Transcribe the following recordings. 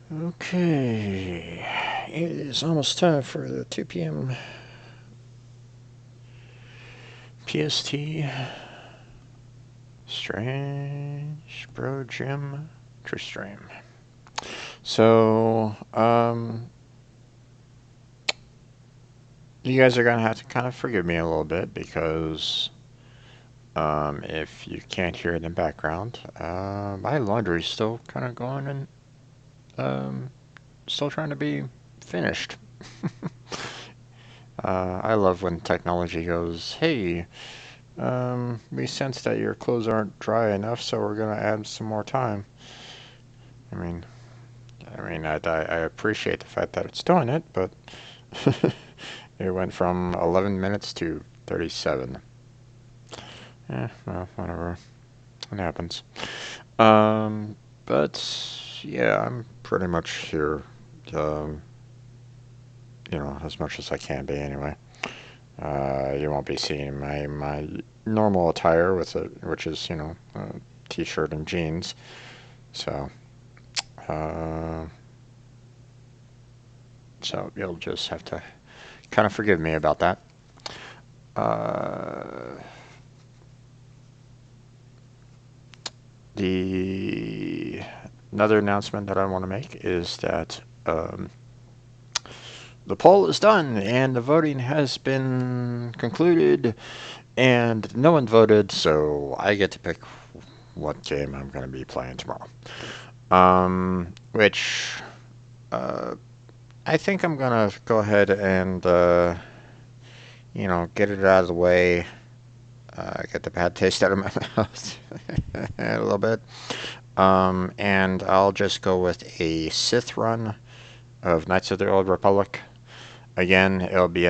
Okay, it is almost time for the 2 p.m. PST. Strange Bro Jim Tristram. So, you guys are gonna have to kind of forgive me a little bit because, if you can't hear it in the background, my laundry's still kind of going and, still trying to be finished. I love when technology goes, hey, we sense that your clothes aren't dry enough, so we're gonna add some more time. I mean, I appreciate the fact that it's doing it, but it went from 11 minutes to 37. Well, whatever. It happens. But yeah, I'm pretty much here, um, as much as I can be anyway. You won't be seeing my normal attire which is a t-shirt and jeans. So, uh, so you'll just have to kind of forgive me about that. Uh, the Another announcement that I want to make is that the poll is done and the voting has been concluded, and no one voted, so I get to pick what game I'm going to be playing tomorrow. Which I think I'm going to go ahead and get it out of the way. Get the bad taste out of my mouth a little bit. And I'll just go with a Sith run of Knights of the Old Republic. Again, uh, it'll be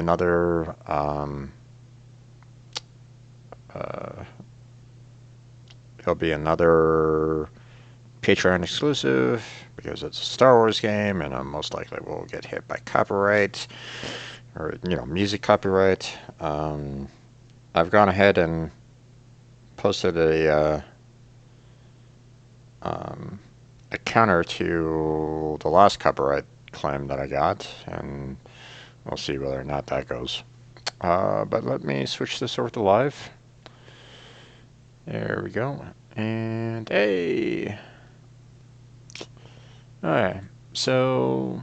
another Patreon exclusive because it's a Star Wars game, and I most likely will get hit by copyright or music copyright. I've gone ahead and posted a counter to the last copyright claim that I got, and we'll see whether or not that goes. But let me switch this over to live. There we go. And hey! Alright, so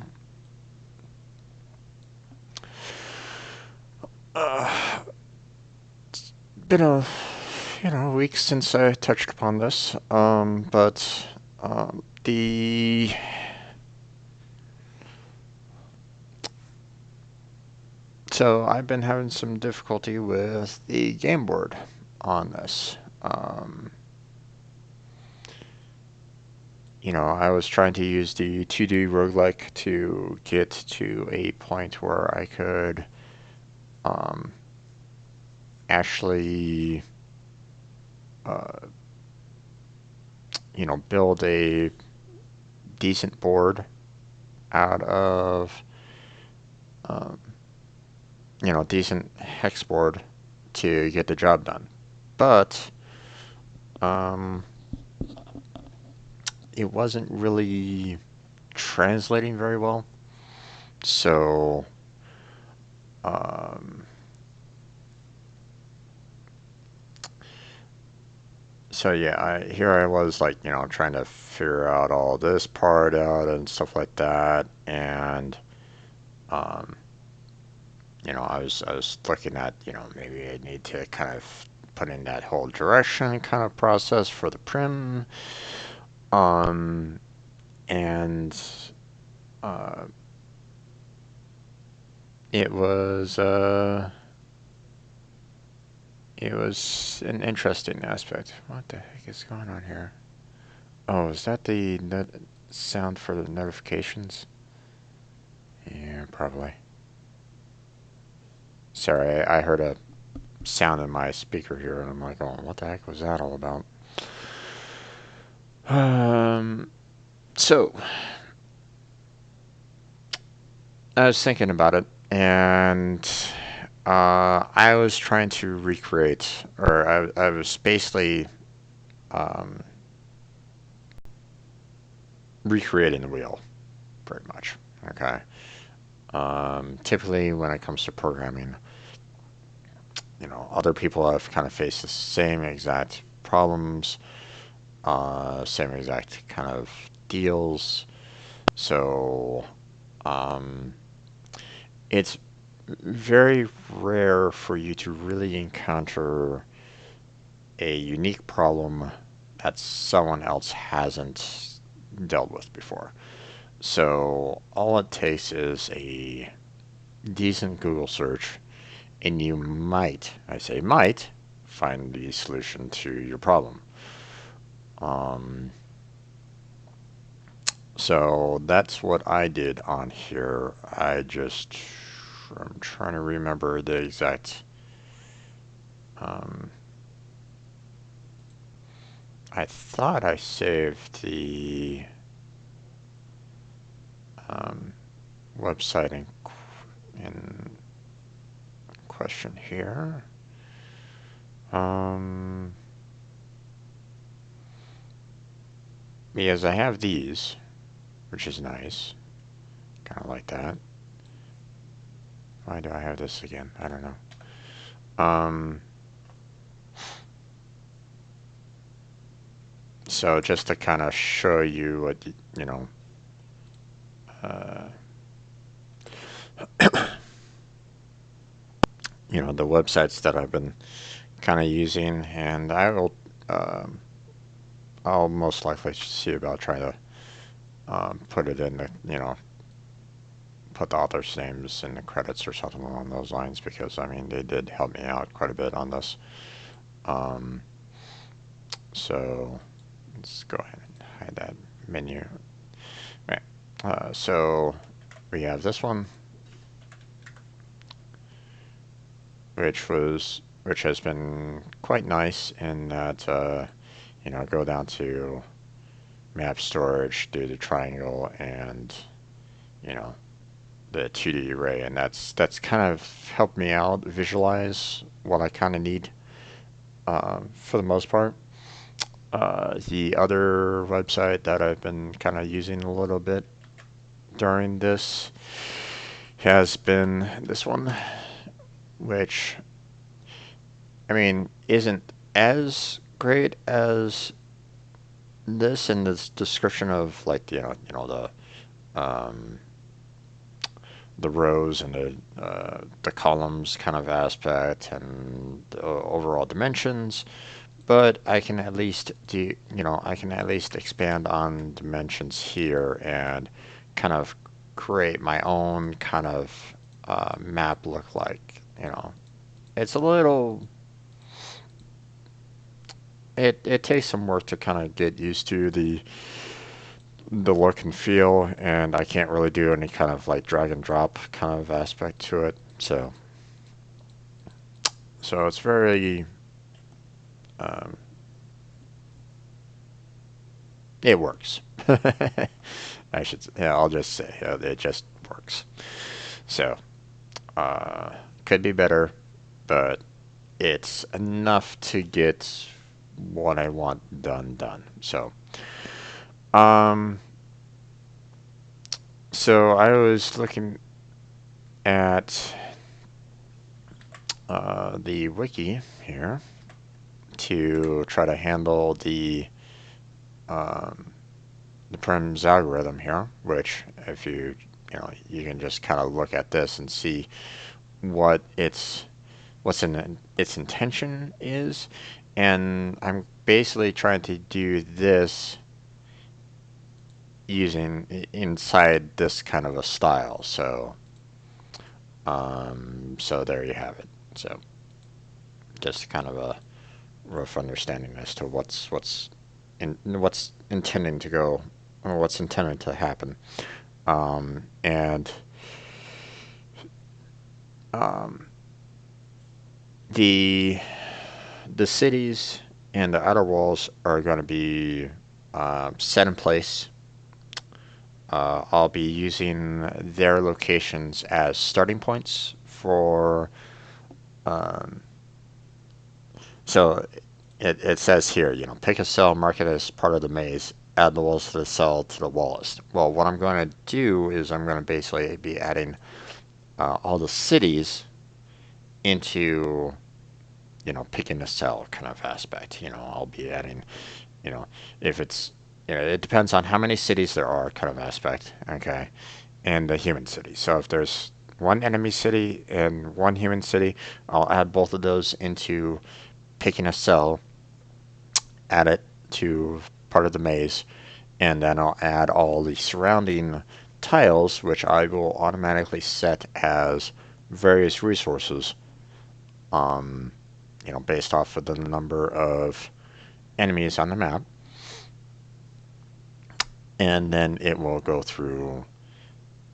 it's been a week since I touched upon this. But the so I've been having some difficulty with the game board on this. I was trying to use the 2D roguelike to get to a point where I could um, actually, uh, build a decent board out of, um, decent hex board to get the job done. But um, it wasn't really translating very well. So, um, yeah, here I was like, trying to figure out all this part out and stuff like that, and um, I was looking at, maybe I need to kind of put in that whole direction kind of process for the prim, um, and uh, it was uh, it was an interesting aspect. What the heck is going on here? Oh, is that the sound for the notifications? Yeah, probably. Sorry, I heard a sound in my speaker here, and I'm like, oh, what the heck was that all about? Um, so I was thinking about it, and I was trying to recreate, or I was basically um, recreating the wheel. very much. Okay. Typically, when it comes to programming, other people have kind of faced the same exact problems, same exact kind of deals. So, um, it's very rare for you to really encounter a unique problem that someone else hasn't dealt with before. So all it takes is a decent Google search, and you might, I say might, find the solution to your problem. Um, so that's what I did on here. I'm trying to remember the exact. Um, I thought I saved the um, website in question here. Um, because I have these, which is nice. Kind of like that. Why do I have this again? I don't know. Um, so just to kind of show you what, uh, the websites that I've been kind of using, and um, I'll most likely see about trying to put it in put the author's names in the credits or something along those lines, because I mean they did help me out quite a bit on this. Um, so let's go ahead and hide that menu. Right. So we have this one, which has been quite nice in that go down to map storage, do the triangle, and you know the 2D array, and that's kind of helped me out visualize what I kind of need for the most part. The other website that I've been kind of using a little bit during this has been this one, which I mean isn't as great as this in this description of like um, the rows and the columns kind of aspect and the overall dimensions. But I can at least I can at least expand on dimensions here and kind of create my own kind of map look like. It's a little. It takes some work to kind of get used to the look and feel, and I can't really do any kind of like drag and drop kind of aspect to it. So it's very um, it works. I'll just say it just works. So uh, could be better, but it's enough to get what I want done. Um, so I was looking at the wiki here to try to handle um, the Prim's algorithm here, which if you can just kind of look at this and see what what's in its intention is, and I'm basically trying to do this using inside this kind of a style. So there you have it. So just kind of a rough understanding as to what's intending to go, or what's intended to happen. And um, the the cities and the outer walls are going to be set in place. I'll be using their locations as starting points for. Um, so it says here, pick a cell, mark it as part of the maze, add the walls to the cell to the wall list. Well, what I'm going to do is I'm going to basically be adding all the cities into, picking the cell kind of aspect. I'll be adding, you know, if it's, it depends on how many cities there are kind of aspect, okay, and the human city. So if there's one enemy city and one human city, I'll add both of those into picking a cell, add it to part of the maze, and then I'll add all the surrounding tiles, which I will automatically set as various resources, um, based off of the number of enemies on the map, and then it will go through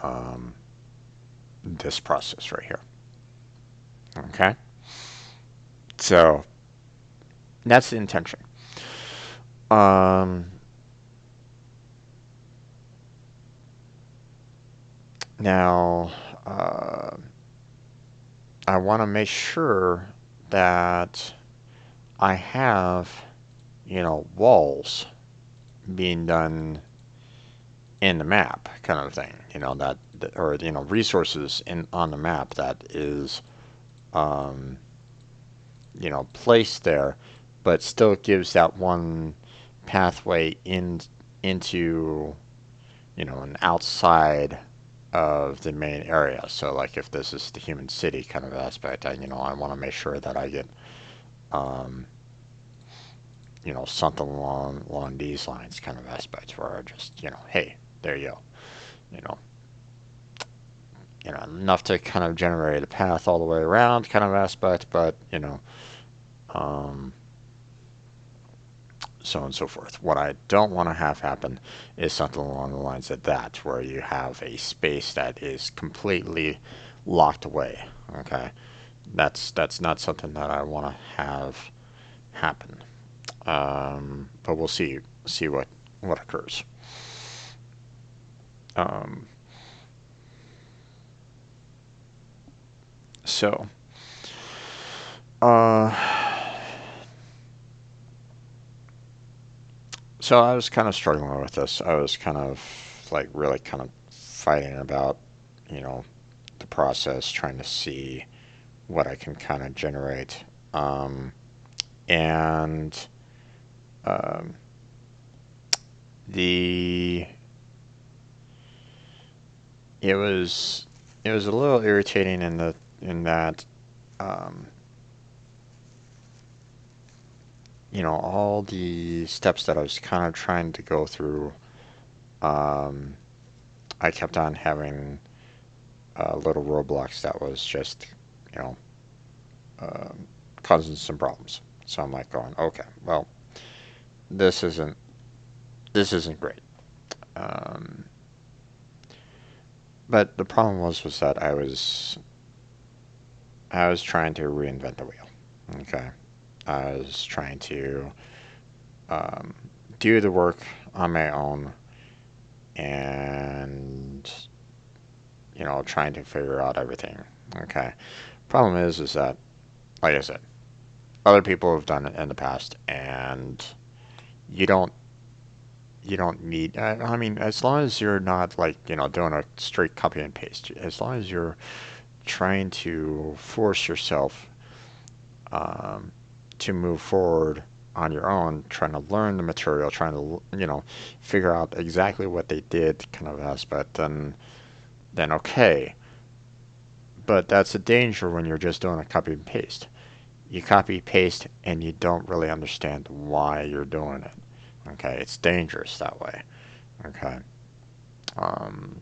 um, this process right here. Okay, so that's the intention. Um, Now, uh, I want to make sure that I have, walls being done in the map, kind of thing. Or resources in on the map that is, um, placed there, but still gives that one pathway into, an outside of the main area. So, like, if this is the human city kind of aspect, I want to make sure that I get, um, something along these lines kind of aspects where I just, hey, there you go, you know, enough to kind of generate a path all the way around kind of aspect, but um, so on and so forth. What I don't want to have happen is something along the lines of that, where you have a space that is completely locked away. Okay, that's not something that I want to have happen. But we'll see what occurs. Um, so, uh, so I was kind of struggling with this. I was kind of like really kind of fighting about, you know, the process, trying to see what I can kind of generate. Um, and um, the it was it was a little irritating in that, um, all the steps that I was kind of trying to go through. Um, I kept on having little roadblocks that was just, you know, um, causing some problems. So I'm like going, okay, well, this isn't this isn't great. Um, but the problem was that I was trying to reinvent the wheel. Okay, I was trying to um, do the work on my own, and trying to figure out everything. Okay, problem is that, like I said, other people have done it in the past, and you don't you don't need. I mean, as long as you're not like doing a straight copy and paste, as long as you're trying to force yourself um, to move forward on your own, trying to learn the material, trying to figure out exactly what they did, kind of aspect, then okay. But that's a danger when you're just doing a copy and paste. You copy paste and you don't really understand why you're doing it. Okay, it's dangerous that way. Okay. Um,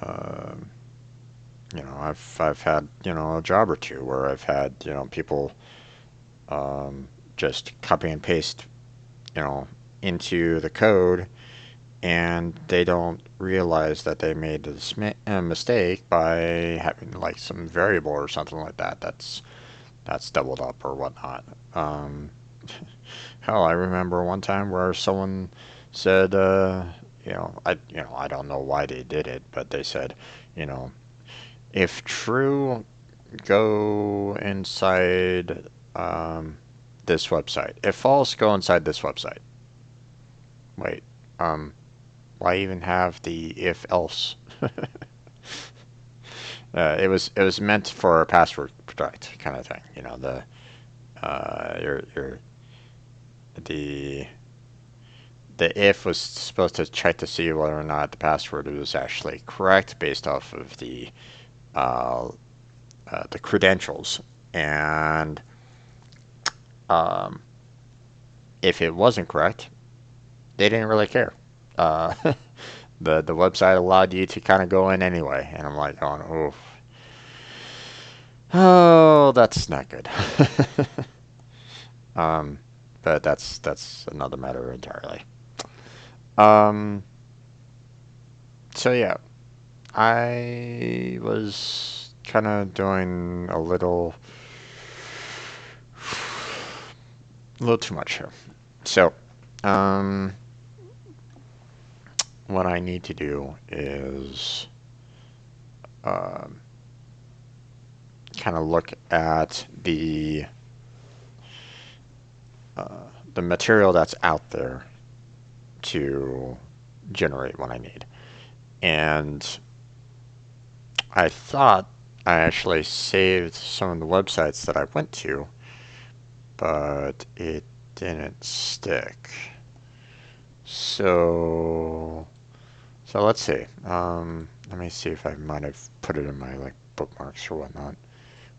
uh, I've had a job or two where I've had people um, just copy and paste you know into the code, and they don't realize that they made a mistake by having like some variable or something like that that's doubled up or whatnot. Um, Hell, I remember one time where someone said, I don't know why they did it, but they said, you know, if true, go inside, this website. If false, go inside this website. Wait, why even have the if else? It was meant for a password protect kind of thing. You know, your the the if was supposed to check to see whether or not the password was actually correct based off of uh, the credentials, and um, if it wasn't correct, they didn't really care. Uh, the website allowed you to kind of go in anyway, and I'm like, oh, oh, that's not good. um, but that's another matter entirely. Um, so yeah, I was kind of doing a little too much here. So, um, what I need to do is um, kind of look at the material that's out there to generate what I need. And I thought I actually saved some of the websites that I went to, but it didn't stick. So let's see. Let me see if I might have put it in my like bookmarks or whatnot.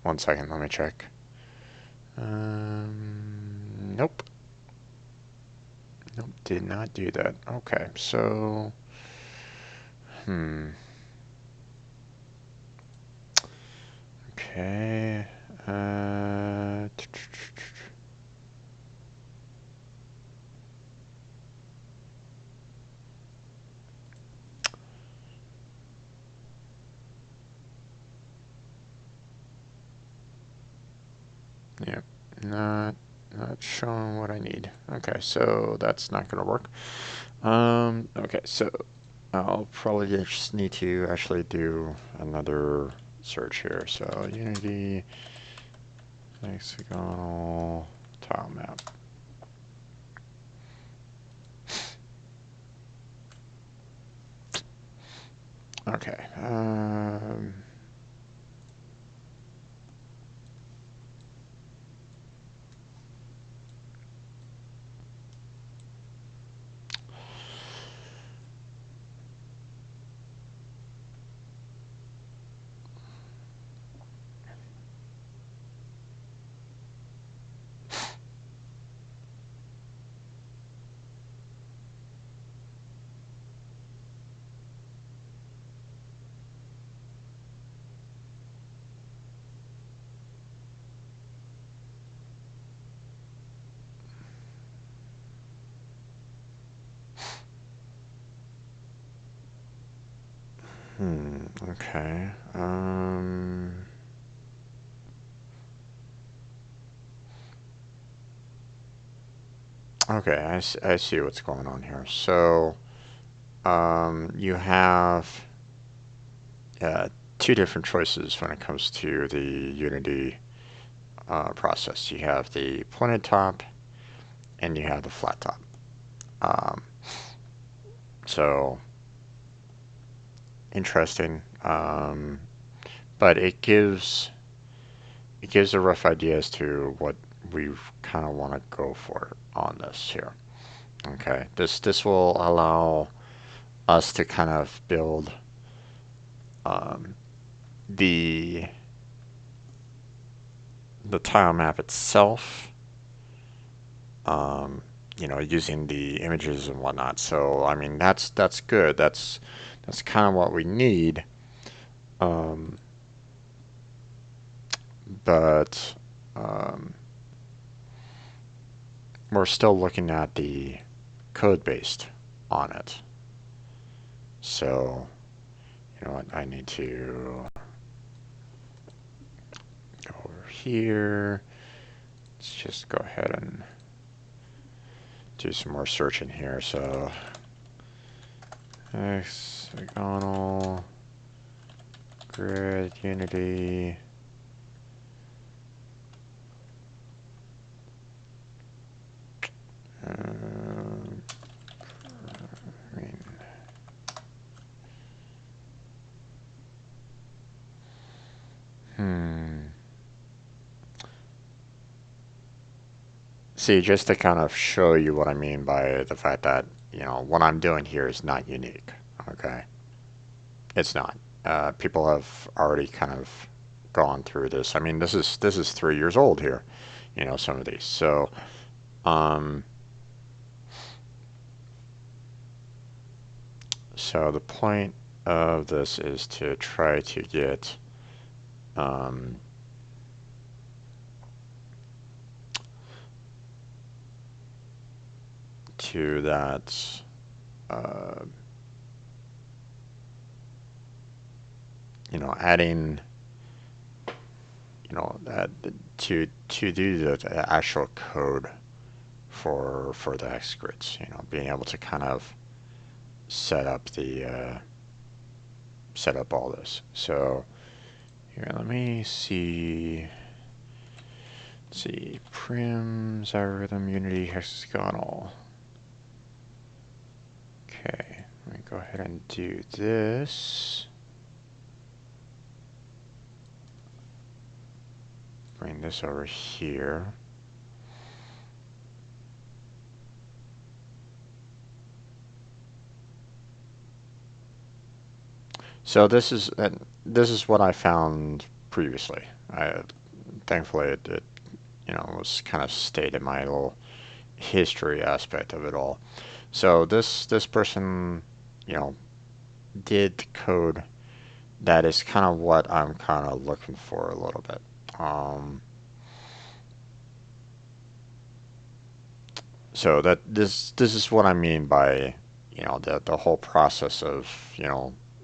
1 second, let me check. Nope. Nope, did not do that. Okay, so okay. Uh, yeah, not showing what I need. Okay, so that's not gonna work. Okay, so I'll probably just need to actually do another search here. So Unity hexagonal tile map. Okay. Okay. Okay, I see what's going on here. So, you have uh, two different choices when it comes to the Unity process. You have the pointed top and you have the flat top. Um, so, interesting. But it gives a rough idea as to what we kind of want to go for on this here. Okay, this will allow us to kind of build um, the the tile map itself, um, using the images and whatnot. So I mean that's good. That's kind of what we need. Um, but um, we're still looking at the code based on it. So you know what? I need to go over here. Let's just go ahead and do some more searching here. So hexagonal grid Unity. Hmm. See, just to kind of show you what I mean by the fact that, what I'm doing here is not unique. Okay. It's not. People have already kind of gone through this. I mean, this is 3 years old here. Some of these. Um, so the point of this is to try to get um, to that. Uh, adding. That to do the actual code for the hex grids. Being able to kind of set up set up all this. So here, let me see. Let's see, prims, algorithm, unity, hexagonal. Okay, let me go ahead and do this. Bring this over here. So this is what I found previously. Thankfully it was kind of stated my little history aspect of it all. So this person, you know, did code that is kind of what I'm kind of looking for a little bit. So that this is what I mean by the whole process of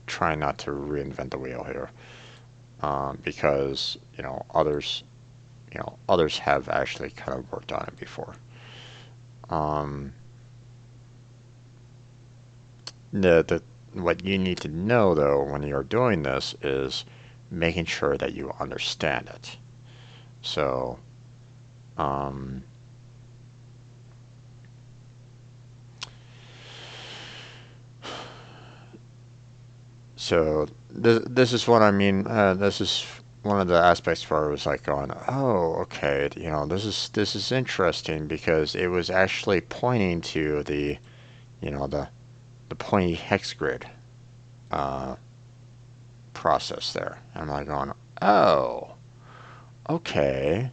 trying not to reinvent the wheel here, because others have actually kind of worked on it before. Um, the what you need to know though when you're doing this is making sure that you understand it. So um, this is what I mean. This is one of the aspects where I was like going, oh, okay, this is interesting because it was actually pointing to the pointy hex grid uh, process there. And I'm like going, oh, okay.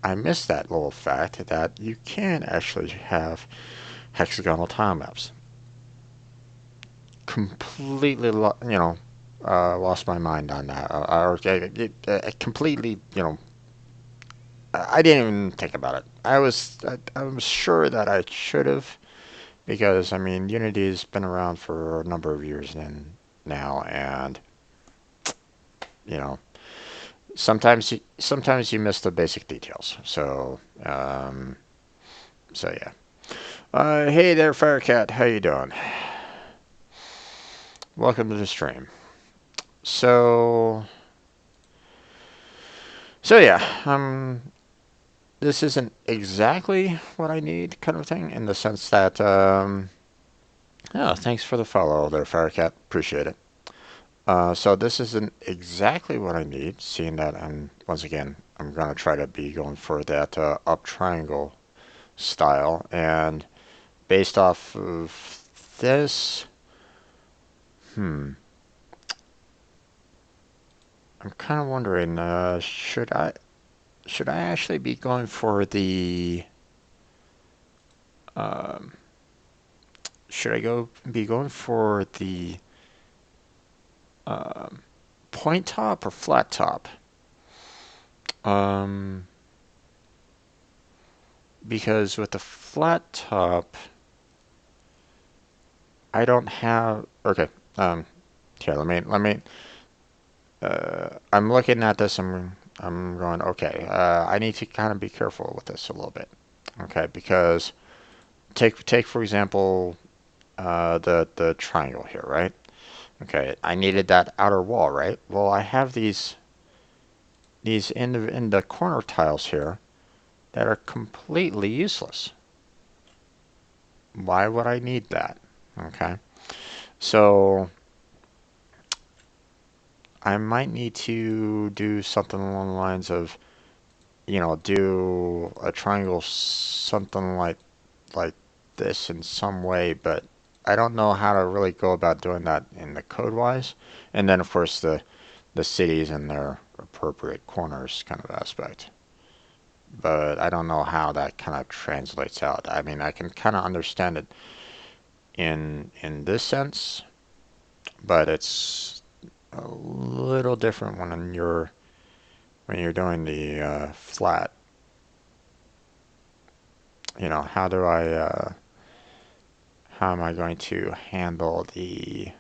I missed that little fact that you can actually have hexagonal tile maps. Completely, lost my mind on that. Completely, I didn't even think about it. I was sure that I should have because I mean Unity's been around for a number of years now, and you know sometimes you miss the basic details. So yeah. Hey there, Firecat. How you doing? Welcome to the stream. So yeah. This isn't exactly what I need, kind of thing, in the sense that oh, thanks for the follow there, Firecat. Appreciate it. So this isn't exactly what I need, seeing that once again, I'm going to try to be going for that up triangle style. And based off of this, I'm kind of wondering, should I actually be going for the, um, should I be going for the um, point top or flat top? Um, because with the flat top, I don't have. Okay. Here, let me. I'm looking at this. I'm going. Okay. I need to kind of be careful with this a little bit. Okay, because take for example, the triangle here, right? Okay, I needed that outer wall, right? Well, I have these in the corner tiles here that are completely useless. Why would I need that? Okay. So I might need to do something along the lines of, do a triangle something like this in some way, but I don't know how to really go about doing that in the code wise. And then of course the cities and their appropriate corners kind of aspect. But I don't know how that kind of translates out. I mean, I can kind of understand it in this sense, but it's a little different when you're doing the flat. How do how am I going to handle the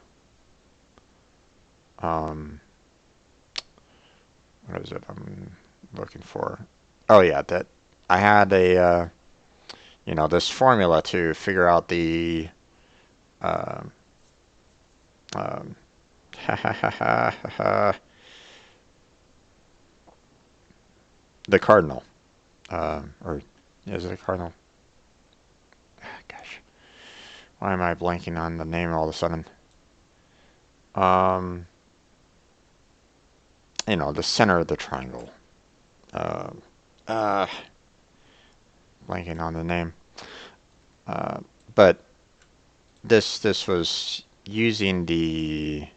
um, what is it I'm looking for? Oh yeah, that I had this formula to figure out the um, um, the cardinal, or is it a cardinal? Gosh, why am I blanking on the name all of a sudden? Um, the center of the triangle. Uh, uh, Blanking on the name. Uh, but this was using the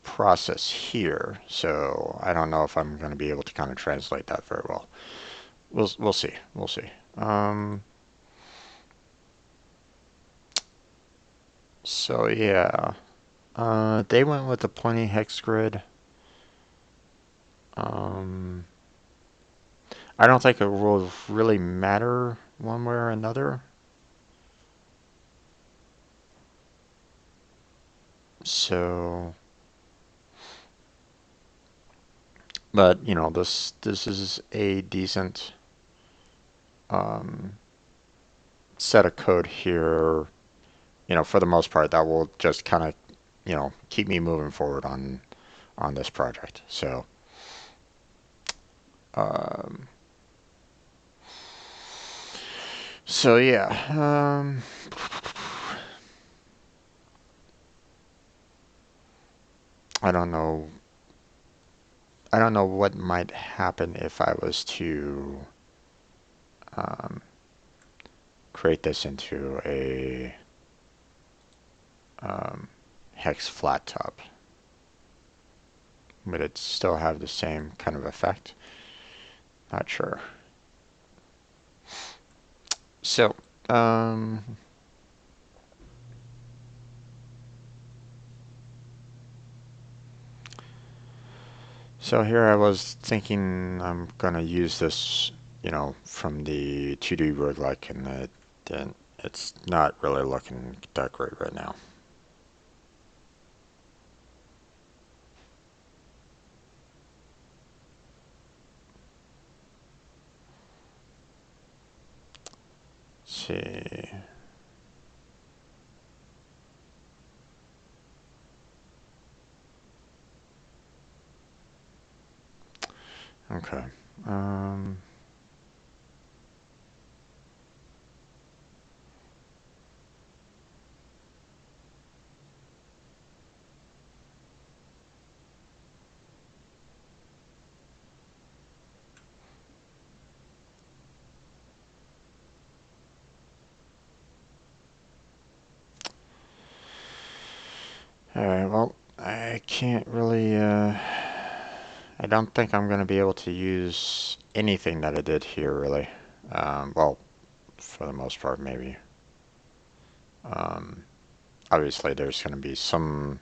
process here, so I don't know if I'm going to be able to kind of translate that very well. We'll see. We'll see. So yeah, they went with the plenty hex grid. Um, I don't think it will really matter one way or another. So, but this is a decent um, set of code here. For the most part, that will just kind of keep me moving forward on this project. Um, so yeah, I don't know. I don't know what might happen if I was to um, create this into a um, hex flat top. Would it still have the same kind of effect? Not sure. So, so here I was thinking I'm gonna use this, from the 2D roguelike, and it's not really looking that great right now. Let's see. Okay. Um, all right. Well, I can't really. I don't think I'm gonna be able to use anything that I did here, really. Well, for the most part, maybe. Um, Obviously, there's gonna be some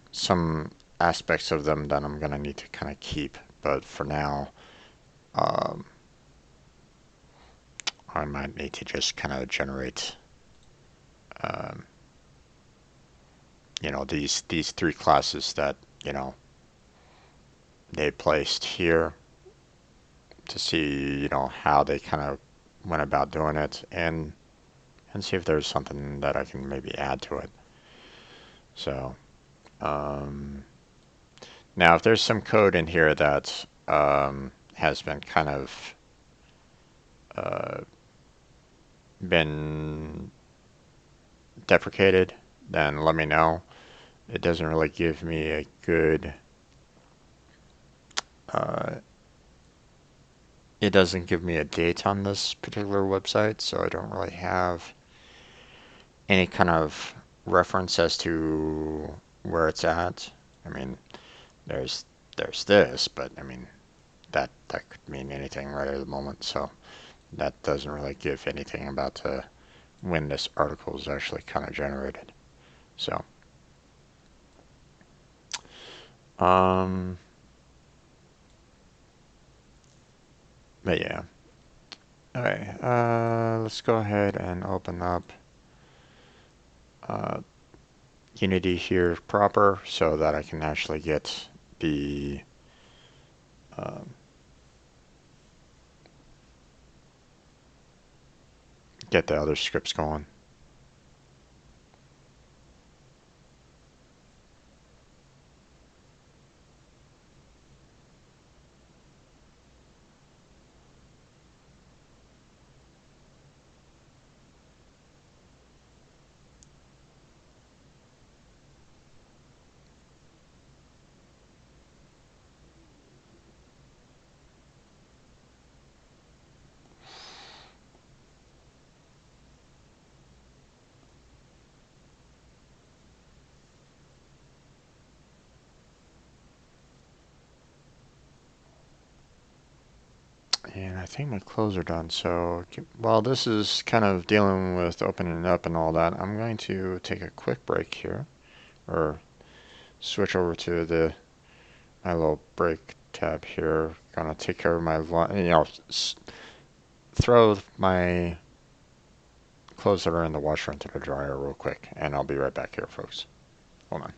aspects of them that I'm gonna need to kind of keep, but for now, um, I might need to just kind of generate, um, these three classes that they placed here to see how they kind of went about doing it, and see if there's something that I can maybe add to it. So um, now, if there's some code in here that has been kind of uh, been deprecated, then let me know. it doesn't really give me a good, uh, it doesn't give me a date on this particular website, so I don't really have any kind of reference as to where it's at. I mean, there's there's this, but I mean that could mean anything right at the moment. So that doesn't really give anything about when this article is actually kind of generated. So, um, but yeah. Okay, let's go ahead and open up uh, Unity here proper so that I can actually the um, get the other scripts going. And I think my clothes are done. So while this is kind of dealing with opening up and all that, I'm going to take a quick break here, or switch over to my little break tab here. Gonna take care of my throw my clothes that are in the washer into the dryer real quick, and I'll be right back here, folks. Hold on.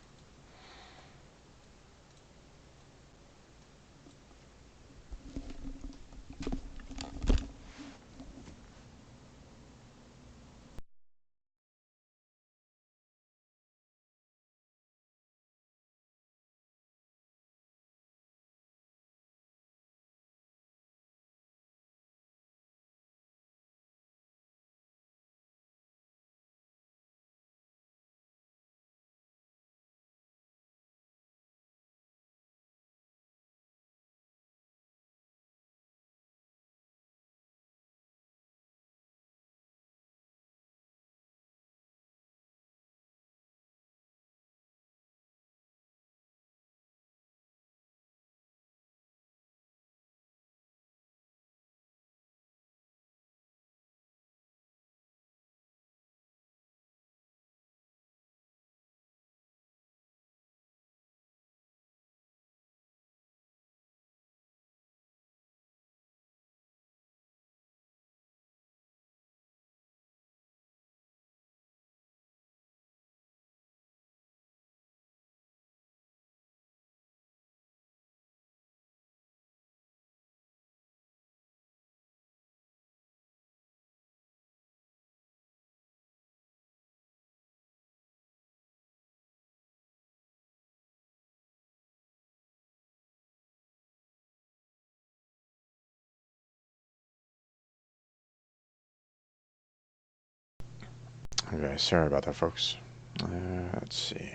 Okay, sorry about that, folks. Let's see.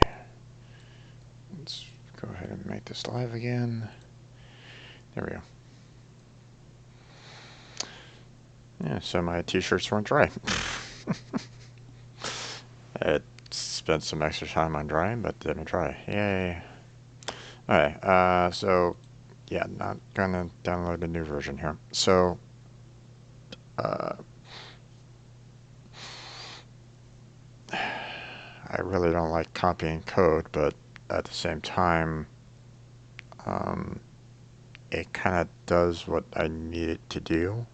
Let's go ahead and make this live again. There we go. Yeah, so my t-shirts weren't dry. I spent some extra time on drying, but didn't dry. Yay. Alright, so yeah, not gonna download a new version here. So, uh, I really don't like copying code, but at the same time, um, it kind of does what I need it to do.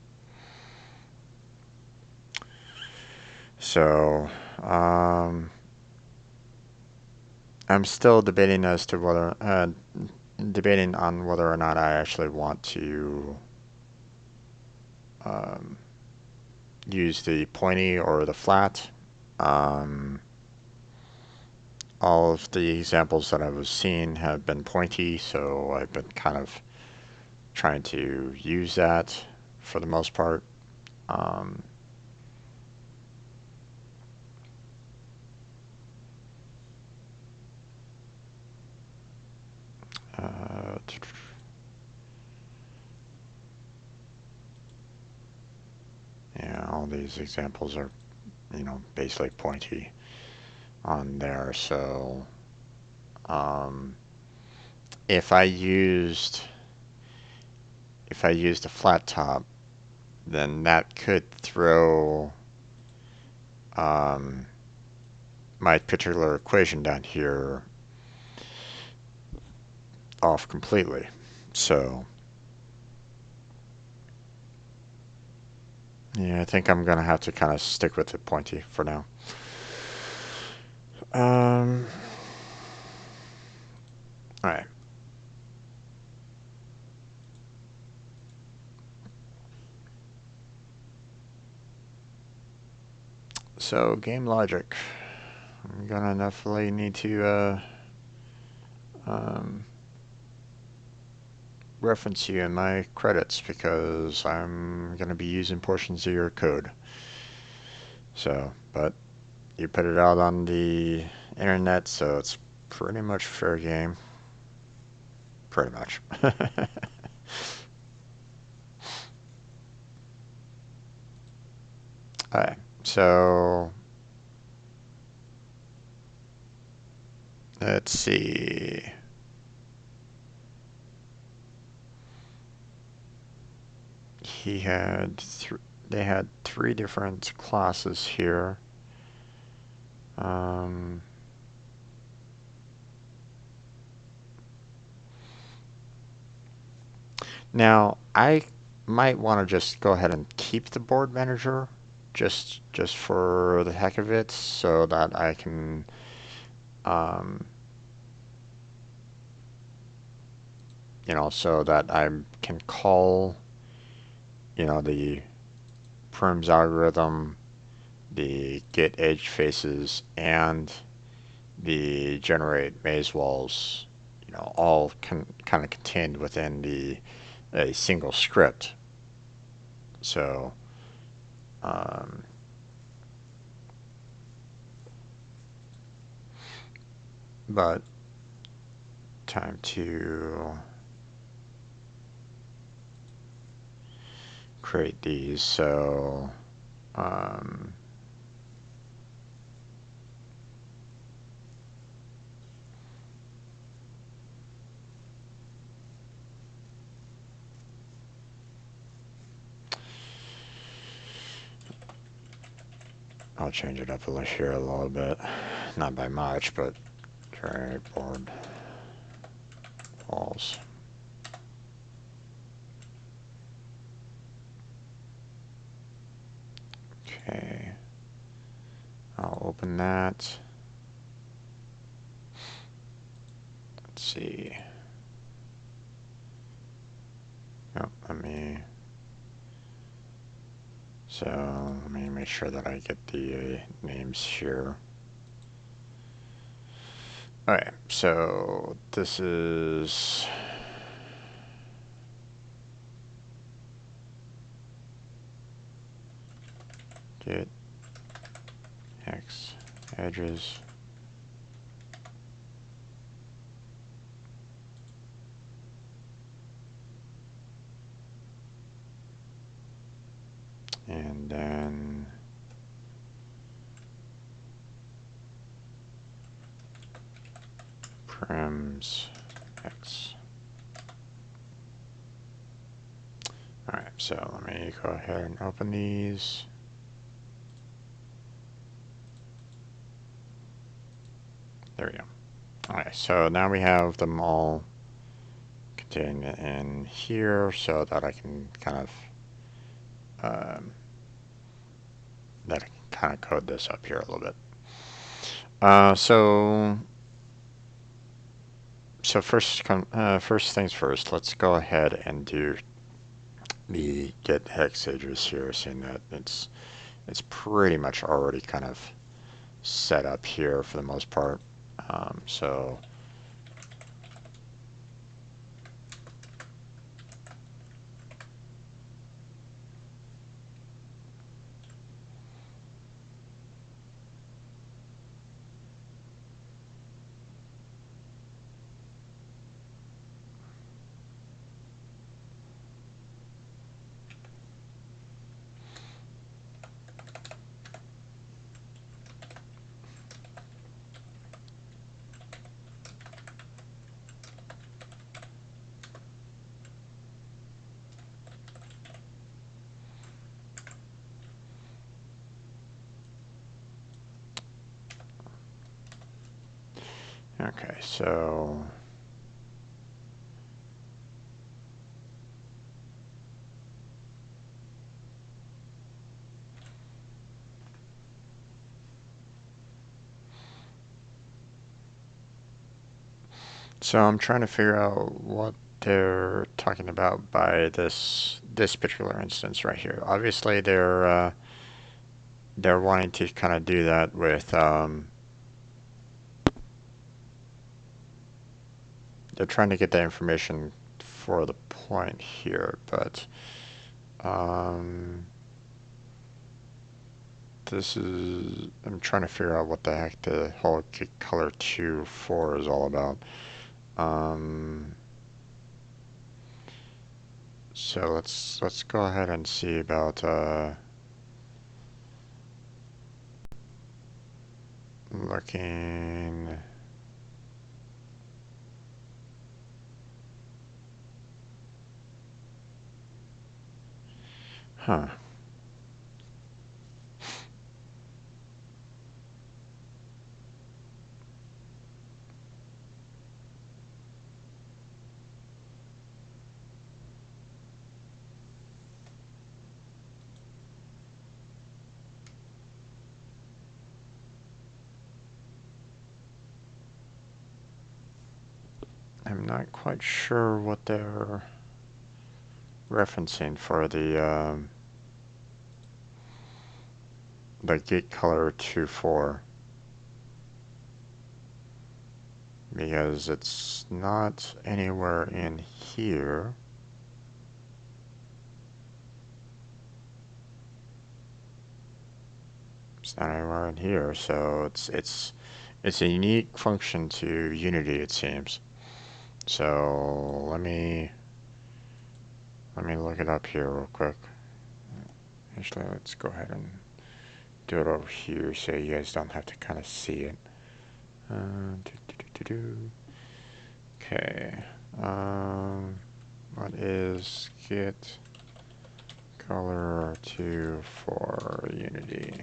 So, I'm still debating as to debating on whether or not I actually want to um, use the pointy or the flat. Um, all of the examples that I was seeing have been pointy, so I've been kind of trying to use that for the most part. Um, Yeah, all these examples are, basically pointy on there. So um, if I used a flat top, then that could throw um, my particular equation down here off completely. So yeah, I think I'm gonna have to kind of stick with the pointy for now. All right. So game logic. I'm gonna definitely need to um, reference you in my credits because I'm gonna be using portions of your code. So, but you put it out on the internet, so it's pretty much fair game. Pretty much. Alright, so let's see. He had they had three different classes here. Um, Now, I might want to just go ahead and keep the board manager just for the heck of it so that I can um, so that I can call the prims algorithm, the get edge faces, and the generate maze walls, all kind of contained within a single script. So um, but time to create these. So um, I'll change it up here a little bit, not by much, but generate board walls. Okay, I'll open that. Let's see. Oh, let me make sure that I get the names here. Alright, so this is get X edges. And then prims X. Alright, so let me go ahead and open these. There we go. Alright, so now we have them all contained in here so that I can kind of code this up here a little bit. So first things first, let's go ahead and do the get hex edges here, seeing that it's pretty much already kind of set up here for the most part. So Okay, so I'm trying to figure out what they're talking about by this particular instance right here. Obviously, they're wanting to kind of do that with they're trying to get the information for the point here, but um, this is I'm trying to figure out what the heck the whole color 2 4 is all about. Um, so let's go ahead and see about looking. Huh. I'm not quite sure what they're referencing for the gate color 2 4 because it's not anywhere in here. It's not anywhere in here, so it's a unique function to Unity, it seems. So let me look it up here real quick. Actually, let's go ahead and do it over here so you guys don't have to kind of see it. Okay. What is get color 2 for Unity?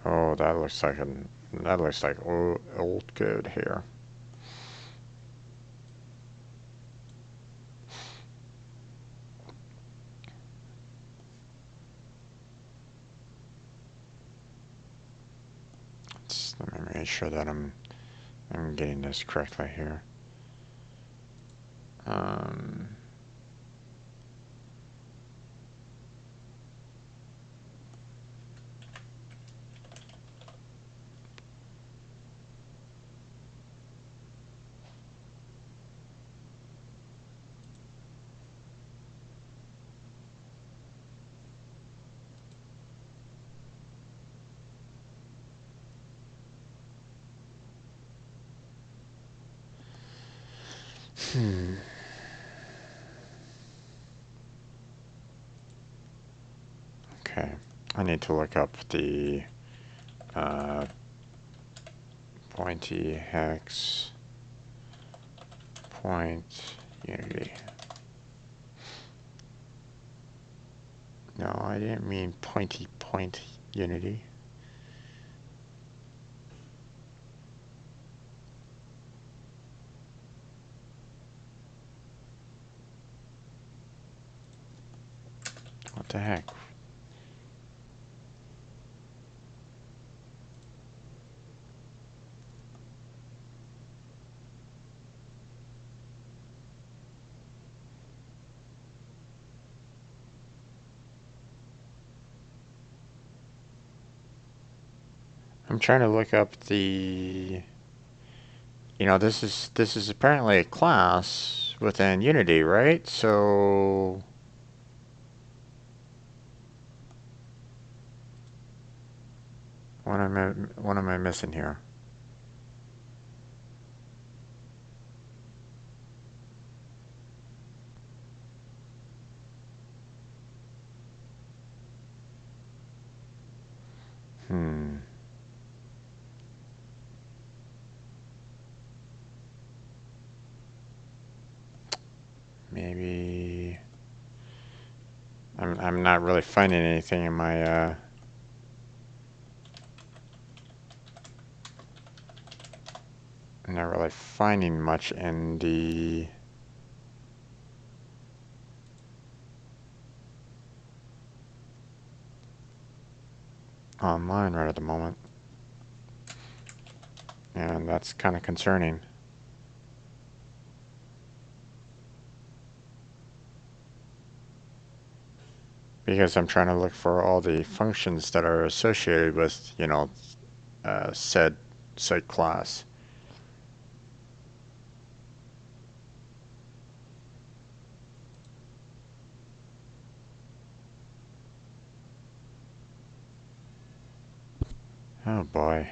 Oh, that looks like old code here. Let me make sure that I'm getting this correctly here. Um, hmm. Okay. I need to look up the uh, pointy hex point Unity. No, I didn't mean pointy point Unity. What the heck? I'm trying to look up the. This is apparently a class within Unity, right? So what am I missing here? Hmm. I'm not really finding anything in my I'm not really finding much in the online right at the moment, and that's kind of concerning. Because I'm trying to look for all the functions that are associated with, you know, said class. Oh boy.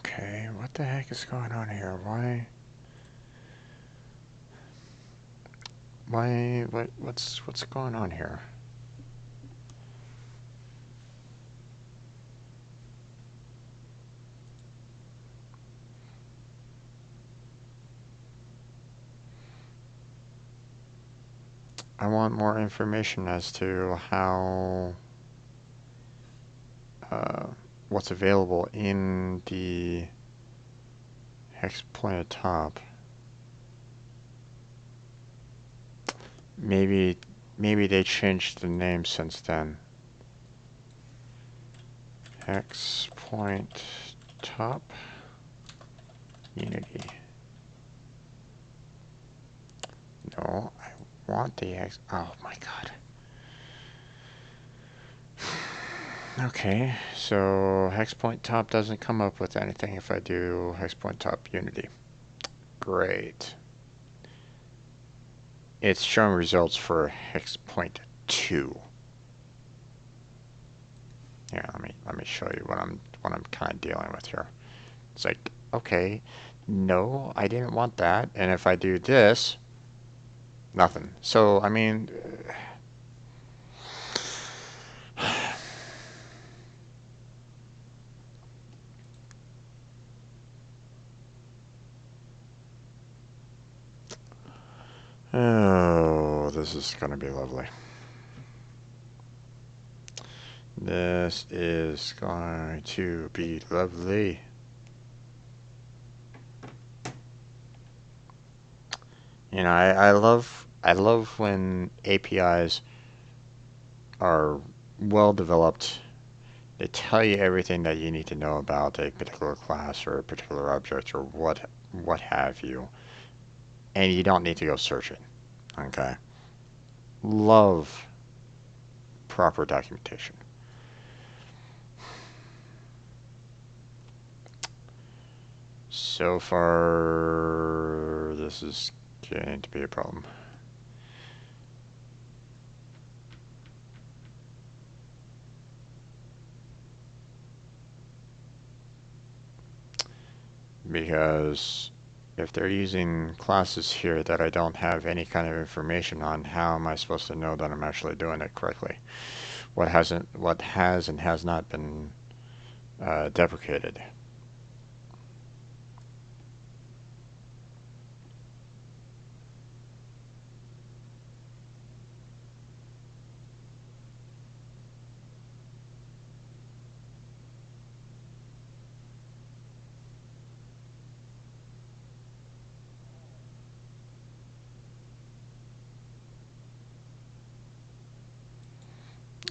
Okay, what the heck is going on here? What's going on here? I want more information as to how, uh, what's available in the hex pointed top. Maybe, maybe they changed the name since then. Hex point top Unity. No, I want the hex. Oh my god. Okay, so hex point top doesn't come up with anything if I do hex point top Unity. Great. It's showing results for hex point 2. Yeah, let me show you what I'm kind of dealing with here. It's like, okay, no, I didn't want that. And if I do this, nothing. So, I mean, oh, this is going to be lovely. This is going to be lovely. You know, I love when APIs are well developed. They tell you everything that you need to know about a particular class or a particular object or what have you, and you don't need to go searching. Okay, love proper documentation. So far, this is getting to be a problem. Because if they're using classes here that I don't have any kind of information on, how am I supposed to know that I'm actually doing it correctly? What has and has not been deprecated?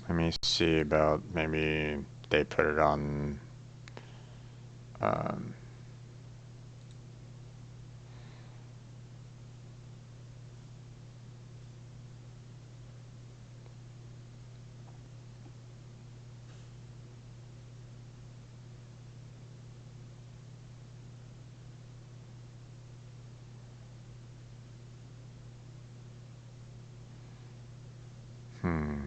Let me see about maybe they put it on. Um, Hmm.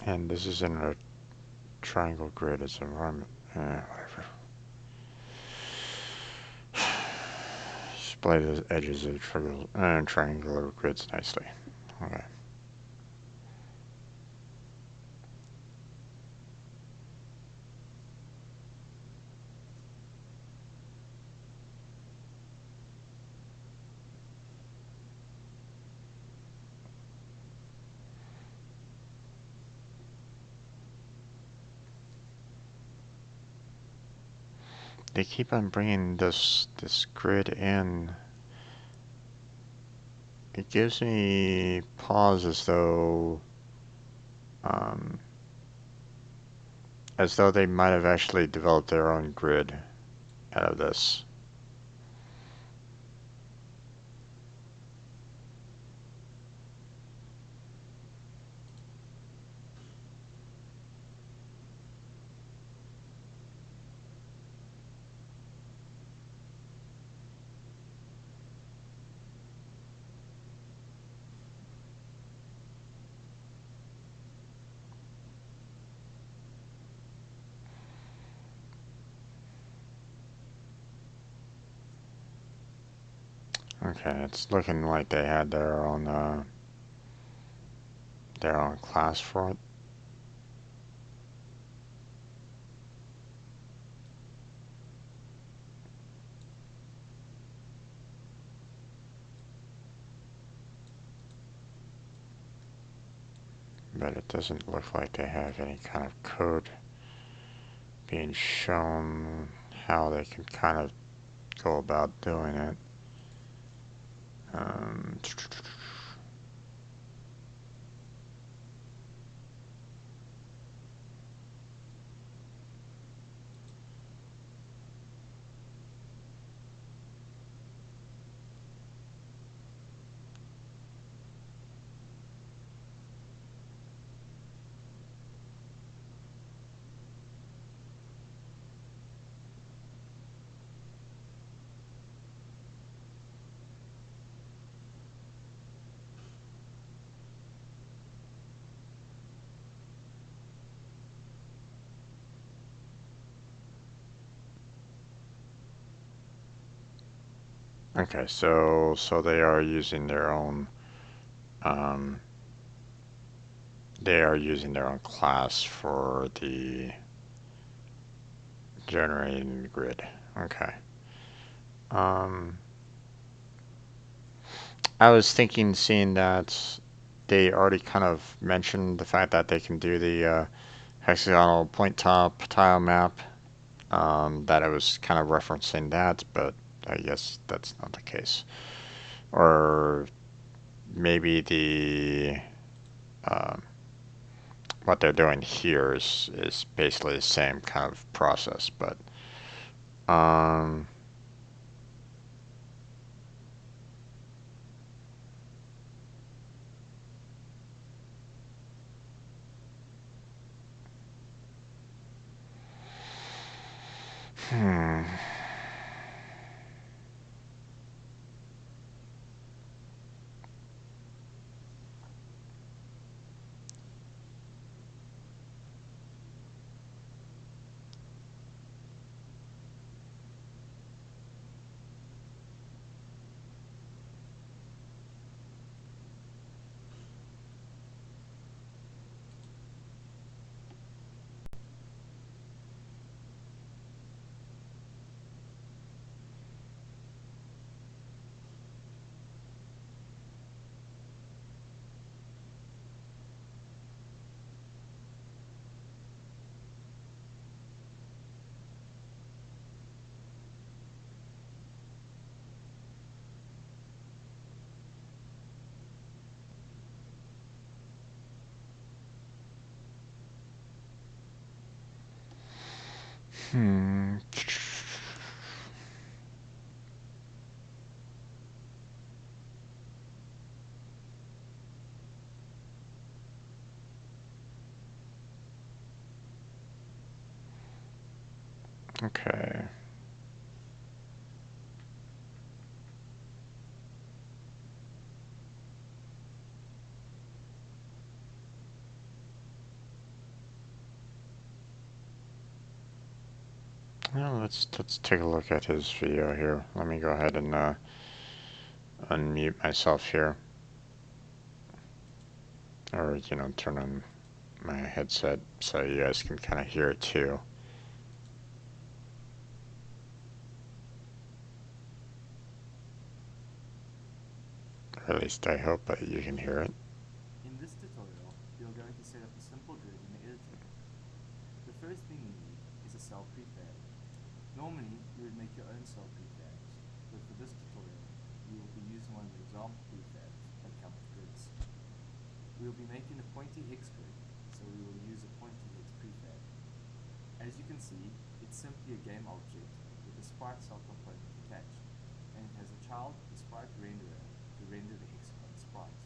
And this is in a triangle grid as environment. Whatever. Display the edges of triangular grids nicely. Okay. They keep on bringing this grid in. It gives me pause um, as though they might have actually developed their own grid out of this. Okay, it's looking like they had their own class for it. But it doesn't look like they have any kind of code being shown how they can kind of go about doing it. Um, okay, so they are using their own um, they are using their own class for the generating grid. Okay. Um, I was thinking, seeing that they already kind of mentioned the fact that they can do the hexagonal point top tile map, that I was kind of referencing that, but I guess that's not the case. Or maybe um, what they're doing here is basically the same kind of process, but um, hmm. Hmm. Okay. Well, let's take a look at his video here. Let me go ahead and unmute myself here, or turn on my headset so you guys can kind of hear it too. Or at least I hope that you can hear it. In this tutorial, we are going to set up a simple grid in the editor. The first thing you need is a cell prefab. Normally, you would make your own cell prefabs, but for this tutorial, we will be using one of the example prefabs that come with grids. We will be making a pointy hex grid, so we will use a pointy hex prefab. As you can see, it's simply a game object with a sprite cell component attached, and it has a child, the sprite renderer, to render the hexagon sprite.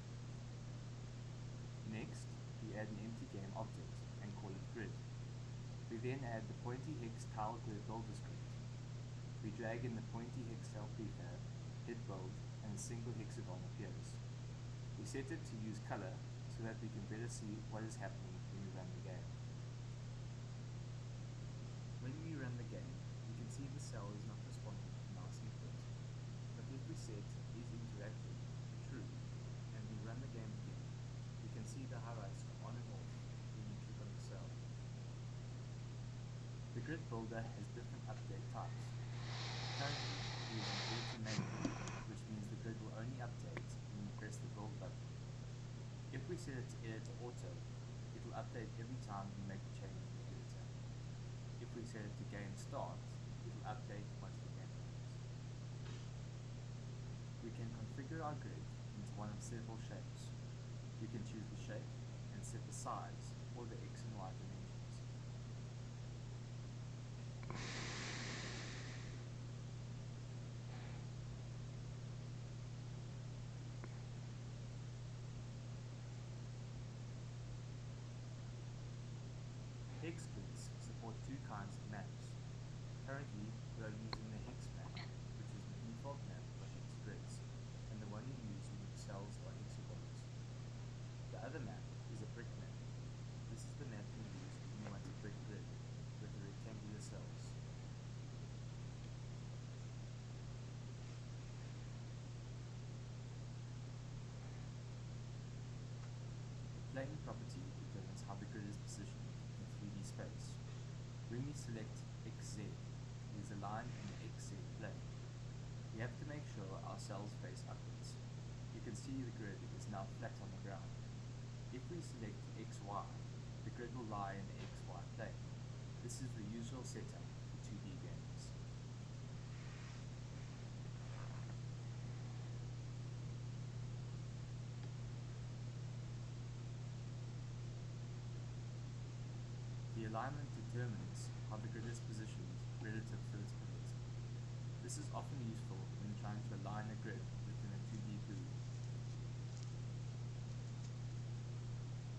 Next, we add an empty game object and call it grid. We then add the pointy hex tile grid builder script. We drag in the pointy hex cell prefab, hit build, and a single hexagon appears. We set it to use color so that we can better see what is happening when we run the game. When we run the game, we can see the cell is not responding to mouse input. But if we set is interactive to true, and we run the game again, we can see the highlights come on and off when we click on the cell. The grid builder has different update types. Currently, we use an auto manual, which means the grid will only update when you press the build button. If we set it to editor auto, it will update every time we make a change in the editor. If we set it to game start, it will update once the game runs. We can configure our grid into one of several shapes. We can choose the shape and set the size or the X and Y dimensions. Hex grids support two kinds of maps. Currently, we are using the hex map, which is the default map for hex grids, and the one you use when your cells are hexagons. The other map is a brick map. This is the map you use when you want a brick grid with the rectangular cells. The plane property determines how the grid is positioned in 3D space. When we select XZ, it is aligned in the XZ plane. We have to make sure our cells face upwards. You can see the grid is now flat on the ground. If we select XY, the grid will lie in the XY plane. This is the usual setup for 2D games. The alignment determines how the grid is positioned relative to its pillars. This is often useful when trying to align a grid within a 2D GUI.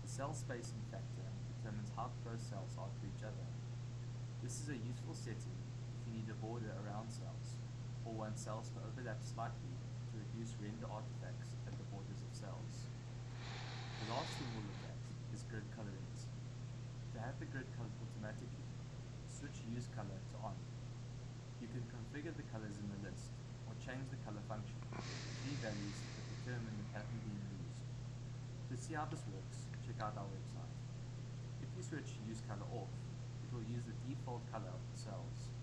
The cell spacing factor determines how close cells are to each other. This is a useful setting if you need a border around cells, or want cells to overlap slightly to reduce render artifacts at the borders of cells. The last thing we'll look at is grid colorings. To have the grid colored automatically, switch Use Color to On. You can configure the colors in the list, or change the color function, key values that determine the pattern being used. To see how this works, check out our website. If you switch Use Color off, it will use the default color of the cells.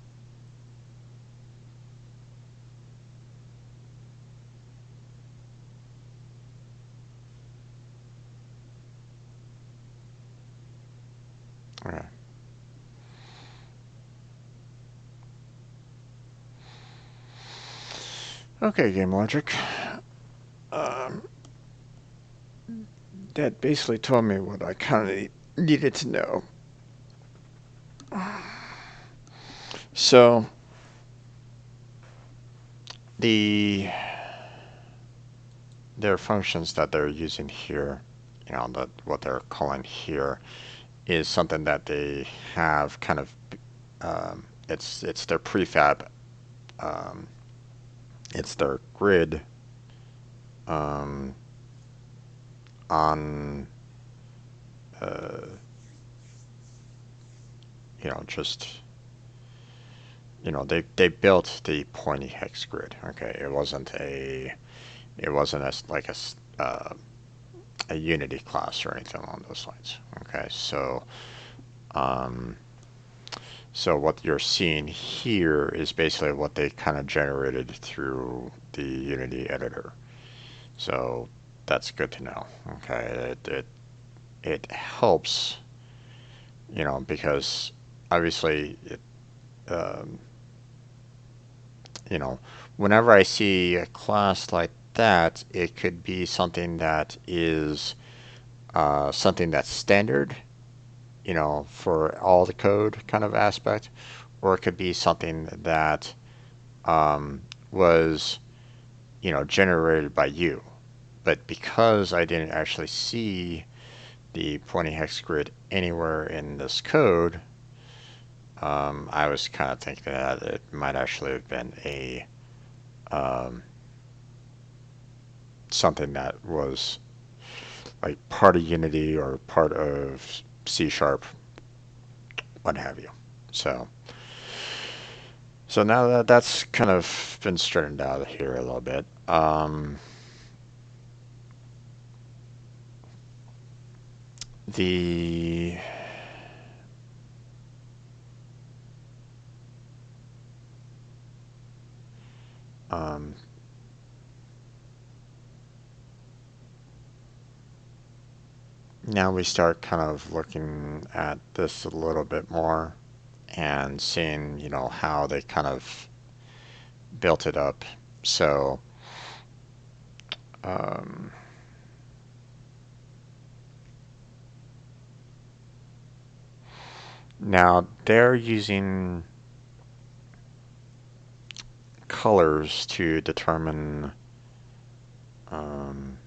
Okay. Okay, game logic. That basically told me what I kind of needed to know. So the their functions that they're using here, that what they're calling here, is something that they have kind of it's their prefab, um, it's their grid, um, on uh, just they built the pointy hex grid. Okay, it wasn't like a Unity class or anything along those lines. Okay, um, so what you're seeing here is basically what they kind of generated through the Unity editor. So that's good to know. Okay, it helps, because obviously um, you know, whenever I see a class like that, it could be something that is something that's standard, for all the code kind of aspect, or it could be something that was, generated by you. But because I didn't actually see the pointing hex grid anywhere in this code, I was kind of thinking that it might actually have been a um, something that was like part of Unity or part of C Sharp, what have you. So, so now that that's kind of been straightened out here a little bit. The um, Now we start kind of looking at this a little bit more and seeing, how they kind of built it up. So, um, now they're using colors um,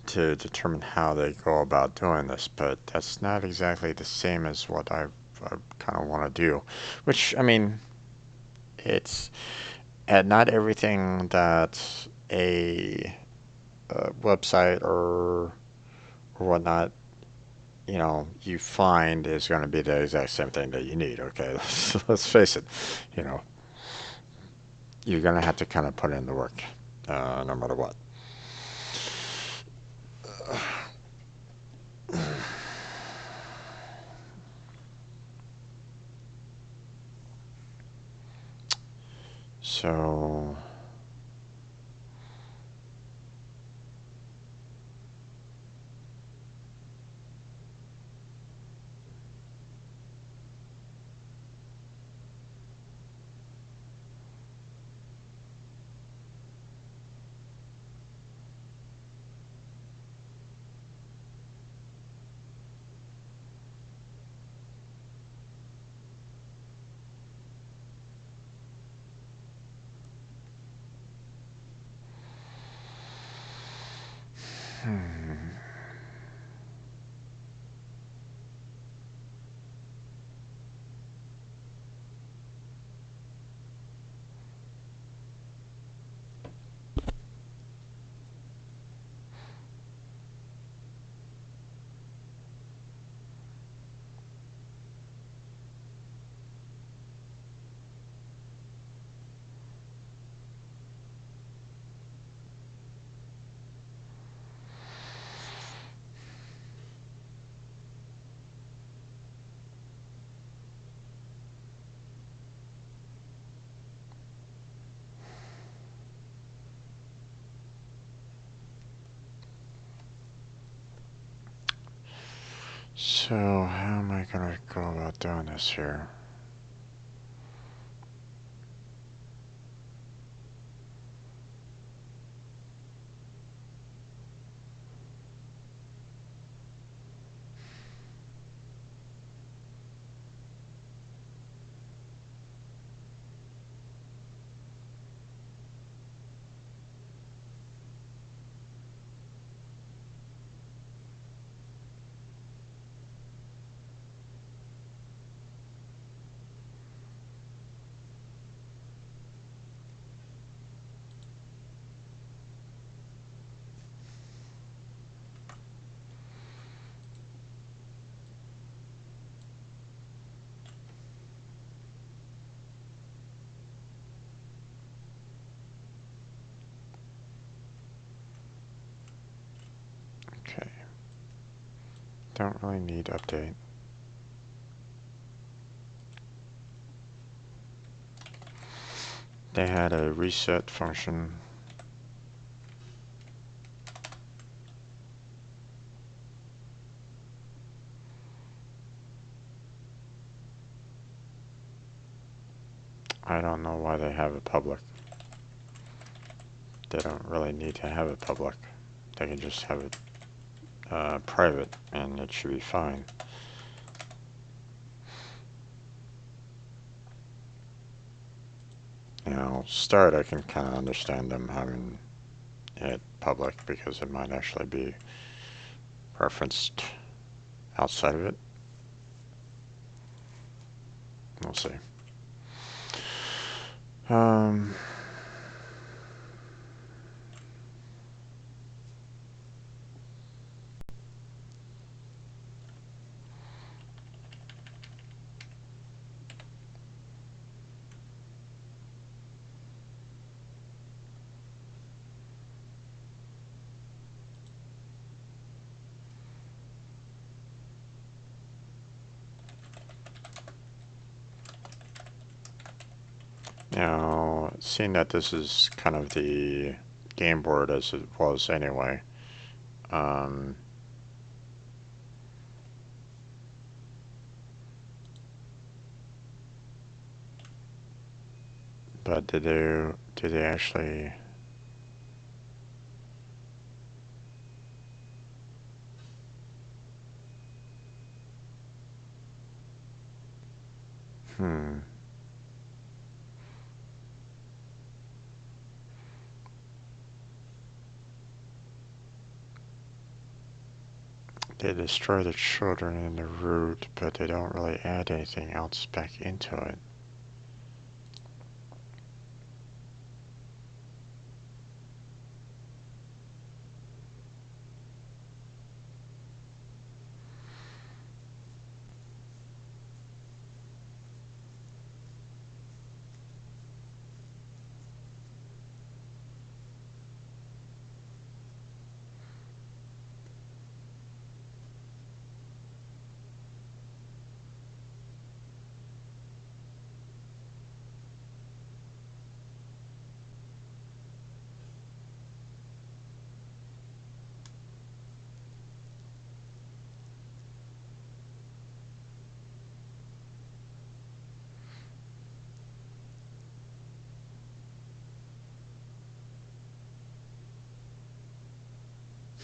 to determine how they go about doing this, but that's not exactly the same as what I kind of want to do. Which, I mean, it's not everything that a website or whatnot, you find is going to be the exact same thing that you need. Okay, let's face it, you know, you're going to have to kind of put in the work, no matter what. So, hmm. So how am I gonna go about doing this here? don't really need update. They had a reset function. I don't know why they have it public. They don't really need to have it public. They can just have it private and it should be fine. Now, start, I can kind of understand them having it public because it might actually be referenced outside of it. We'll see. Um, Now, seeing that this is kind of the game board as it was anyway, um, but did they actually? Hmm. They destroy the children in the root, but they don't really add anything else back into it.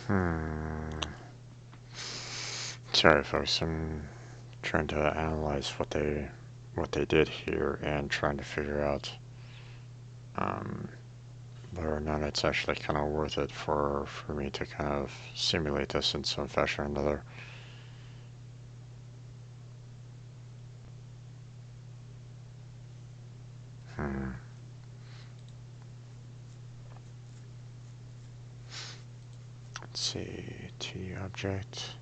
Hmm. Sorry, folks. I'm trying to analyze what they did here and trying to figure out um, whether or not it's actually kind of worth it for me to kind of simulate this in some fashion or another. Hmm. Let's see, T object.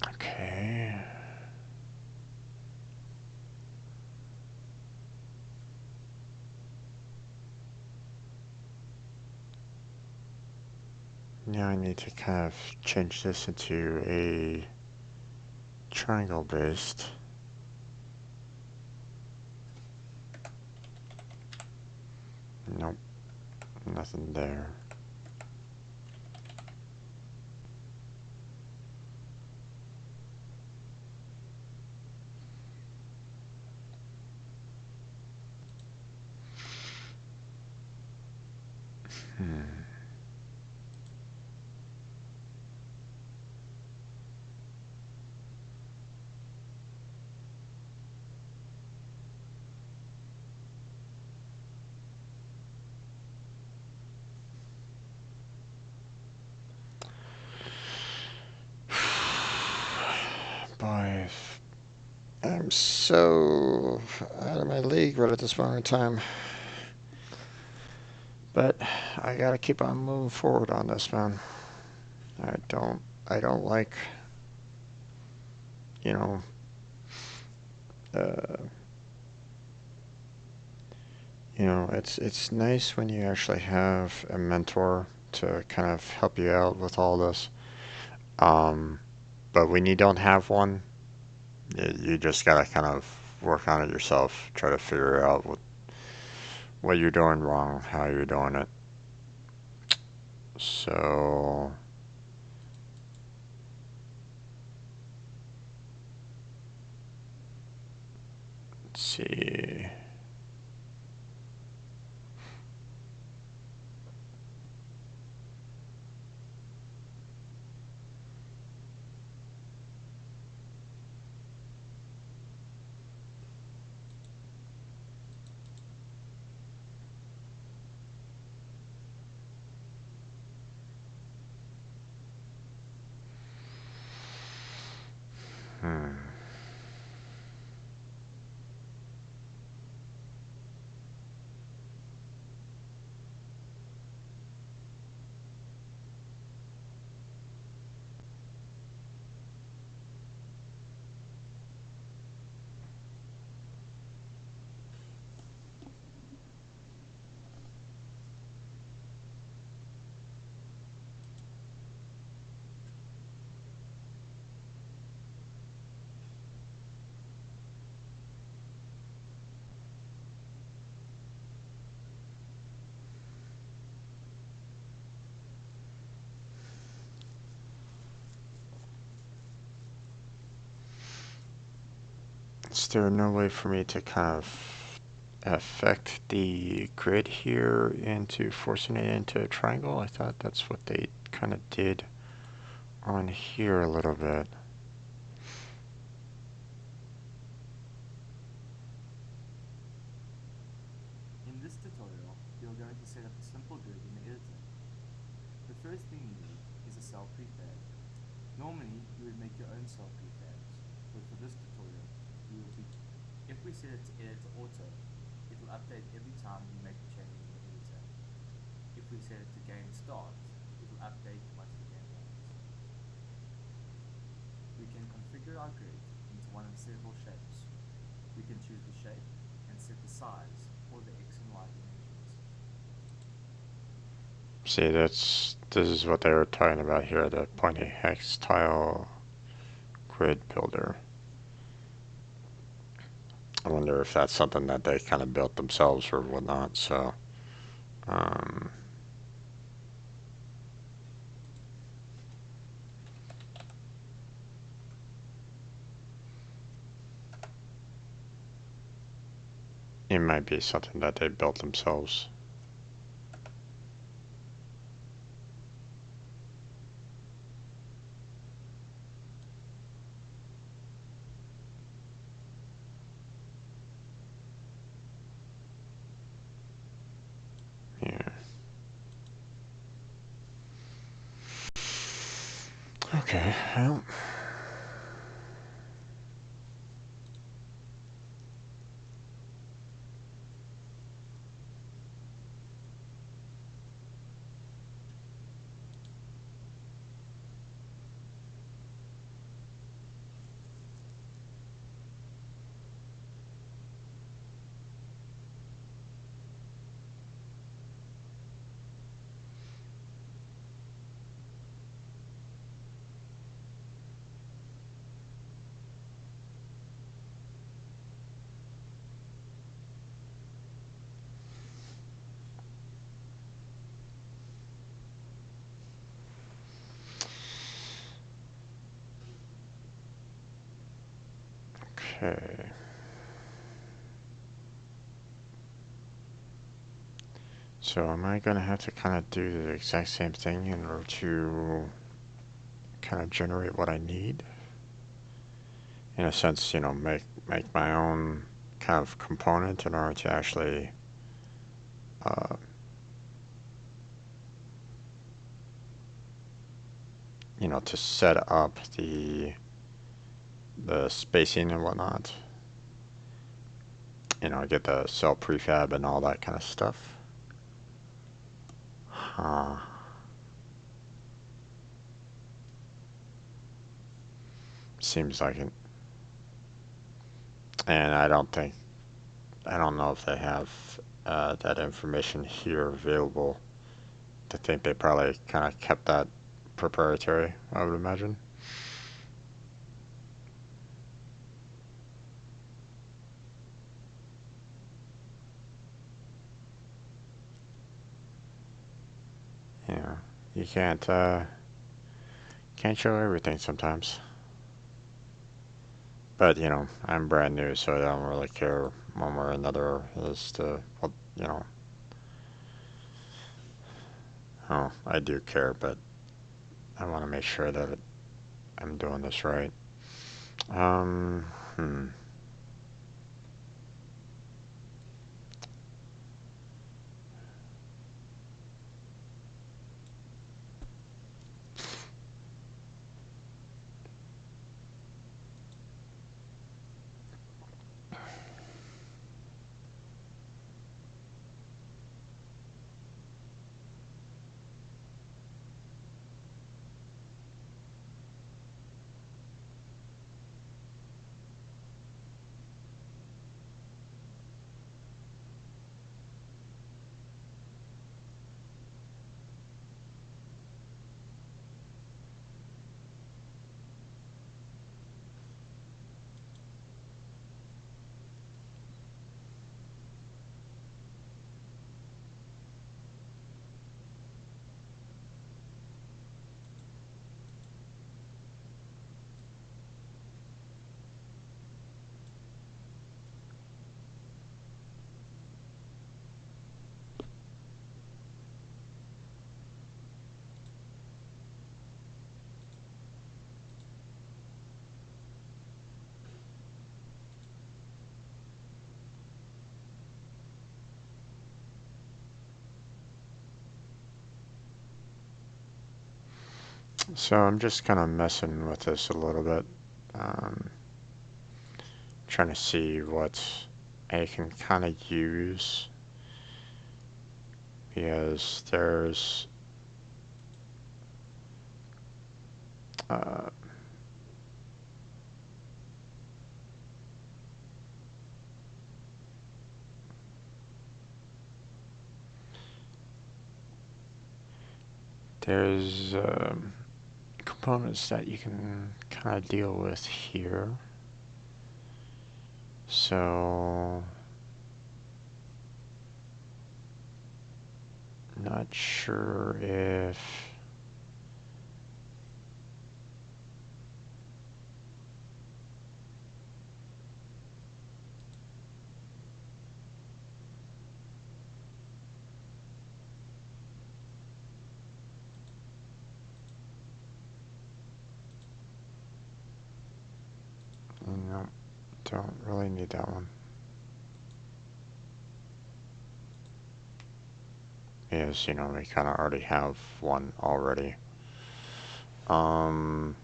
Okay. Now I need to kind of change this into a triangle based. Nope, nothing there. Hmm. Boy, I'm so out of my league right at this moment in time. But I gotta keep on moving forward on this, man. I don't I don't like, you know, uh, it's nice when you actually have a mentor to kind of help you out with all this. Um, but when you don't have one, you just gotta kind of work on it yourself. Try to figure out what you're doing wrong, how you're doing it. So let's see. Hmm. Is there no way for me to kind of affect the grid here into forcing it into a triangle? I thought that's what they kind of did on here a little bit. In this tutorial, we are going to set up a simple grid in the editor. The first thing you need is a cell prefab. Normally, you would make your own cell prefabs, but for this tutorial, if we set it to edit to auto, it will update every time we make a change in the editor. If we set it to game start, it will update once the game runs. We can configure our grid into one of several shapes. We can choose the shape and set the size or the X and Y dimensions. See, this is what they were talking about here, the pointy hex tile grid builder. I wonder if that's something that they kind of built themselves or whatnot. So, um, it might be something that they built themselves. Yeah. Okay. Well. Okay. So am I gonna have to kind of do the exact same thing in order to kind of generate what I need? In a sense, make my own kind of component in order to actually, uh, to set up the spacing and whatnot. Get the cell prefab and all that kind of stuff. Huh. Seems like it. And I don't know if they have that information here available. I think they probably kind of kept that proprietary, I would imagine. Yeah, you can't show everything sometimes. But I'm brand new, so I don't really care one way or another as to what you know. Oh, I do care, but I want to make sure that I'm doing this right. Um, hmm. So I'm just kind of messing with this a little bit, um, trying to see what I can kind of use because uh, there's components that you can kind of deal with here. So not sure if no, don't really need that one. Because we kind of already have one already. Um,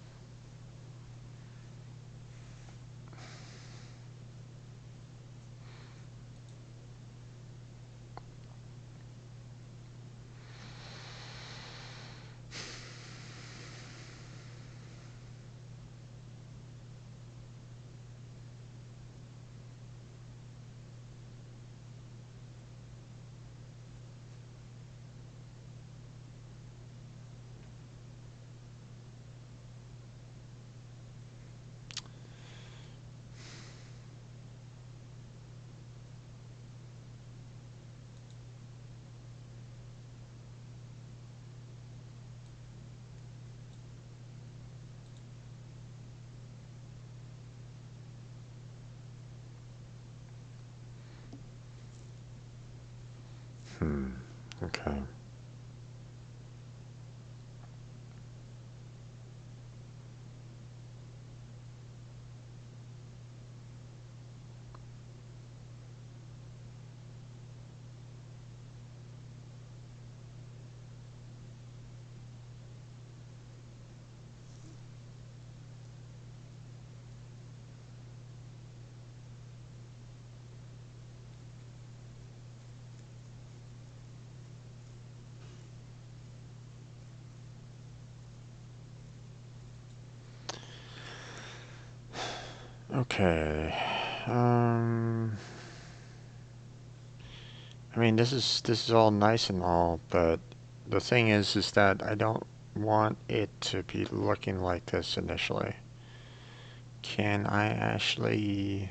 Hmm. Okay. Okay. Um. I mean, this is all nice and all, but the thing is that I don't want it to be looking like this initially. Can I actually?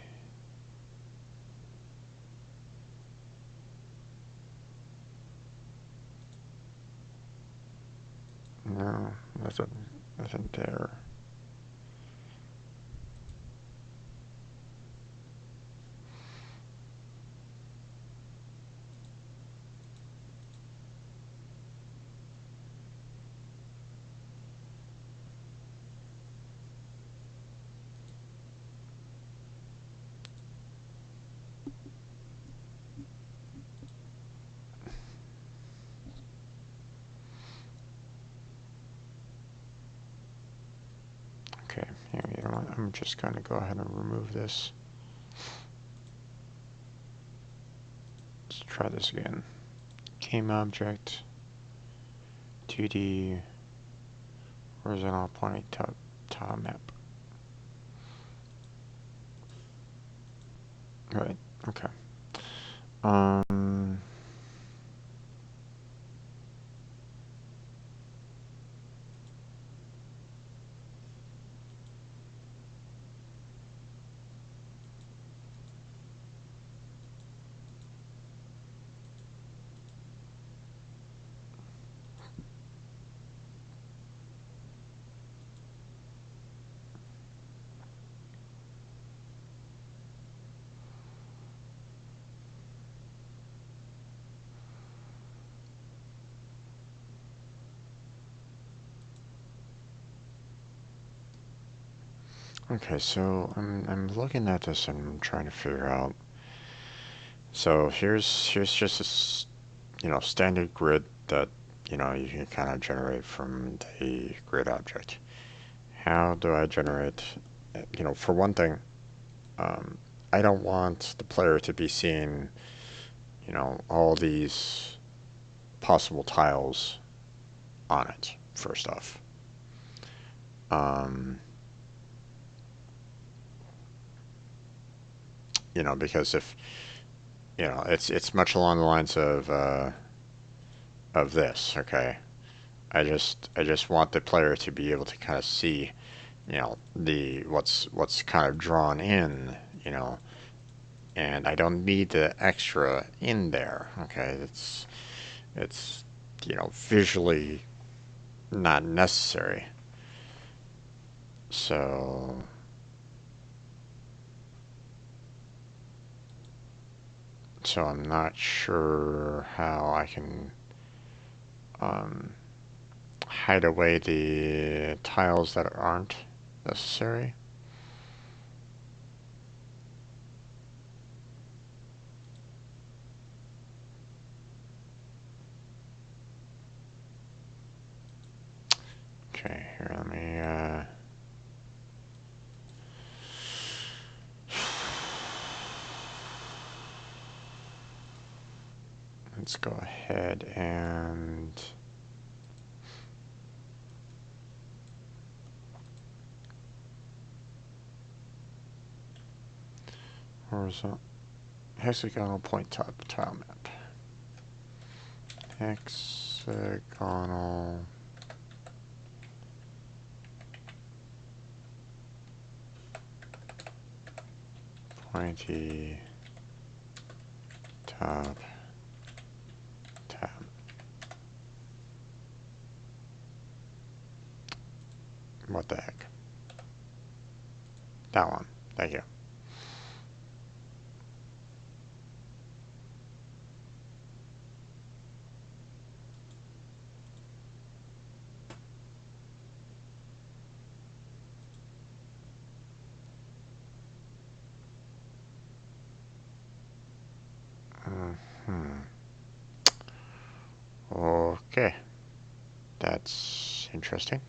No, nothing there. Okay, you know what? I'm just gonna go ahead and remove this. Let's try this again. Game object, 2D, horizontal point tile map. Right. Okay. Um. Okay, so I'm looking at this and I'm trying to figure out. So here's just a standard grid that you can kind of generate from the grid object. How do I generate? For one thing, um, I don't want the player to be seeing all these possible tiles on it. First off, um, because if it's much along the lines of this. Okay, I just want the player to be able to kind of see, the what's kind of drawn in, you know, and I don't need the extra in there. Okay, it's visually not necessary. So I'm not sure how I can um, hide away the tiles that aren't necessary. Okay, here, let me let's go ahead and horizontal hexagonal point tile map. Hexagonal pointy top tab. What the heck? That one. Thank you. Hmm. Okay, that's interesting.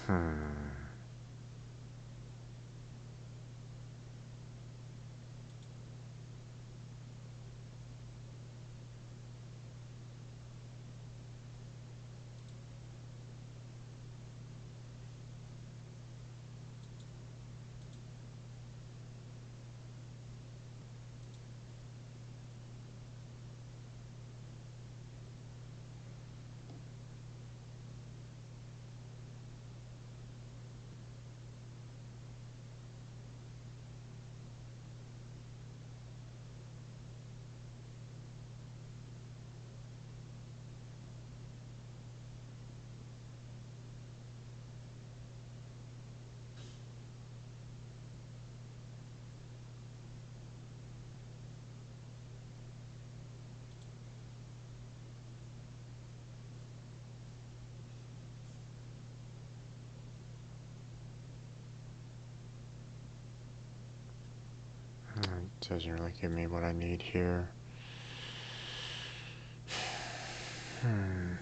Hmm. It doesn't really give me what I need here. Hmm.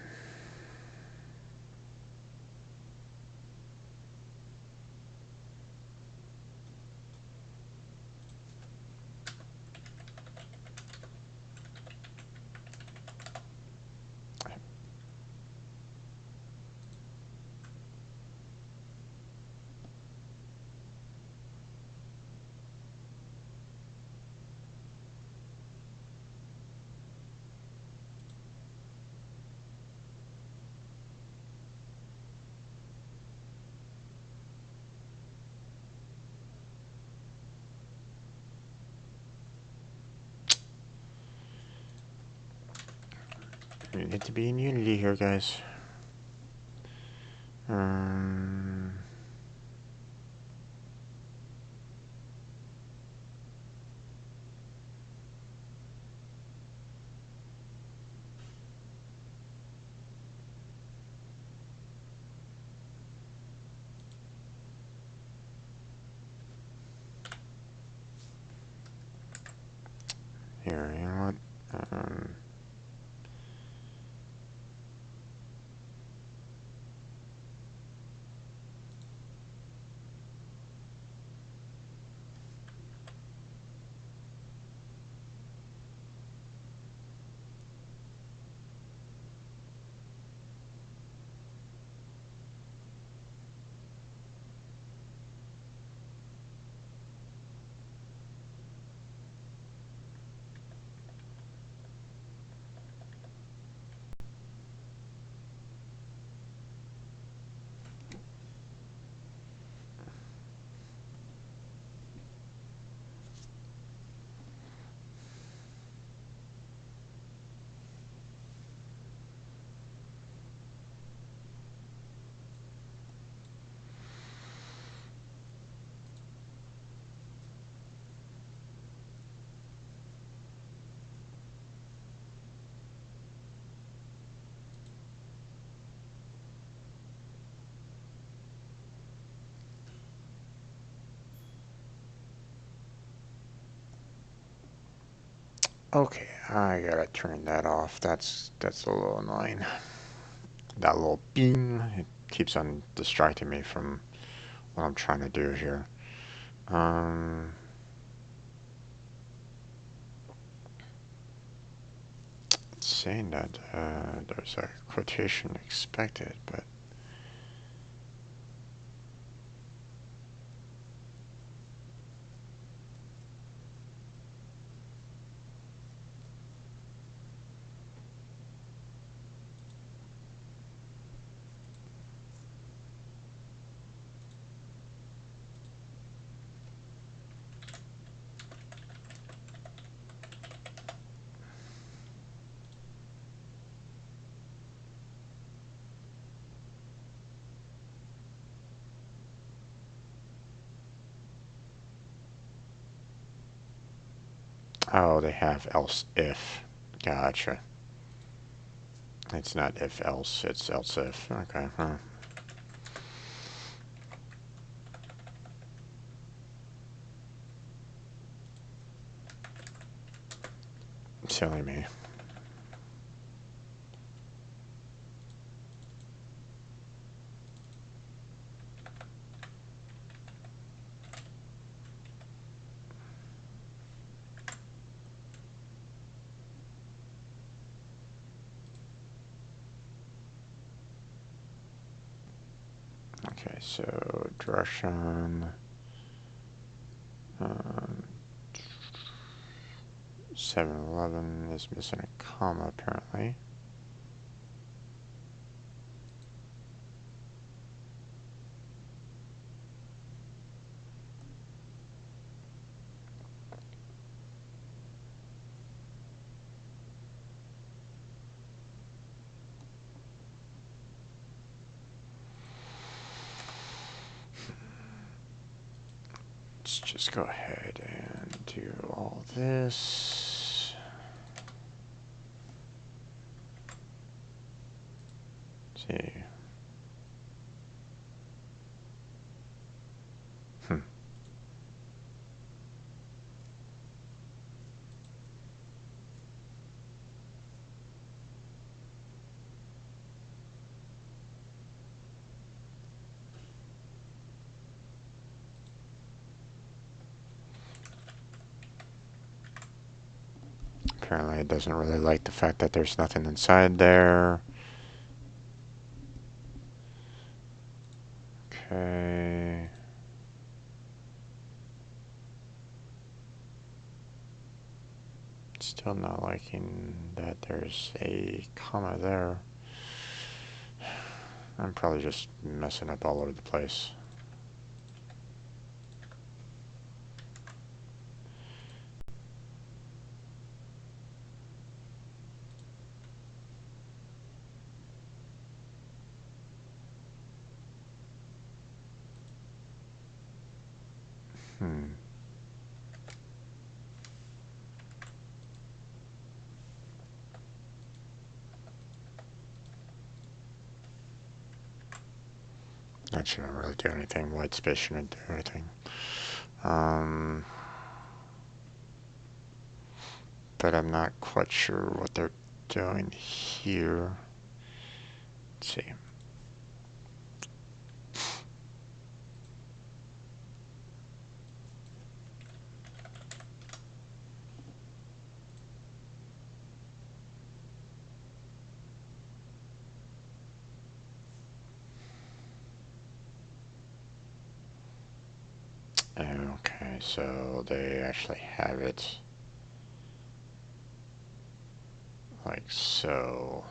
We need to be in unity here, guys. Um, Here, you know what? Okay, I gotta turn that off. That's a little annoying. That little beam, it keeps on distracting me from what I'm trying to do here. Um, it's saying that there's a quotation expected, but oh, they have else if. Gotcha. It's not if else, it's else if. Okay, huh. Silly me. Okay, so direction. Um, 7-Eleven is missing a comma apparently. Let's just go ahead and do all this. Let's see. Hmm. Apparently it doesn't really like the fact that there's nothing inside there. Okay. Still not liking that there's a comma there. I'm probably just messing up all over the place. Hmm. That shouldn't really do anything. White space shouldn't do anything. Um, but I'm not quite sure what they're doing here. Let's see. Okay, so they actually have it like so.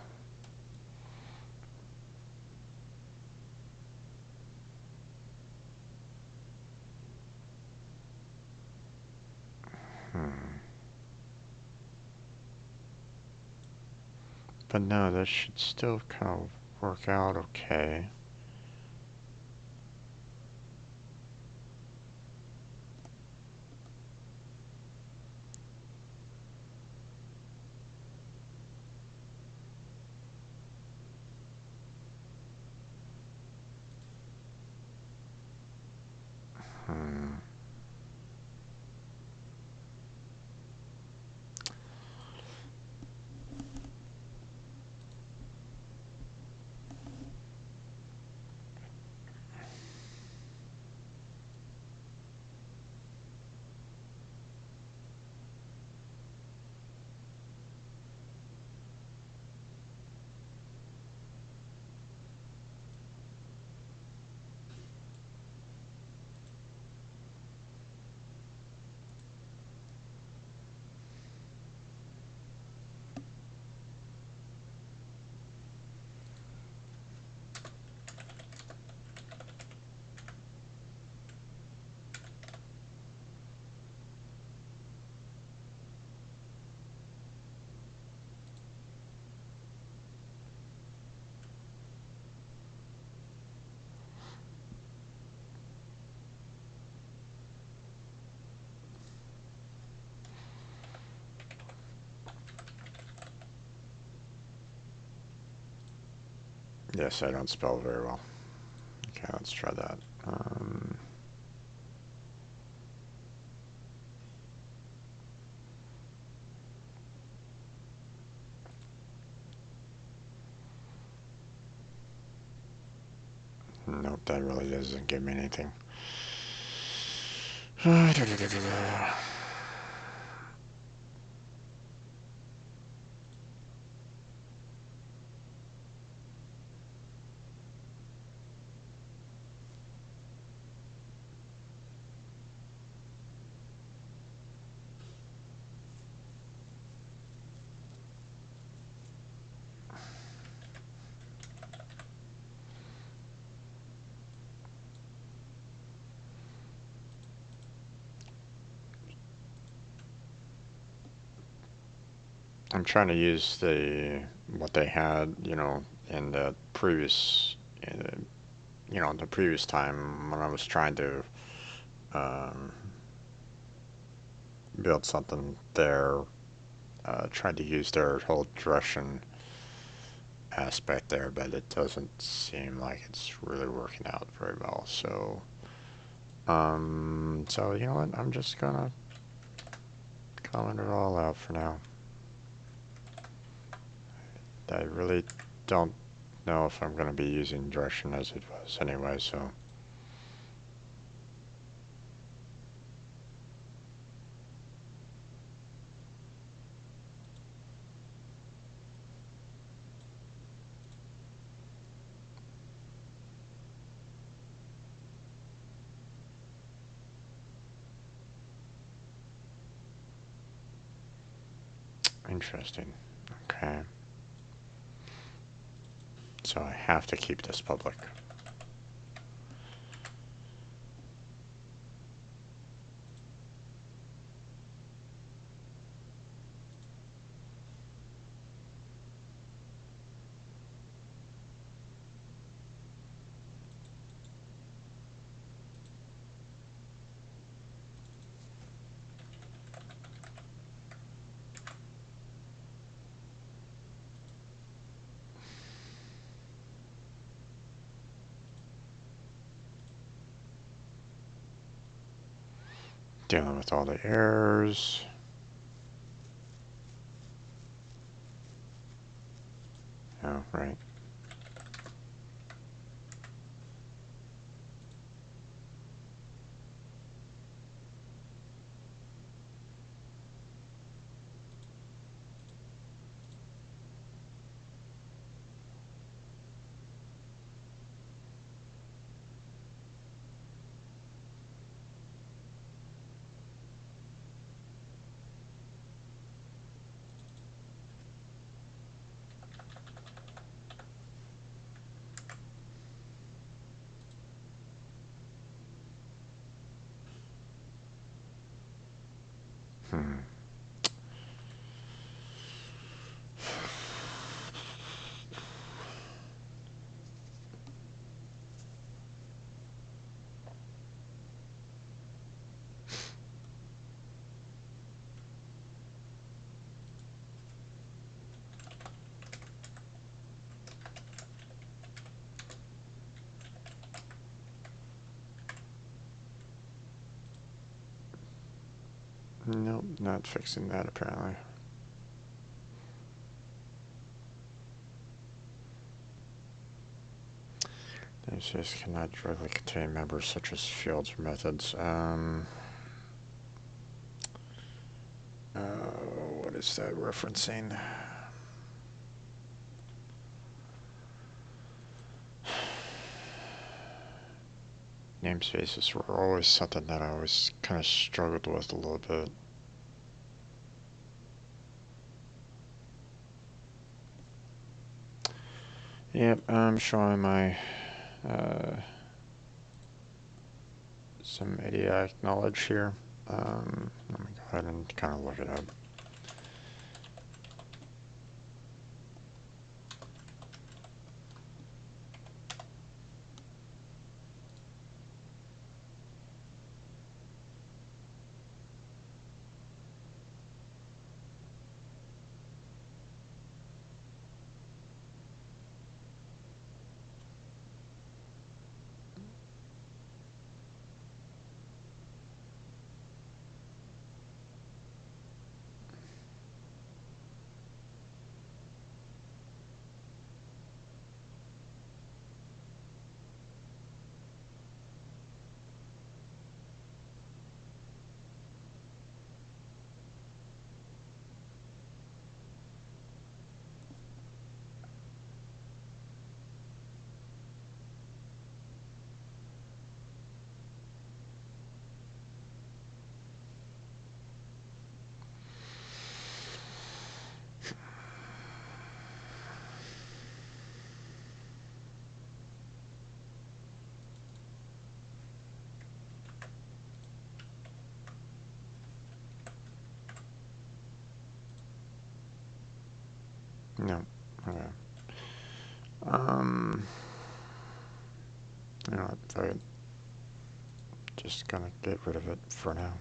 Hmm. But no, that should still kind of work out okay. Hmm. Yes, I don't spell very well. Okay, let's try that. Nope, that really doesn't give me anything. I'm trying to use what they had, in the previous, in the previous time when I was trying to um, build something there. Tried to use their whole direction aspect there, but it doesn't seem like it's really working out very well. So you know what? I'm just gonna comment it all out for now. I really don't know if I'm gonna be using direction as it was anyway. So interesting. Okay, so I have to keep this public. Dealing with all the errors. Oh, right. Hmm. Nope, not fixing that apparently. These just cannot directly contain members such as fields or methods. What is that referencing? Namespaces were always something that I always kind of struggled with a little bit. Yep, I'm showing my some idiotic knowledge here. Let me go ahead and kind of look it up. No. Okay. Um, you know what? I'm just gonna get rid of it for now.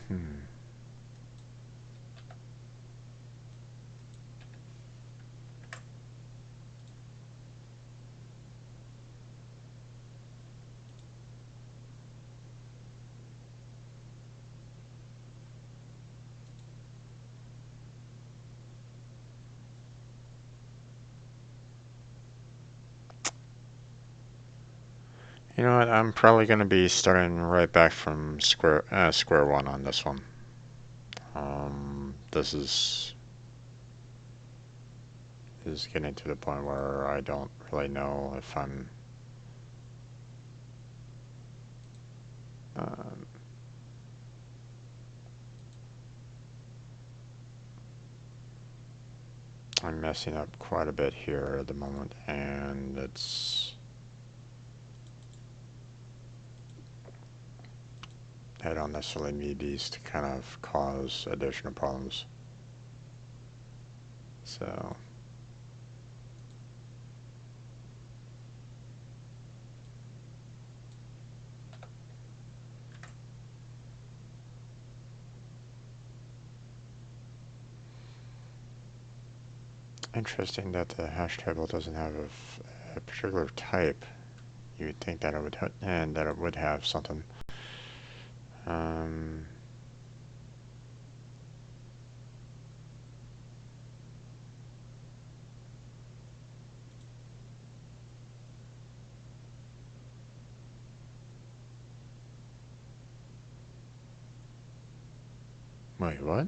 Hmm. You know what? I'm probably gonna be starting right back from square one on this one. This is getting to the point where I don't really know if uh, I'm messing up quite a bit here at the moment, and I don't necessarily need these to kind of cause additional problems. So, interesting that the hash table doesn't have a particular type. You would think that it would and that it would have something. Um, wait, what?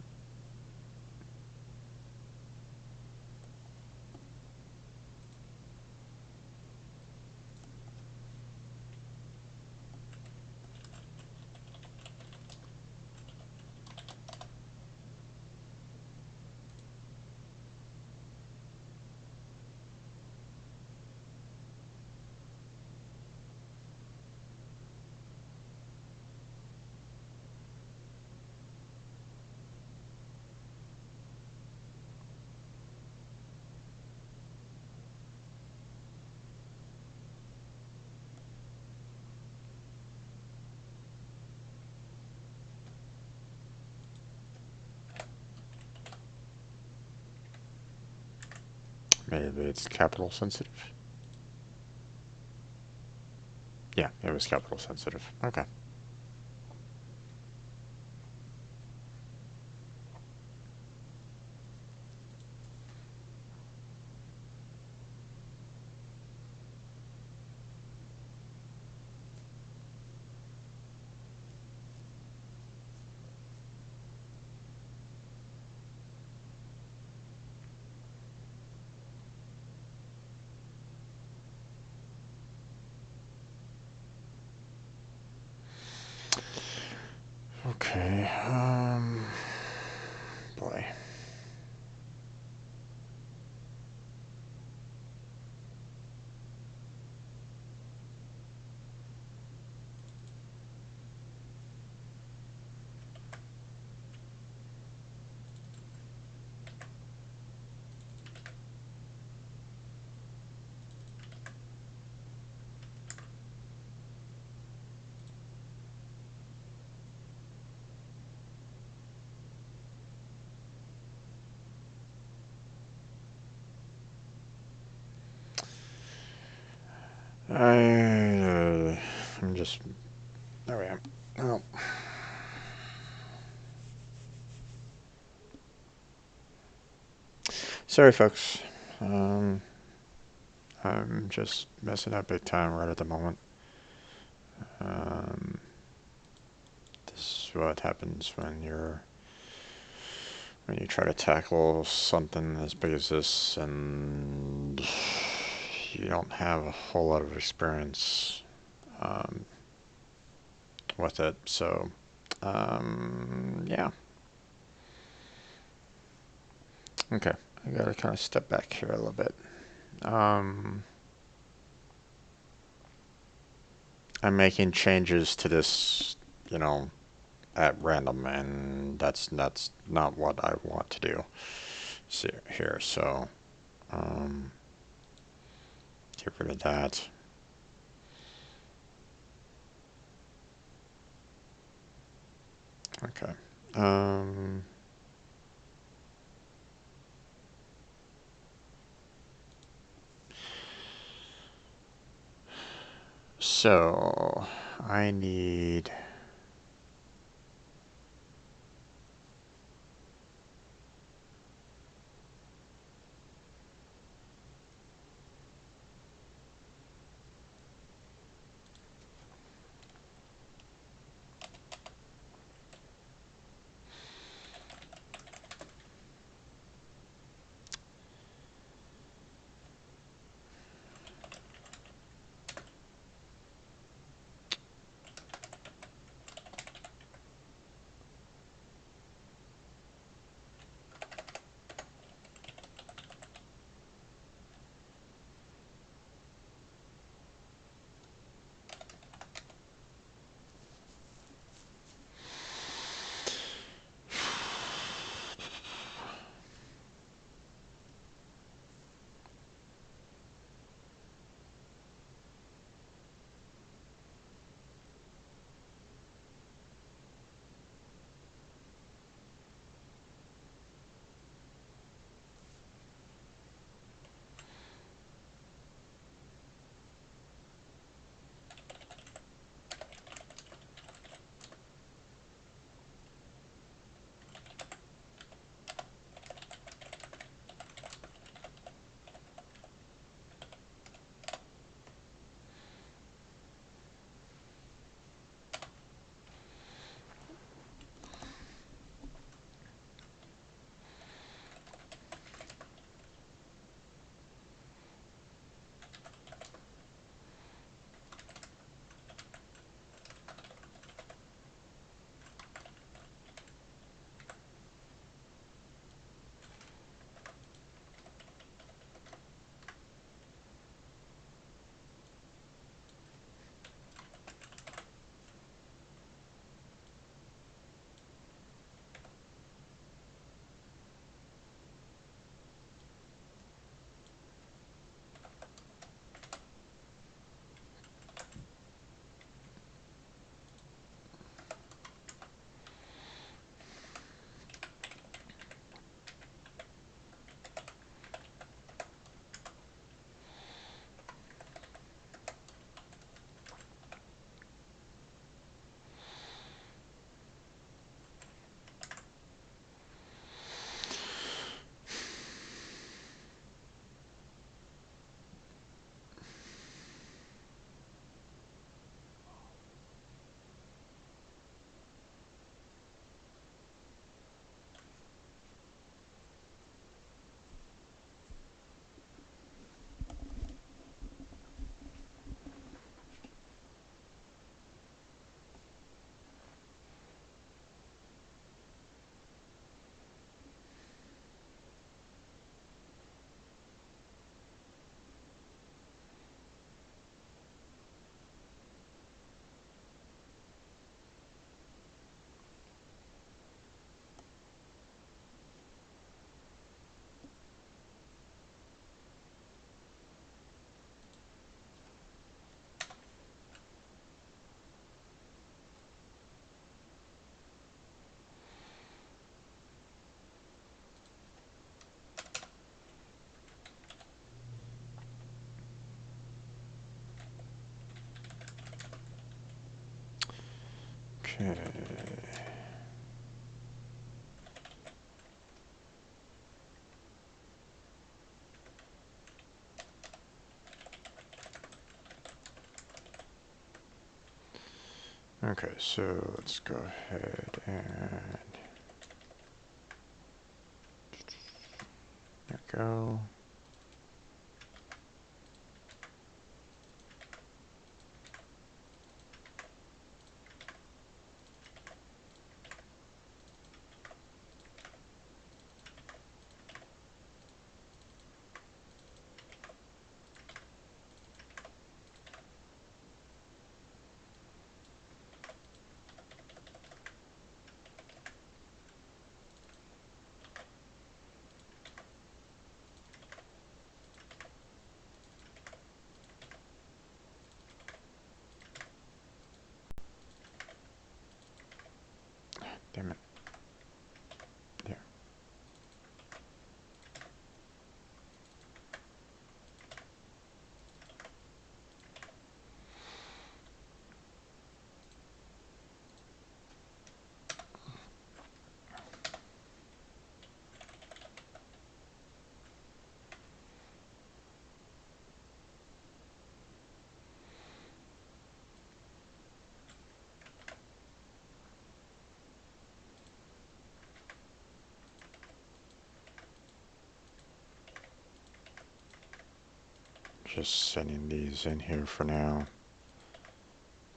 Maybe it's capital sensitive. Yeah, it was capital sensitive. Okay. Okay. Boy. I'm just. There we are. Oh, sorry, folks. Um, I'm just messing up big time right at the moment. Um, this is what happens when you're when you try to tackle something as big as this and you don't have a whole lot of experience um, with it. So, yeah. Okay, I gotta kind of step back here a little bit. Um, I'm making changes to this, you know, at random, and that's not what I want to do here. So, um, get rid of that. Okay. Um, so I need. Okay. Okay, so let's go ahead and go. Damn it. There. Just sending these in here for now.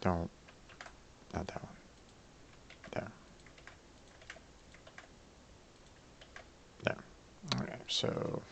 Don't, not that one. There. There. Alright, so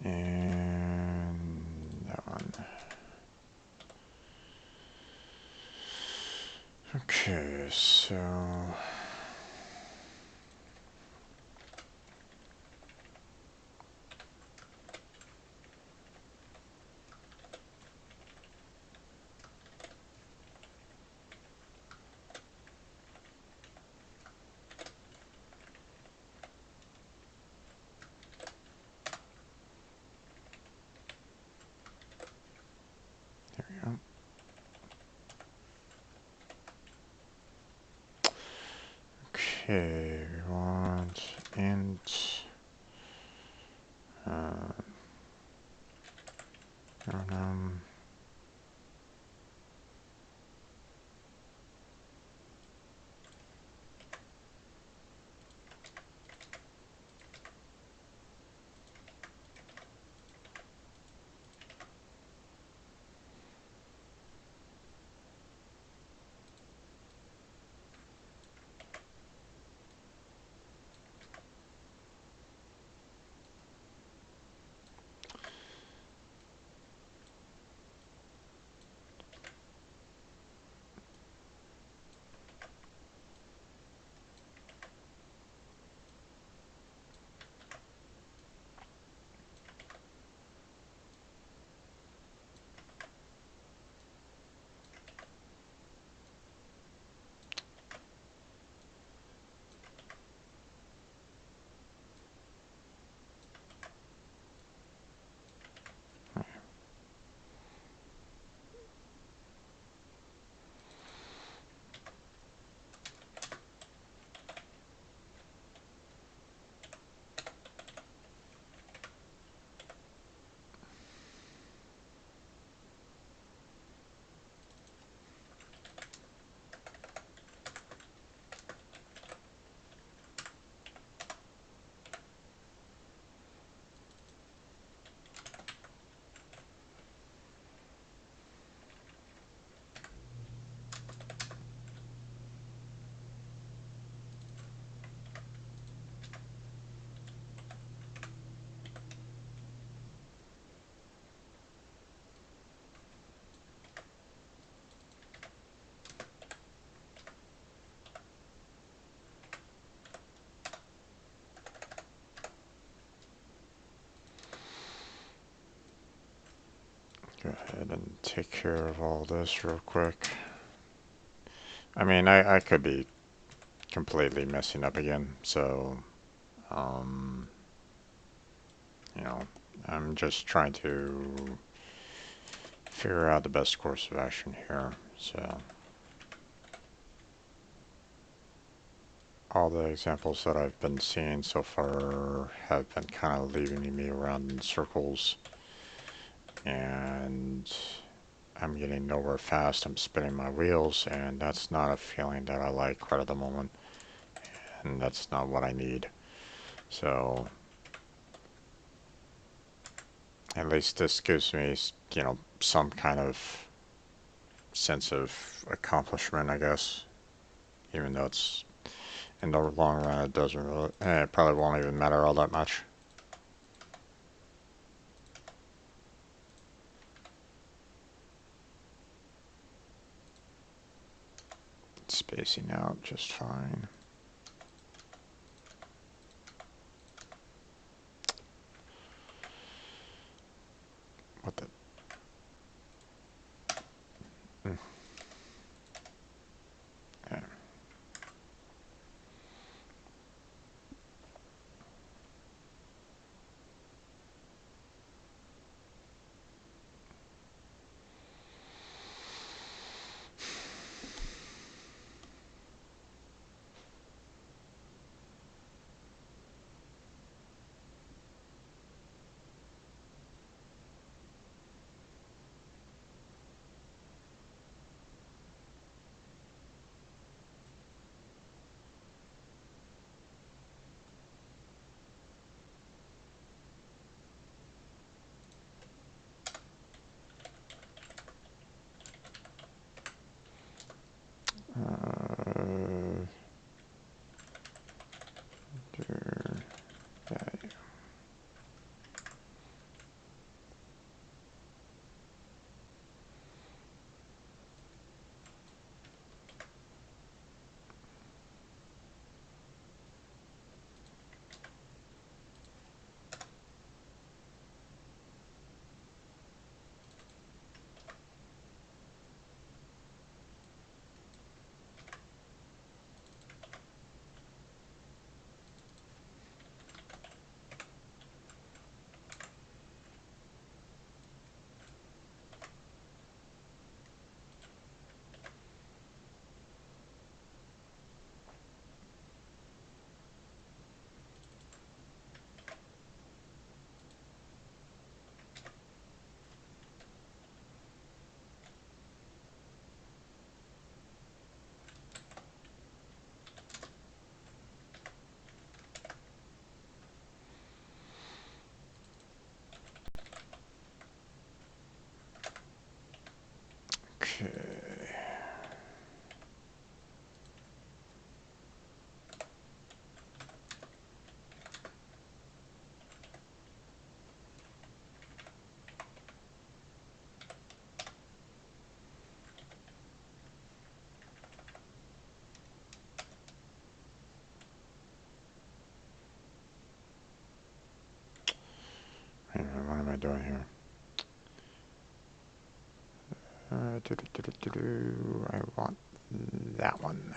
and that one. Okay, so there we go. Okay, we want int um, um, take care of all this real quick. I mean, I could be completely messing up again, so, um, you know, I'm just trying to figure out the best course of action here, so. All the examples that I've been seeing so far have been kind of leaving me around in circles, and I'm getting nowhere fast. I'm spinning my wheels, and that's not a feeling that I like right at the moment, and that's not what I need. So at least this gives me, you know, some kind of sense of accomplishment, I guess, even though it's in the long run it doesn't really, it probably won't even matter all that much. Spacing out just fine. What the? Mm, yeah. Uh, there, yeah. Okay. Hang on, what am I doing here? I want that one.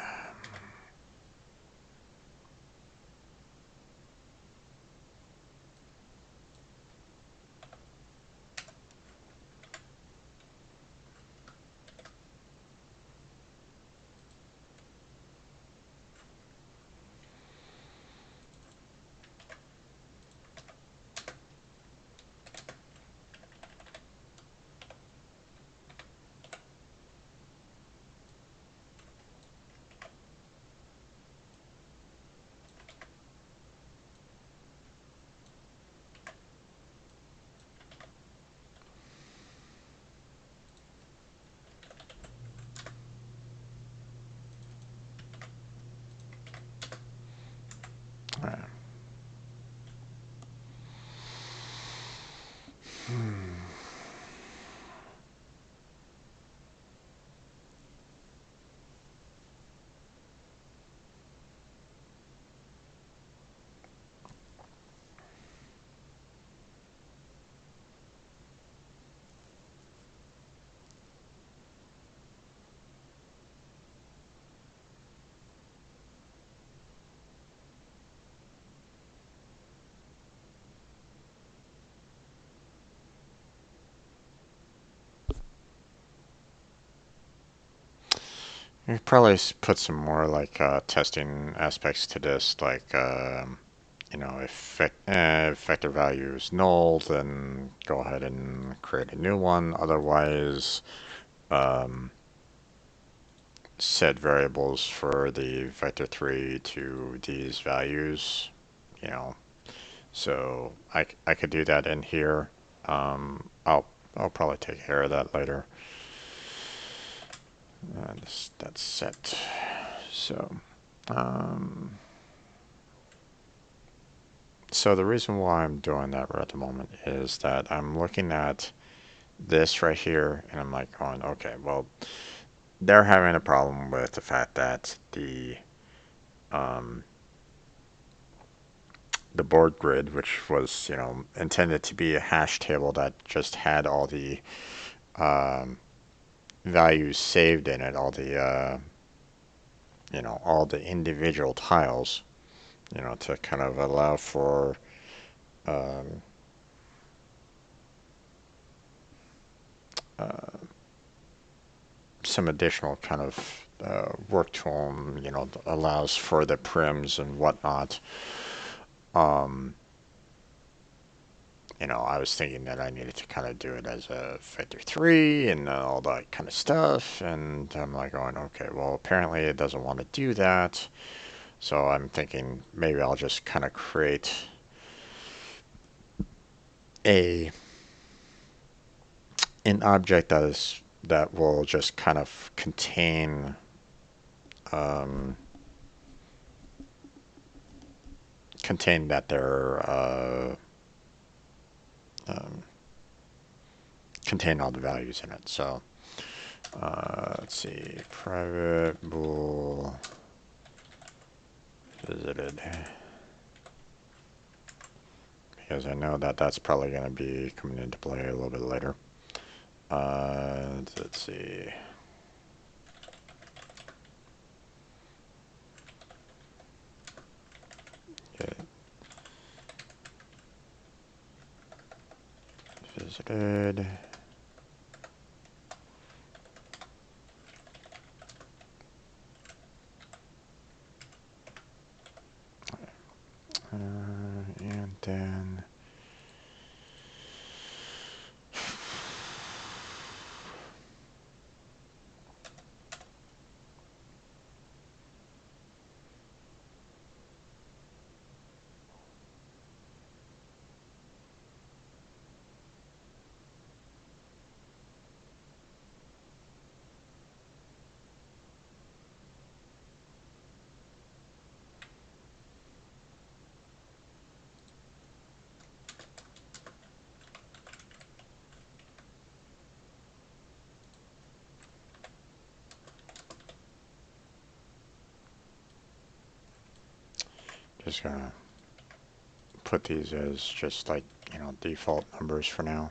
Alright. You could probably put some more like testing aspects to this, like if vector value is null, then go ahead and create a new one. Otherwise, um, set variables for the vector3 to these values, you know. So I could do that in here. I'll probably take care of that later. That's set. So, um, so the reason why I'm doing that right at the moment is that I'm looking at this right here, and I'm like going, okay, well, they're having a problem with the fact that um, the board grid, which was intended to be a hash table that just had all the um, values saved in it, all the individual tiles, to kind of allow for um, uh, some additional kind of work to them, allows for the prims and whatnot. Um, I was thinking that I needed to kind of do it as a vector 3 and all that kind of stuff. And I'm like going, okay, well, apparently it doesn't want to do that. So I'm thinking maybe I'll just kind of create a an object that will just kind of um, contain that they're um, contain all the values in it. So let's see, private bool visited, because I know that that's probably going to be coming into play a little bit later. Let's see. Get visited. And then just gonna put these as just like, default numbers for now.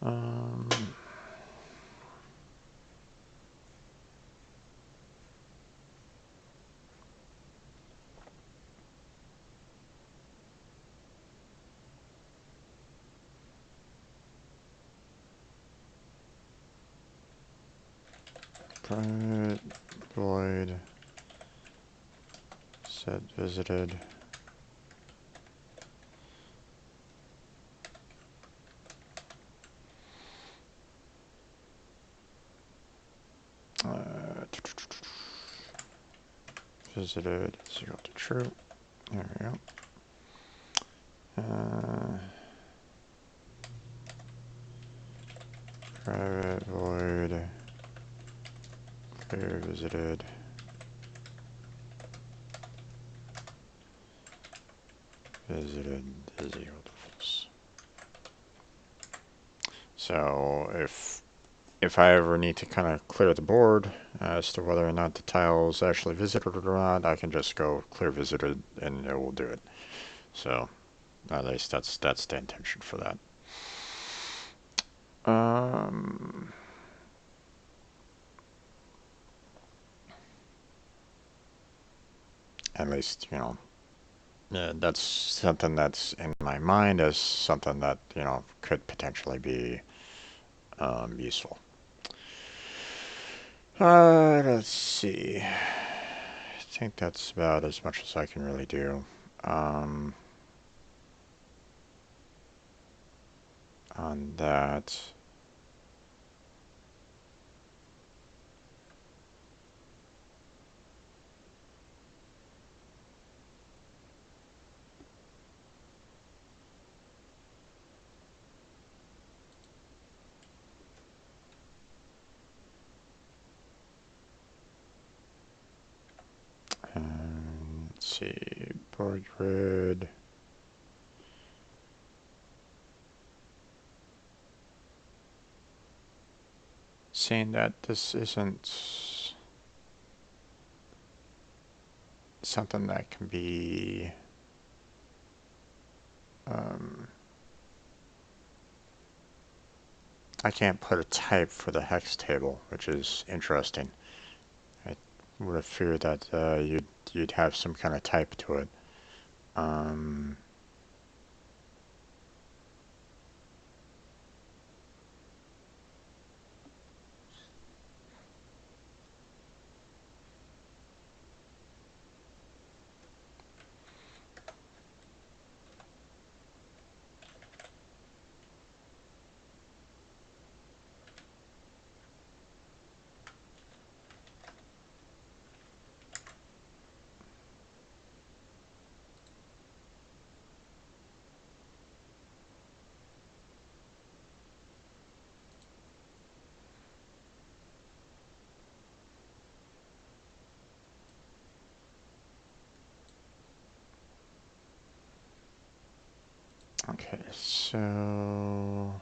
Um, private void set visited. Uh, visited is equal to true. There we go. Private void clear visited visited is equal to false. So if I ever need to kind of clear the board as to whether or not the tile is actually visited or not, I can just go clear visited and it will do it. So at least that's the intention for that. Um, at least, that's something that's in my mind as something that, could potentially be useful. Let's see. I think that's about as much as I can really do. On that. And let's see, board grid. Seeing that this isn't something that can be I can't put a type for the hex table, which is interesting. I would have feared that you'd have some kind of type to it. Okay, so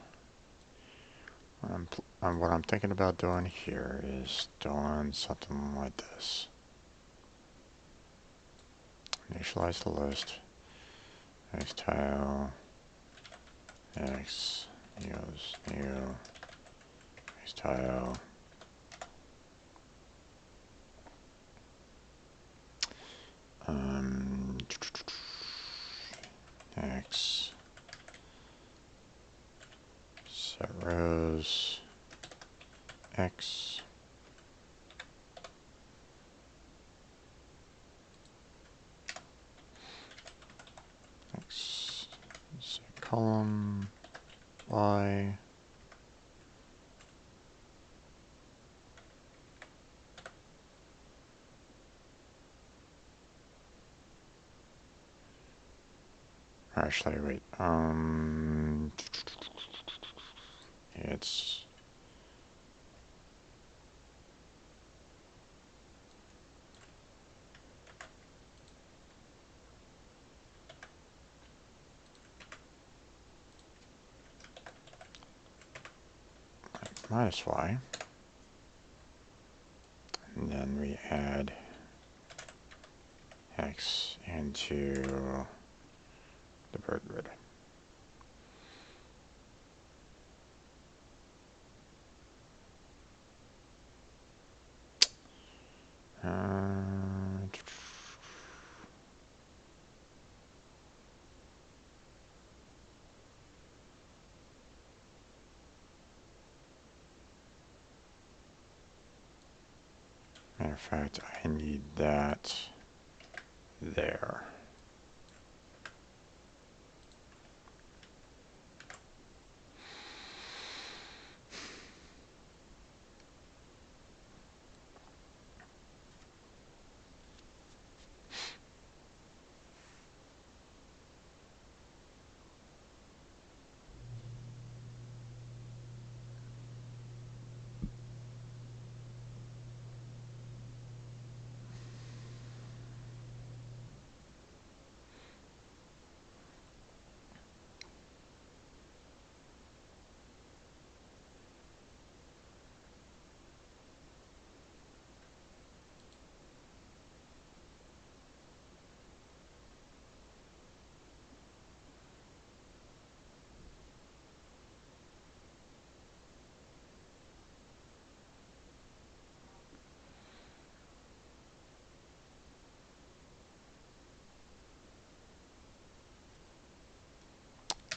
what I'm thinking about doing here is doing something like this. Initialize the list. X tile. X. Neos. Neo. X tile. X. Set rows. X. X. Set column. Y. Actually, wait. It's minus Y. And then we add X into the bird grid. Matter of fact, I need that there.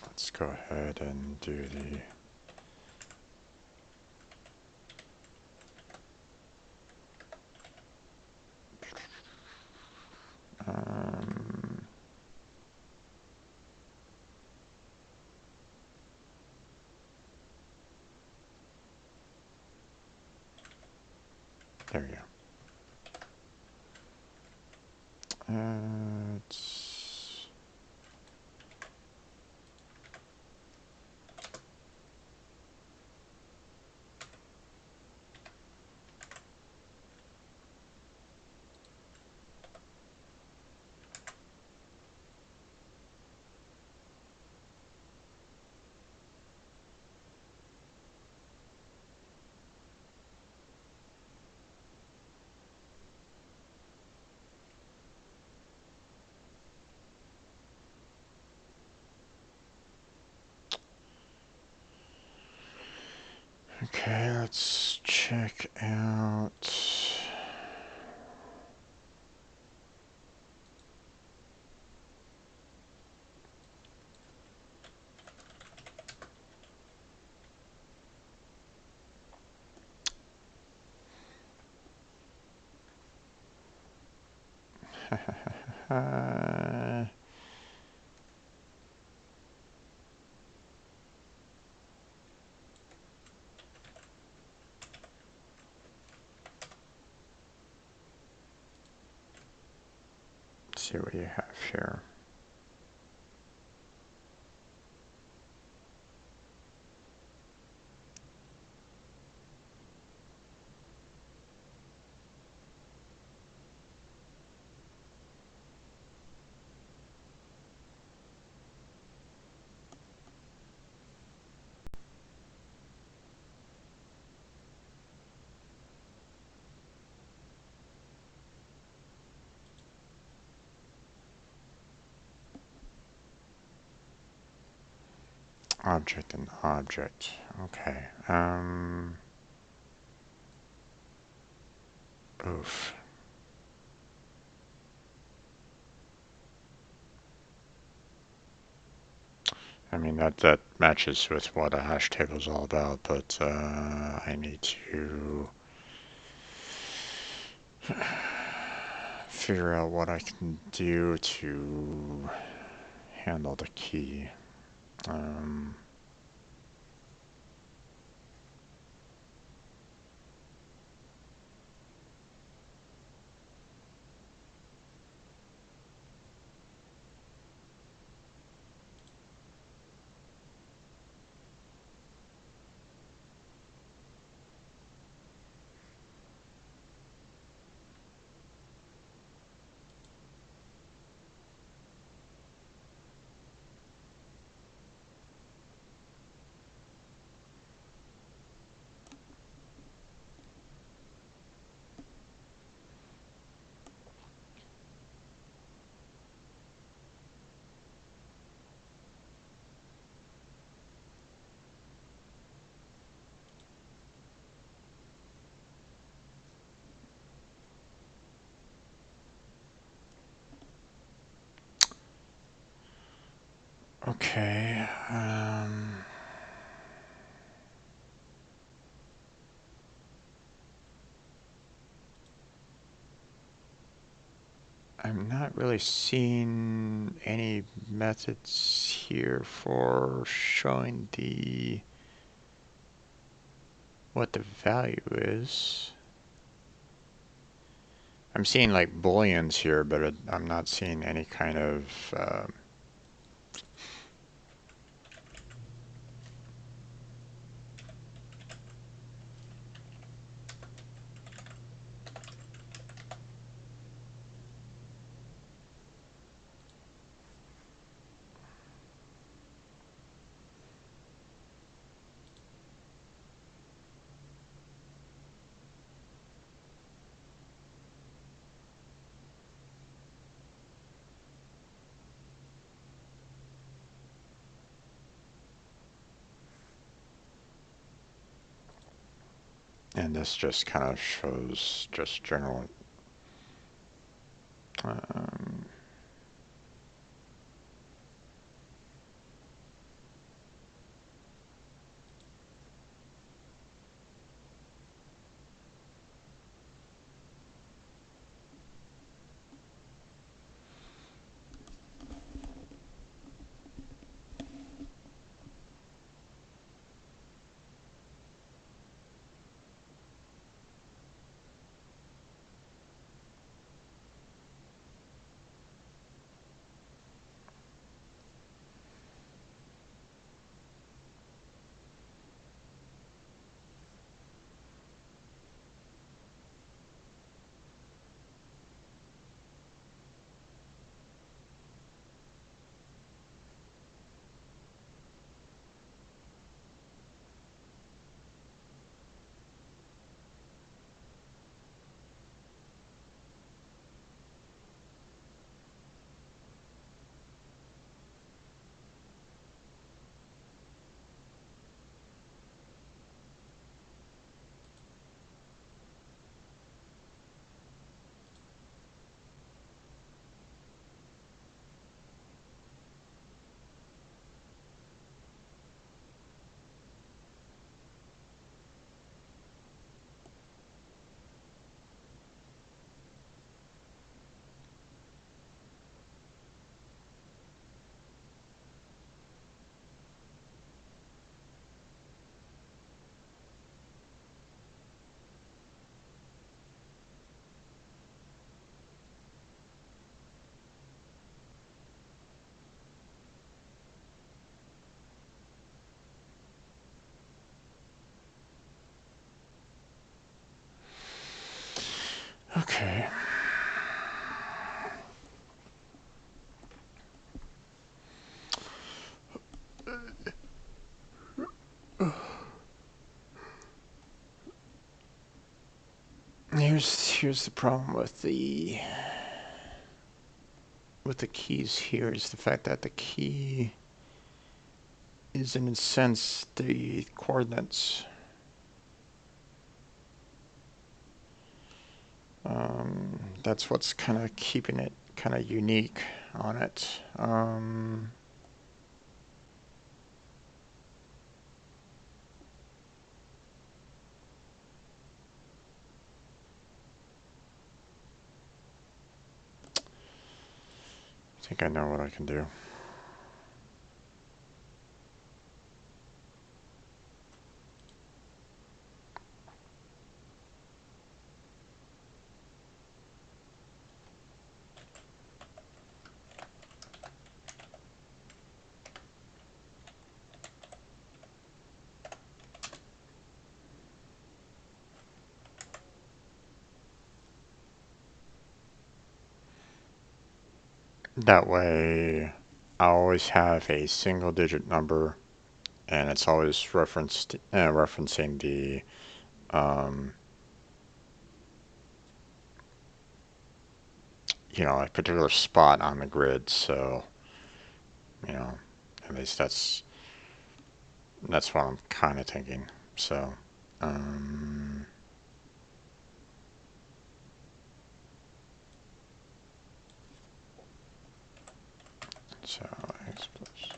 Let's go ahead and do the There you go. Let's Okay, let's check out. Let's see what you have here. Object and object. Okay. Oof. I mean, that matches with what a hash table is all about, but I need to figure out what I can do to handle the key. Um, okay. I'm not really seeing any methods here for showing the what the value is. I'm seeing like booleans here, but I'm not seeing any kind of and this just kind of shows just general. Um, Okay. Here's the problem with the keys here is the fact that the key is in a sense the coordinates. That's what's kind of keeping it kind of unique on it. I think I know what I can do. That way, I always have a single digit number, and it's always referencing the a particular spot on the grid. So, you know, at least that's what I'm kind of thinking. So, um, so x plus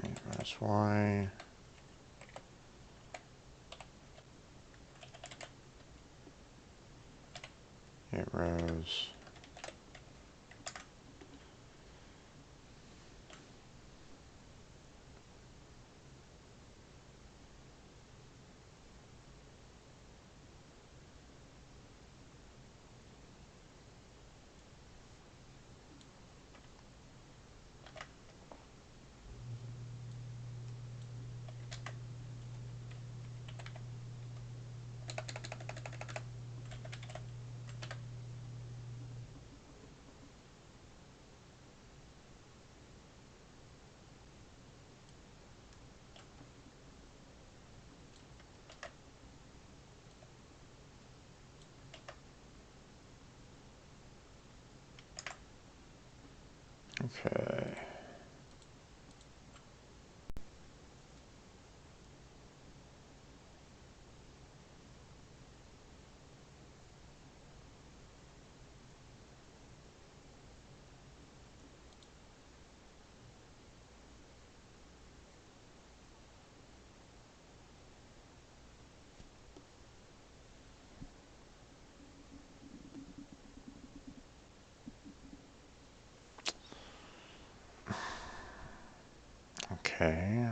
8 minus y. 8 rows. Okay. Okay.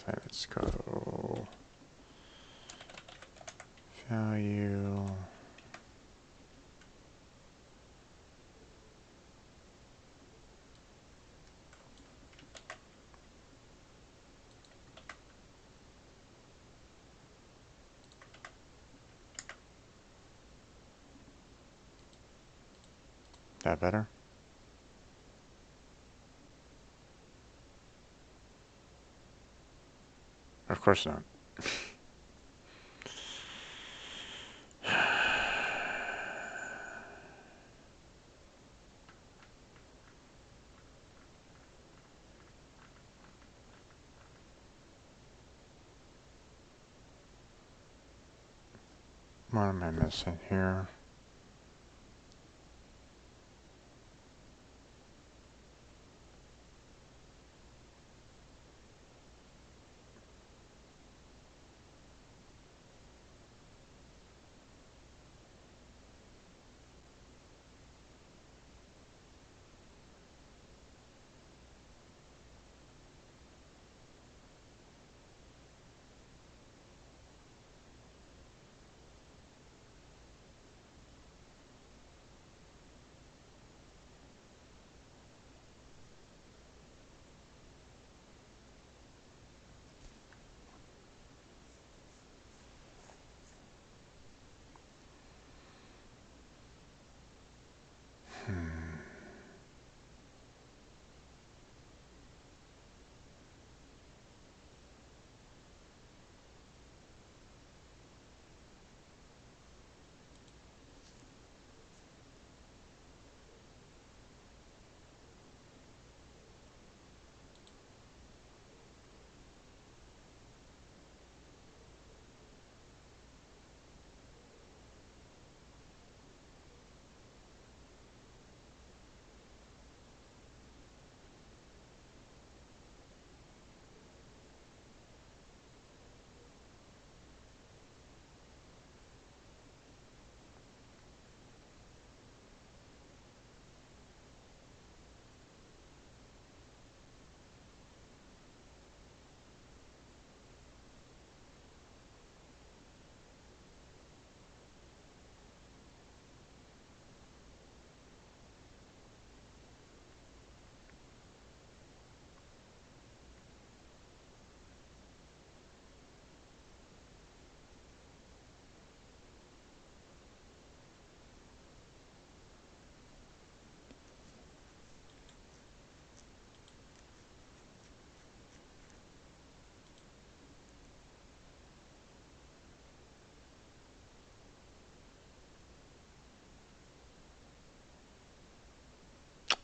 Let's go value. That better? Of course not. What am I missing here?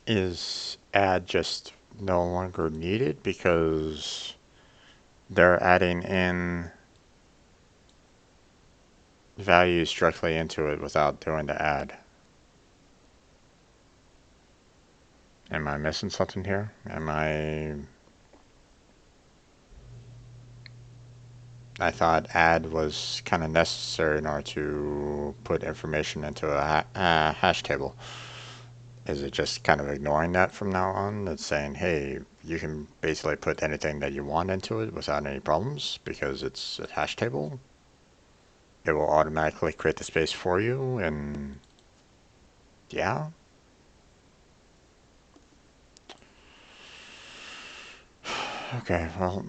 is add just no longer needed because they're adding in values directly into it without doing the add? Am I missing something here? I thought add was kind of necessary in order to put information into a hash table. Is it just kind of ignoring that from now on? It's saying, hey, you can basically put anything that you want into it without any problems because it's a hash table. It will automatically create the space for you, and yeah. Okay, well,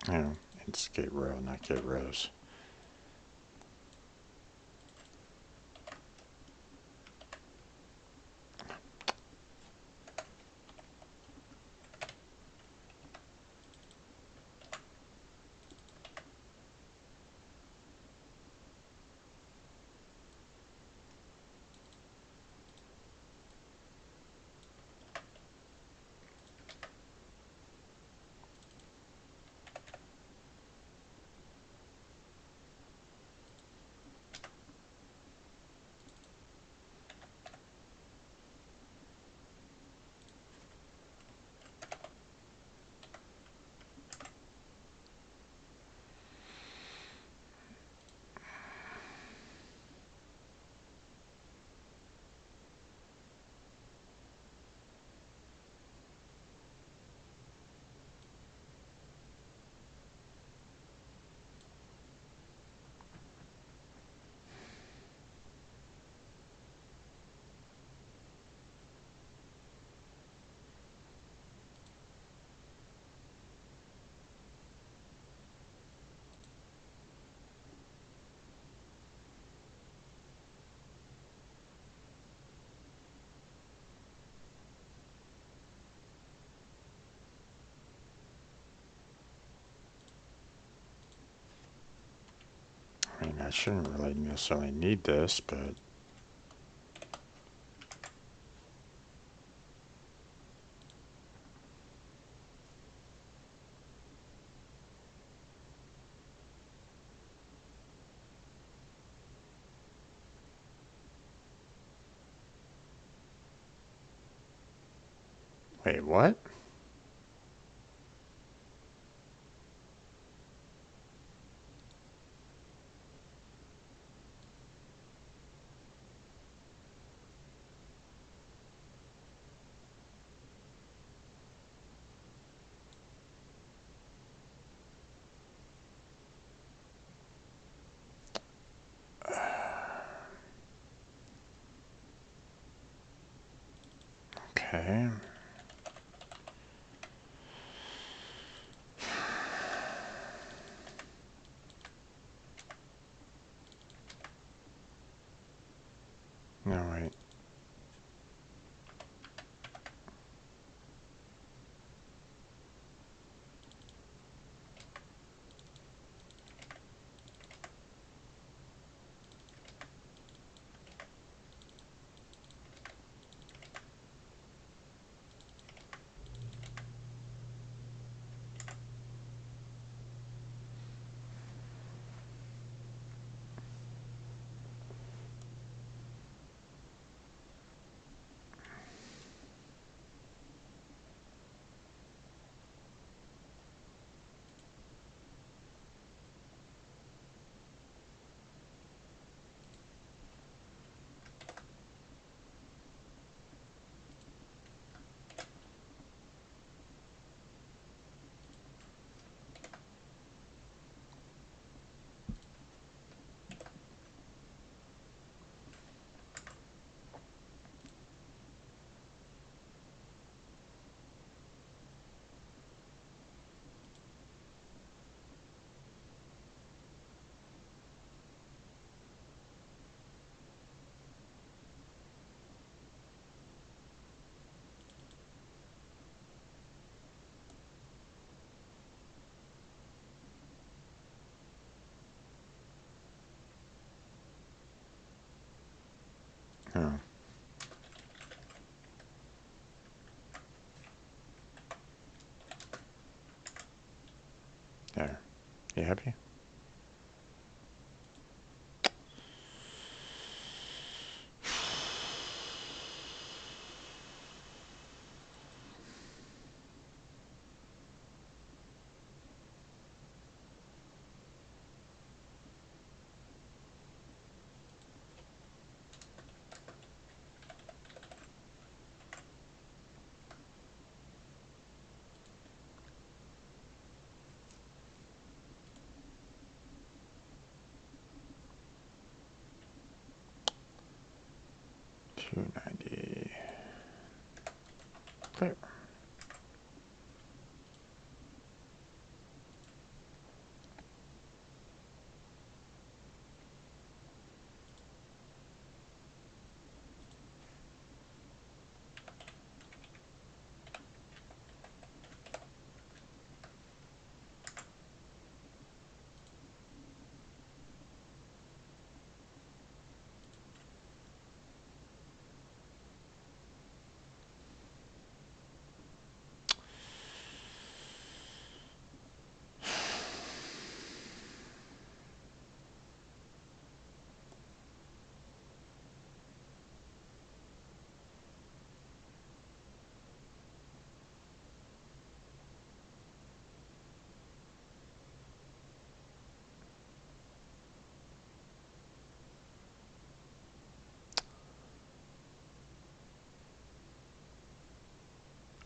you know, it's get row, not get rows. I mean, I shouldn't really necessarily need this, but wait, what? Okay. No, wait. There. You happy? 290. Clear.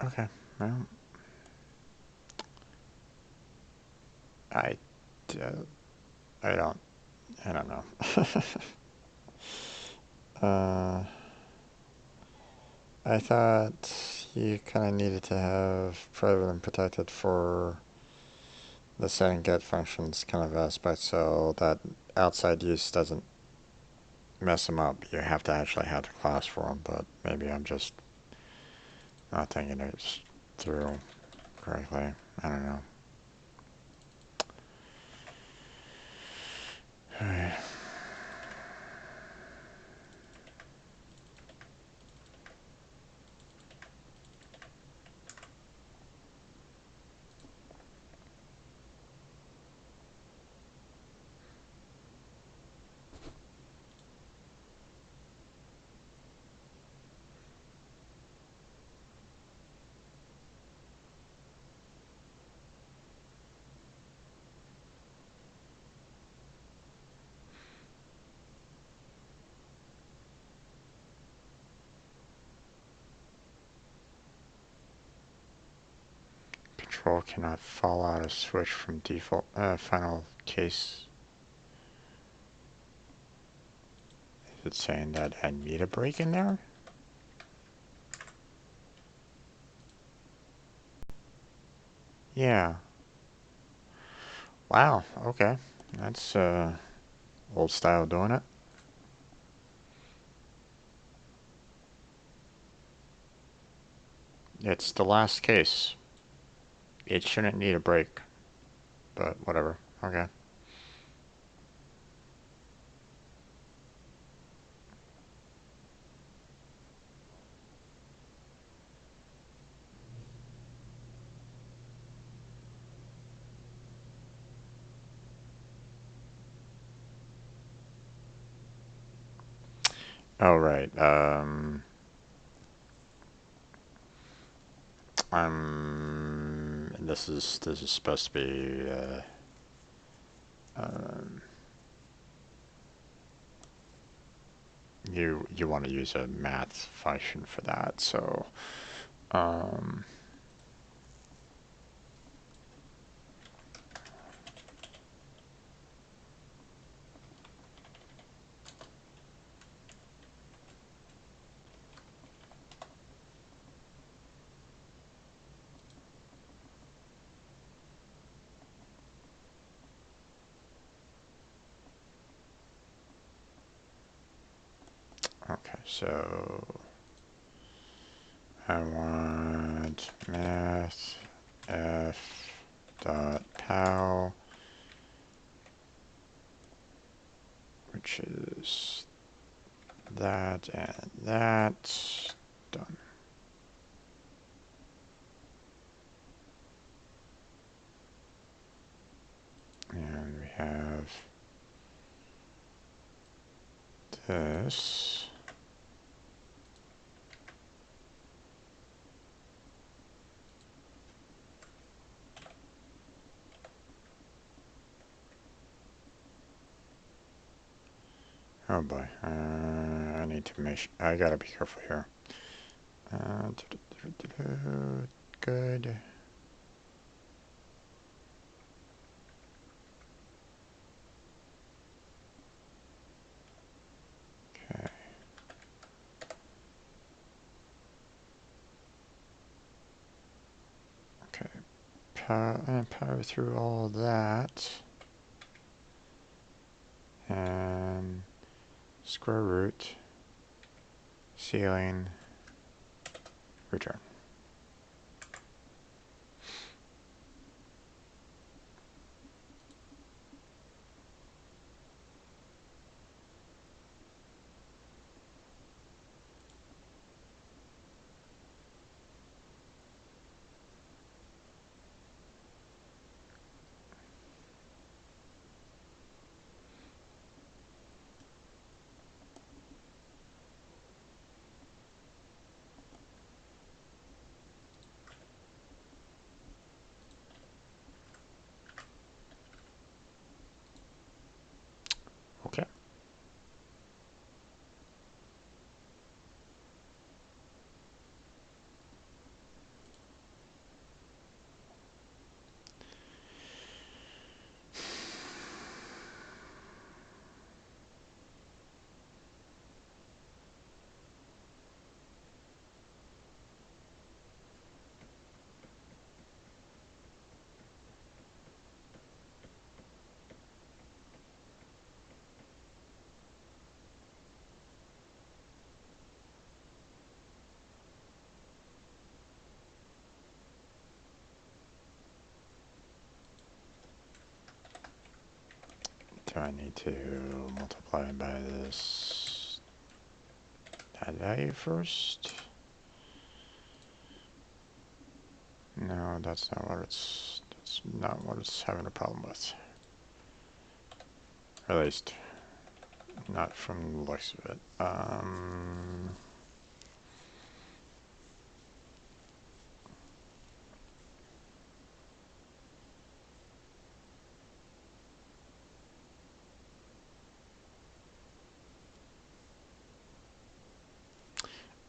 Okay. Well, I, uh, I don't, I don't know. uh, I thought you kind of needed to have private and protected for the set and get functions kind of aspect, so that outside use doesn't mess them up. You have to actually have the class for them, but maybe I'm just not thinking it through correctly. I don't know. Control cannot fall out of switch from default final case. Is it saying that I need a break in there? Yeah. Wow. Okay. That's old style doing it. It's the last case. It shouldn't need a break, but whatever. Okay. All right. This is supposed to be um, you want to use a math function for that. So um, okay. So I want math f dot pow, which is that and that. Done. And we have this. Oh boy, I need to make. I gotta be careful here. Good. Okay. Okay. Power through all of that. And square root, ceiling, return. Okay. Do I need to multiply by this that value first? No, that's not what it's having a problem with. Or at least not from the looks of it.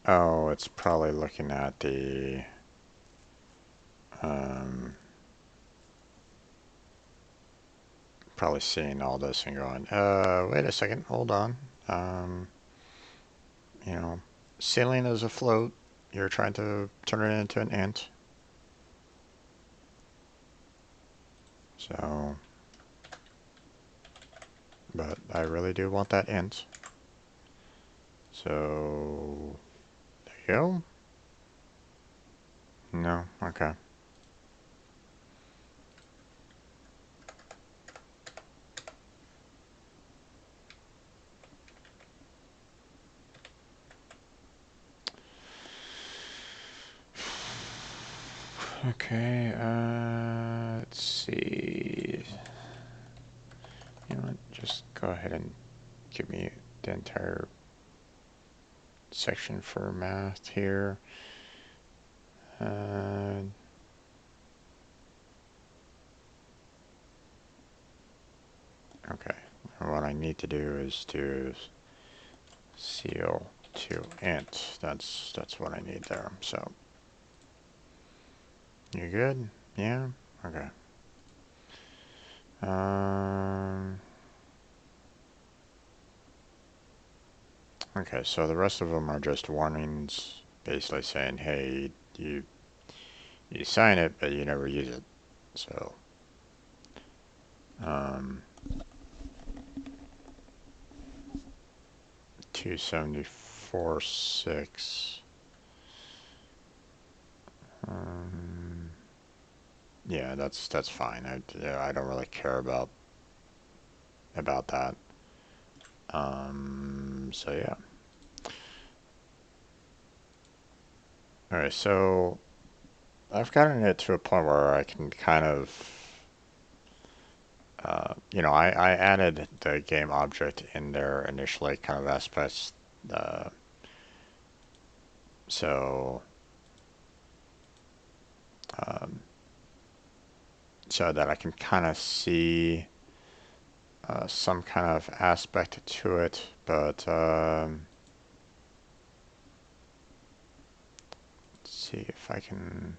Oh, it's probably looking at the probably seeing all this and going, wait a second, hold on. Um, you know, ceiling is a float. You're trying to turn it into an int. So, but I really do want that int. So, there you go. No, okay. Okay, let's see. You know what, just go ahead and give me the entire section for math here. Okay, and what I need to do is to seal to int. That's what I need there. So, you good? Yeah? Okay. Okay, so the rest of them are just warnings, basically saying, hey, you sign it, but you never use it. So, 274.6. Yeah, that's fine. I don't really care about that. So yeah. All right, so I've gotten it to a point where I can kind of I added the game object in there initially, kind of aspects, uh, so um, so that I can kind of see some kind of aspect to it, but let's see if I can.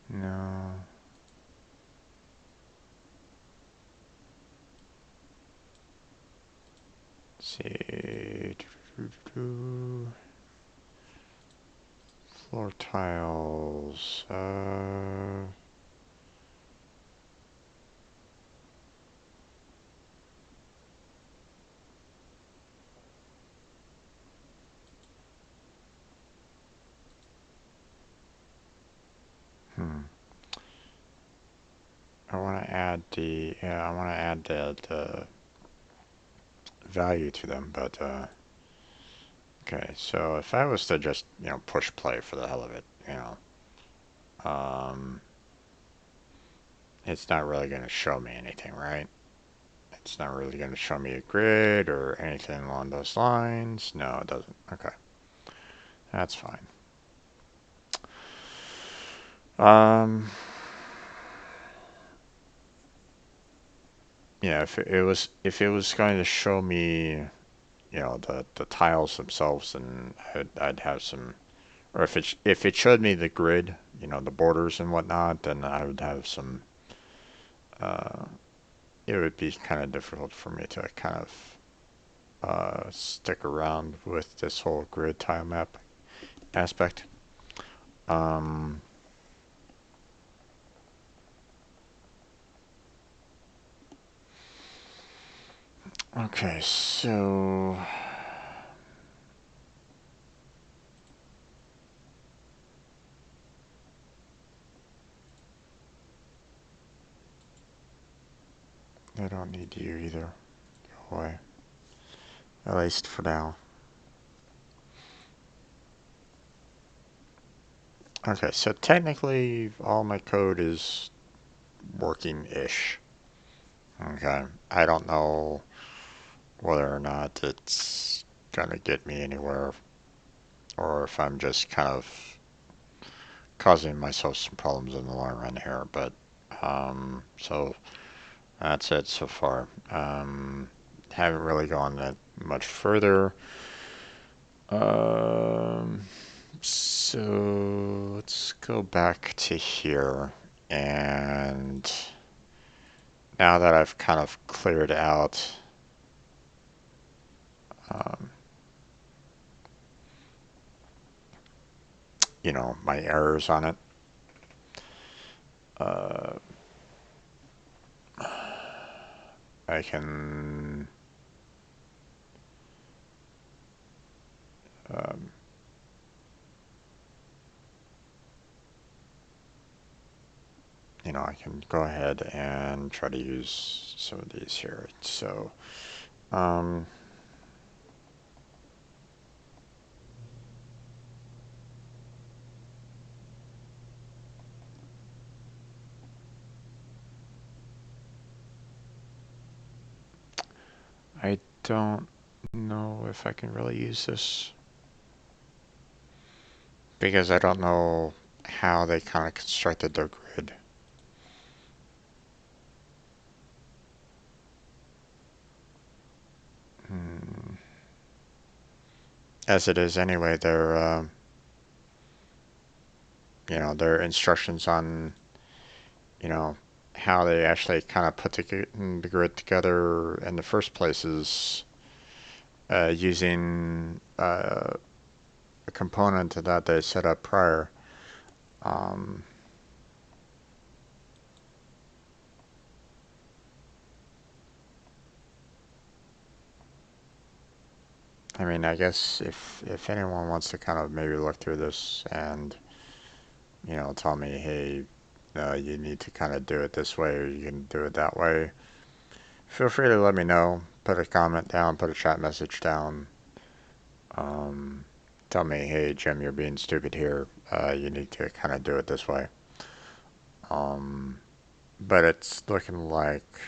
No. Let's see. Floor tiles. Hmm. I want to add the yeah. I want to add the value to them, but okay. So if I was to just push play for the hell of it, um, it's not really going to show me anything, right? It's not really going to show me a grid or anything along those lines. No, it doesn't. Okay, that's fine. Um, yeah, if it was going to show me, the tiles themselves, then I'd have some, or if it showed me the grid, the borders and whatnot, then I would have some. Uh, it would be kind of difficult for me to kind of stick around with this whole grid tile map aspect. Um, okay, so I don't need you either. Go away. At least for now. Okay, so technically all my code is working-ish. Okay, I don't know whether or not it's gonna get me anywhere, or if I'm just kind of causing myself some problems in the long run here. But so that's it so far. Haven't really gone that much further. Um, so let's go back to here, and now that I've kind of cleared out, um, my errors on it. Uh, I can, um, I can go ahead and try to use some of these here. So, um, I don't know if I can really use this because I don't know how they kind of constructed their grid. Hmm. As it is anyway, their instructions on, you know, how they actually kind of put the grid together in the first place is using a component that they set up prior. Um, I mean, I guess if anyone wants to kind of maybe look through this and tell me, hey, you need to kind of do it this way or you can do it that way, feel free to let me know. Put a comment down, put a chat message down. Um, Tell me, hey, Jim, you're being stupid here. You need to kind of do it this way. Um, but it's looking like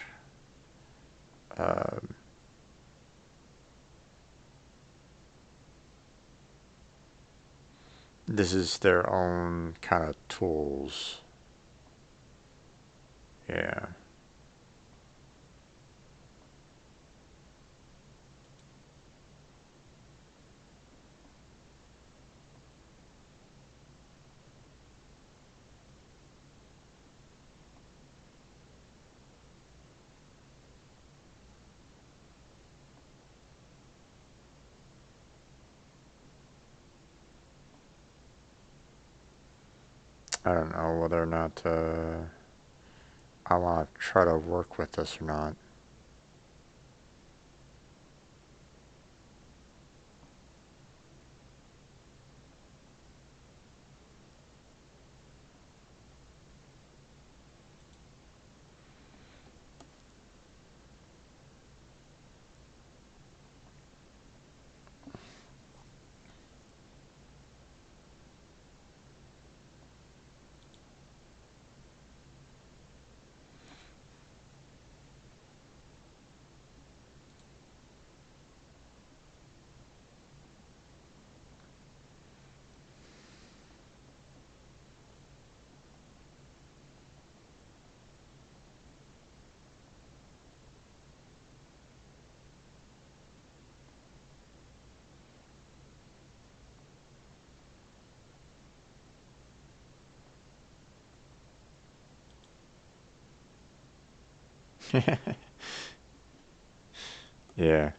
uh, this is their own kind of tools. Yeah. I don't know whether or not I want to try to work with this or not. Yeah.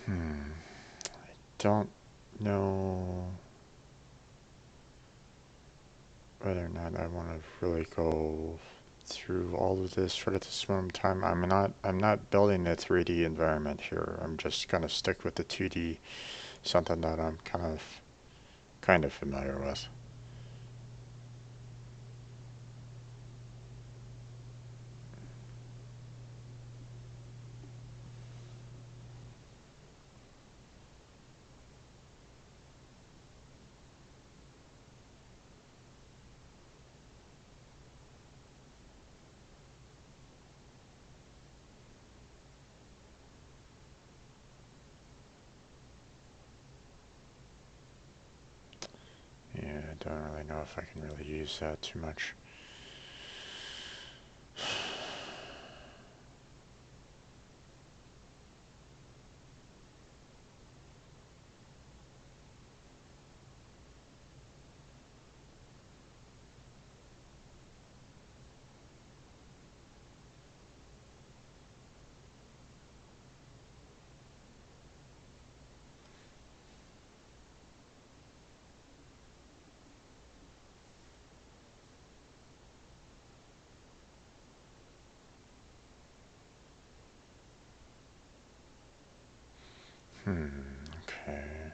Hmm. Don't know whether or not I want to really go through all of this right at this moment in time. I'm not building a 3D environment here. I'm just gonna stick with the 2D, something that I'm kind of familiar with. Yeah, I don't really know if I can really use that too much. Okay.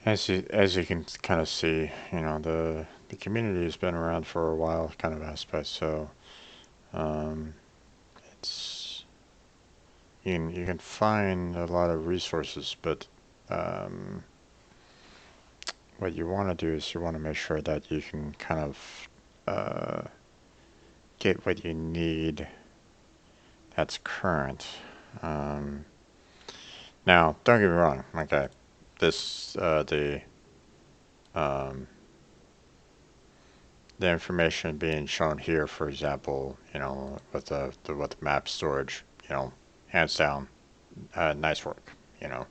As you can kind of see, the community has been around for a while, kind of aspect. So um, it's you can find a lot of resources, but um, what you want to do is you want to make sure that you can kind of get what you need that's current. Um, Now, don't get me wrong. Okay, this um, the information being shown here, for example, with with the map storage, hands down, nice work. You know,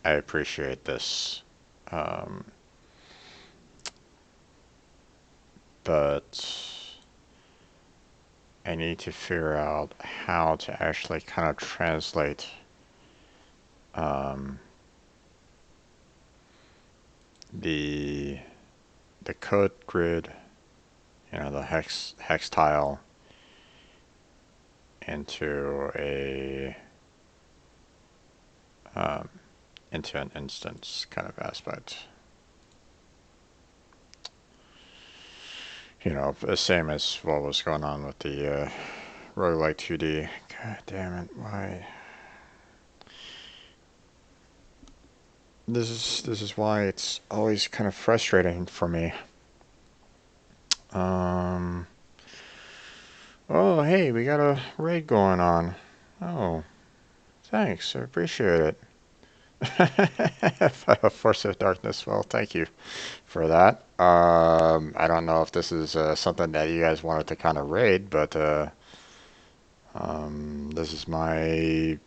I appreciate this, um, but I need to figure out how to actually kind of translate um, the the code grid, the hex tile into a um, into an instance kind of aspect. The same as what was going on with the roguelike 2D. God damn it! Why? This is why it's always kind of frustrating for me. Um. Oh, hey, we got a raid going on. Oh, thanks. I appreciate it. Force of Darkness. Well, thank you for that. I don't know if this is something that you guys wanted to kind of raid, but this is my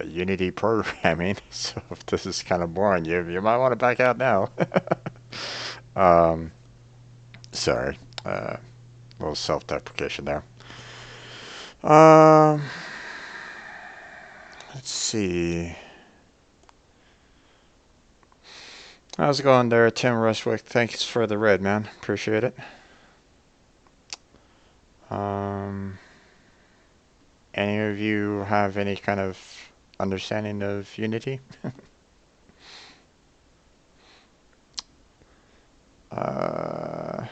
Unity programming. So if this is kind of boring, you might want to back out now. um, Sorry, a little self-deprecation there. Um, let's see. How's it going there, Tim Rushwick? Thanks for the red, man. Appreciate it. Um, any of you have any kind of understanding of Unity? uh,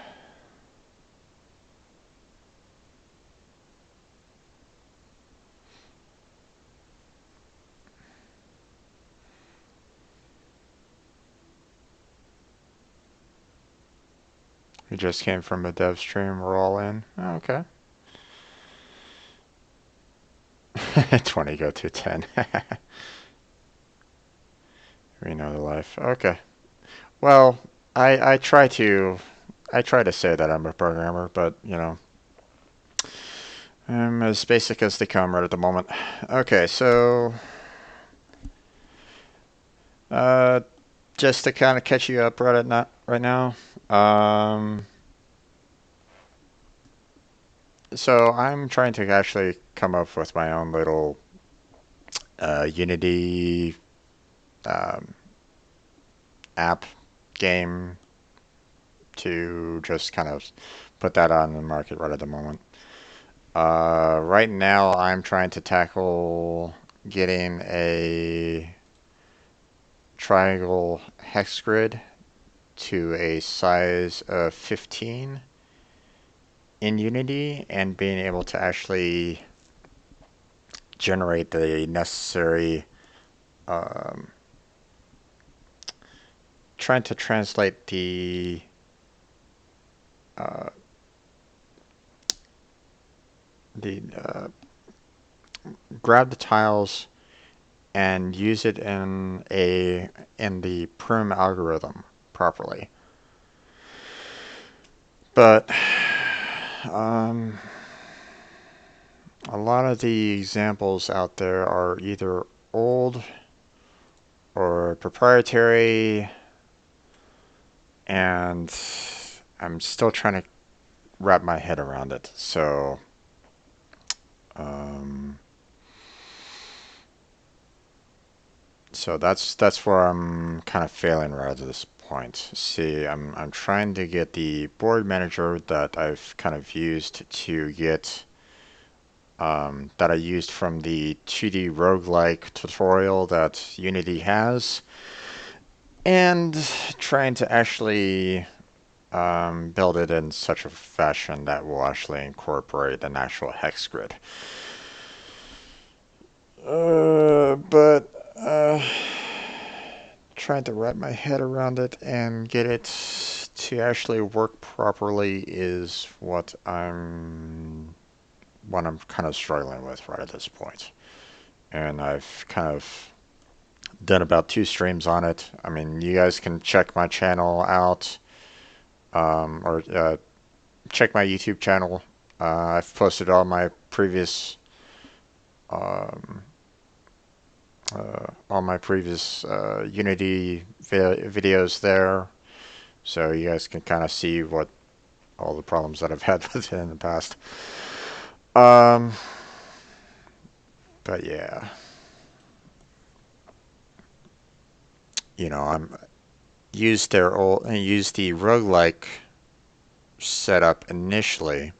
we just came from a dev stream. We're all in. Oh, okay. 20 go to 10. We know the life. Okay. Well, I try to say that I'm a programmer, but I'm as basic as they come right at the moment. Okay, so uh, just to kind of catch you up right now. So I'm trying to actually come up with my own little Unity um, app game to just kind of put that on the market right at the moment. Right now, I'm trying to tackle getting a triangle hex grid to a size of 15 in Unity and being able to actually generate the necessary, um, trying to translate uh, the grab the tiles and use it in the prim algorithm properly. But um, a lot of the examples out there are either old or proprietary, and I'm still trying to wrap my head around it. Um, so that's where I'm kind of failing right at this point. See, I'm trying to get the board manager that I've kind of used to get that I used from the 2D roguelike tutorial that Unity has. and trying to actually build it in such a fashion that will actually incorporate an actual hex grid. But trying to wrap my head around it and get it to actually work properly is what I'm kind of struggling with right at this point. And I've kind of done about 2 streams on it. I mean, you guys can check my channel out, or check my YouTube channel. I've posted um, all my previous Unity videos there, so you guys can kind of see what all the problems that I've had with it in the past. Um, but yeah, I'm used the roguelike setup initially,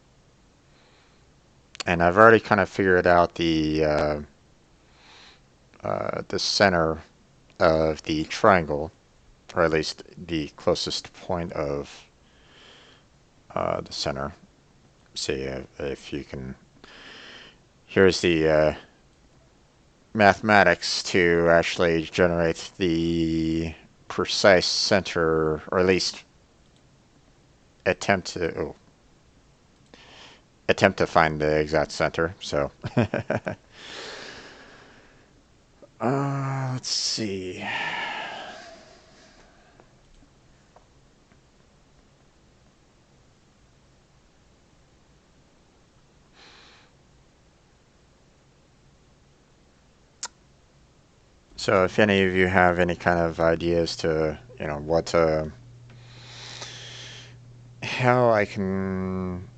and I've already kind of figured out the center of the triangle, or at least the closest point of the center. See if you can. Here's the mathematics to actually generate the precise center, or at least attempt to oh, attempt to find the exact center. So let's see. So if any of you have any kind of ideas to, how I can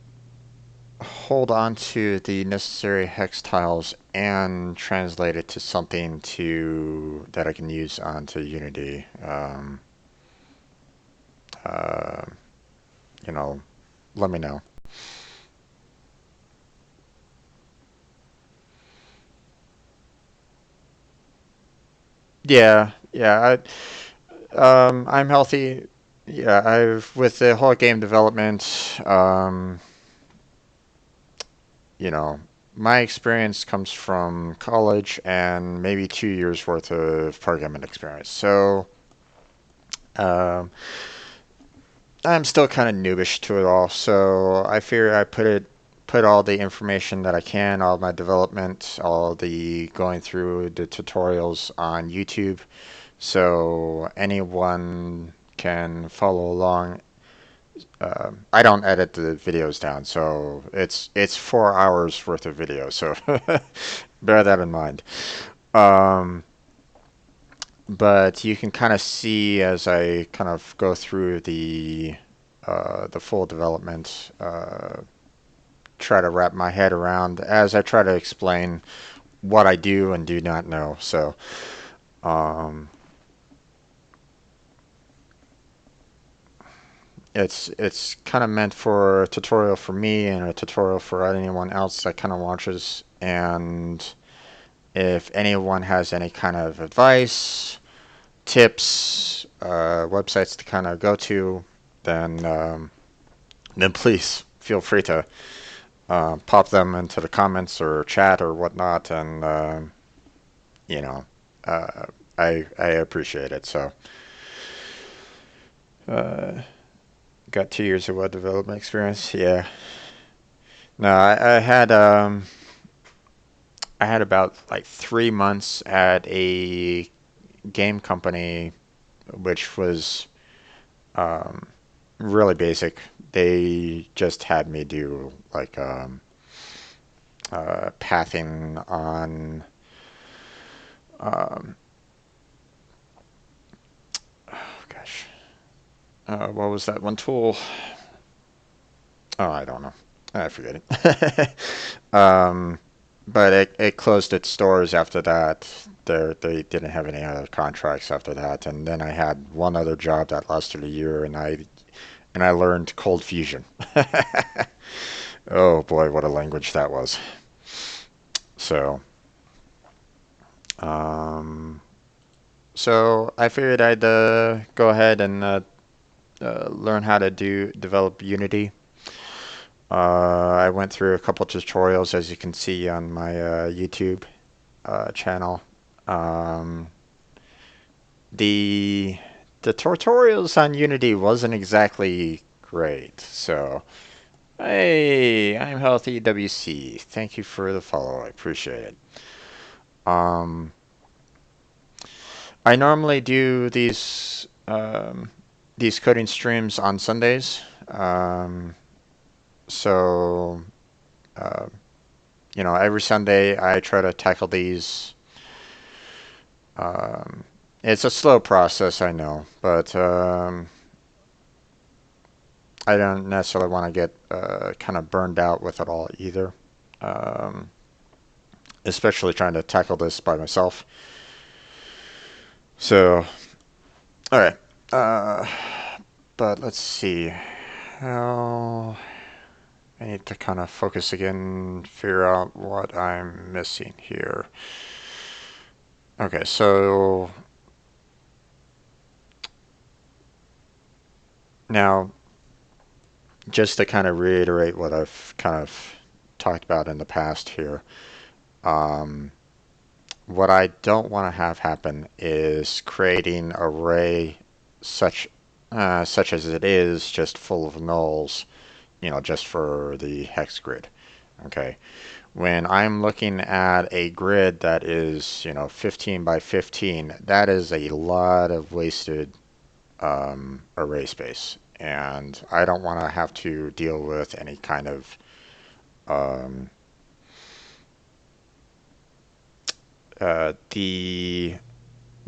hold on to the necessary hex tiles and translate it to something that I can use onto Unity, uh, you know, let me know. Yeah, yeah. I'm healthy. Yeah, I've with the whole game development. You know, my experience comes from college and maybe 2 years worth of programming experience. So um, I'm still kind of noobish to it all. So I figure I put all the information that I can, all my development, all the going through the tutorials on YouTube, so anyone can follow along. I don't edit the videos down, so it's 4 hours worth of video. So bear that in mind. Um, but you can kind of see as I kind of go through the full development, try to wrap my head around as I try to explain what I do and do not know. So um, it's kind of meant for a tutorial for me and a tutorial for anyone else that kind of watches. And if anyone has any kind of advice, tips, websites to kind of go to, then please feel free to pop them into the comments or chat or whatnot, and you know, uh, I appreciate it. So, uh, got 2 years of web development experience. Yeah. No, I had about like 3 months at a game company, which was um, really basic. They just had me do like pathing on um, oh gosh, what was that one tool? Oh, I don't know. I forget it. um, but it closed its stores after that. They didn't have any other contracts after that. And then I had one other job that lasted a year, and I learned Cold Fusion. Oh boy, what a language that was. So, um, So I figured I'd go ahead and learn how to develop Unity. I went through a couple tutorials, as you can see on my YouTube channel. Um, the the tutorials on Unity wasn't exactly great. So, hey, I'm Healthy WC. Thank you for the follow. I appreciate it. Um, I normally do these coding streams on Sundays. So, uh, every Sunday I try to tackle these. Um, it's a slow process, I know, but I don't necessarily want to get kind of burned out with it all either. Um, Especially trying to tackle this by myself. So, all right. Uh, but let's see. How I need to kind of focus again, figure out what I'm missing here. Okay, so now just to kind of reiterate what I've kind of talked about in the past here, um, what I don't want to have happen is creating an array such such as it is, just full of nulls, just for the hex grid. Okay. When I'm looking at a grid that is, 15 by 15, that is a lot of wasted array space. And I don't want to have to deal with any kind of um, the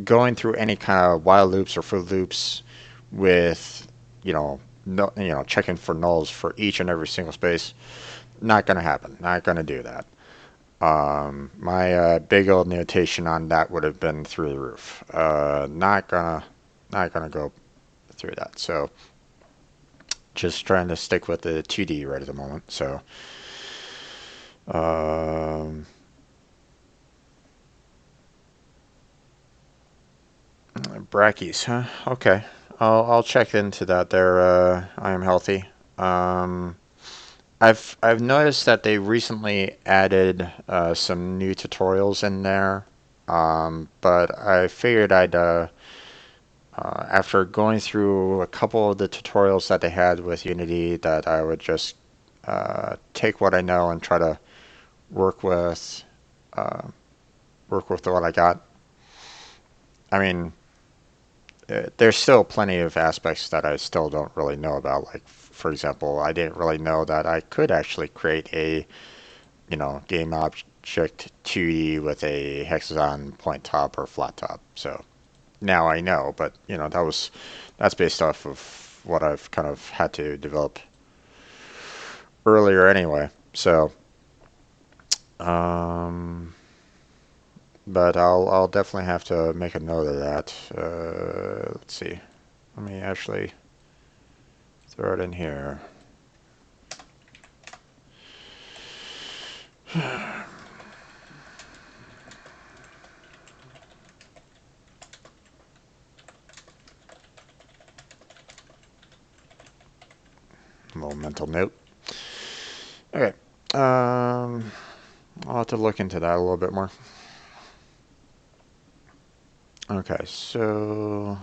going through any kind of while loops or for loops with, no, checking for nulls for each and every single space. Not going to happen. Not going to do that. My big old notation on that would have been through the roof. Not gonna go through that. So just trying to stick with the 2D right at the moment. So um, brackies, huh? Okay, I'll check into that. There, I am healthy. Um, I've noticed that they recently added some new tutorials in there. But I figured after going through a couple of the tutorials that they had with Unity, that I would just take what I know and try to work with uh, work with what I got. I mean, there's still plenty of aspects that I still don't really know about. Like, for example, I didn't really know that I could actually create a game object 2D with a hexagon point top or flat top. So now I know, but that's based off of what I've kind of had to develop earlier anyway. So, um, but I'll definitely have to make a note of that. Let's see. Let me actually throw it in here. A little mental note. Okay. I'll have to look into that a little bit more. Okay, so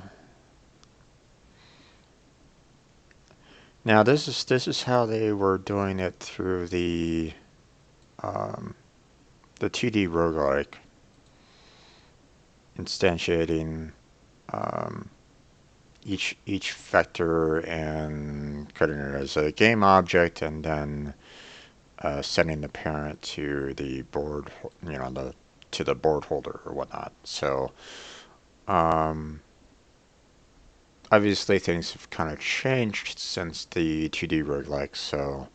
now this is how they were doing it through um, the 2D roguelike, instantiating um, each vector and coding it as a game object, and then sending the parent to the board, to the board holder or whatnot. So um, obviously things have kind of changed since the 2D roguelike. So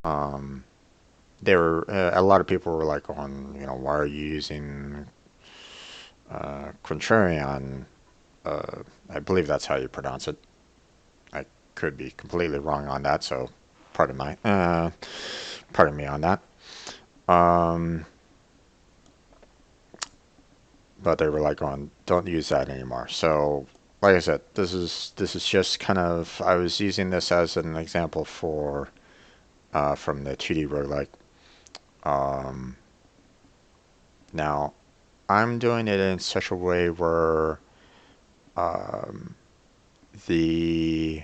um, there were a lot of people were like, on, why are you using Quintrion? I believe that's how you pronounce it. I could be completely wrong on that, so pardon pardon me on that. Um, but they were like going, don't use that anymore. So, like I said, this is just kind of, I was using this as an example for from the 2D roguelike. Um, Now, I'm doing it in such a way where um, the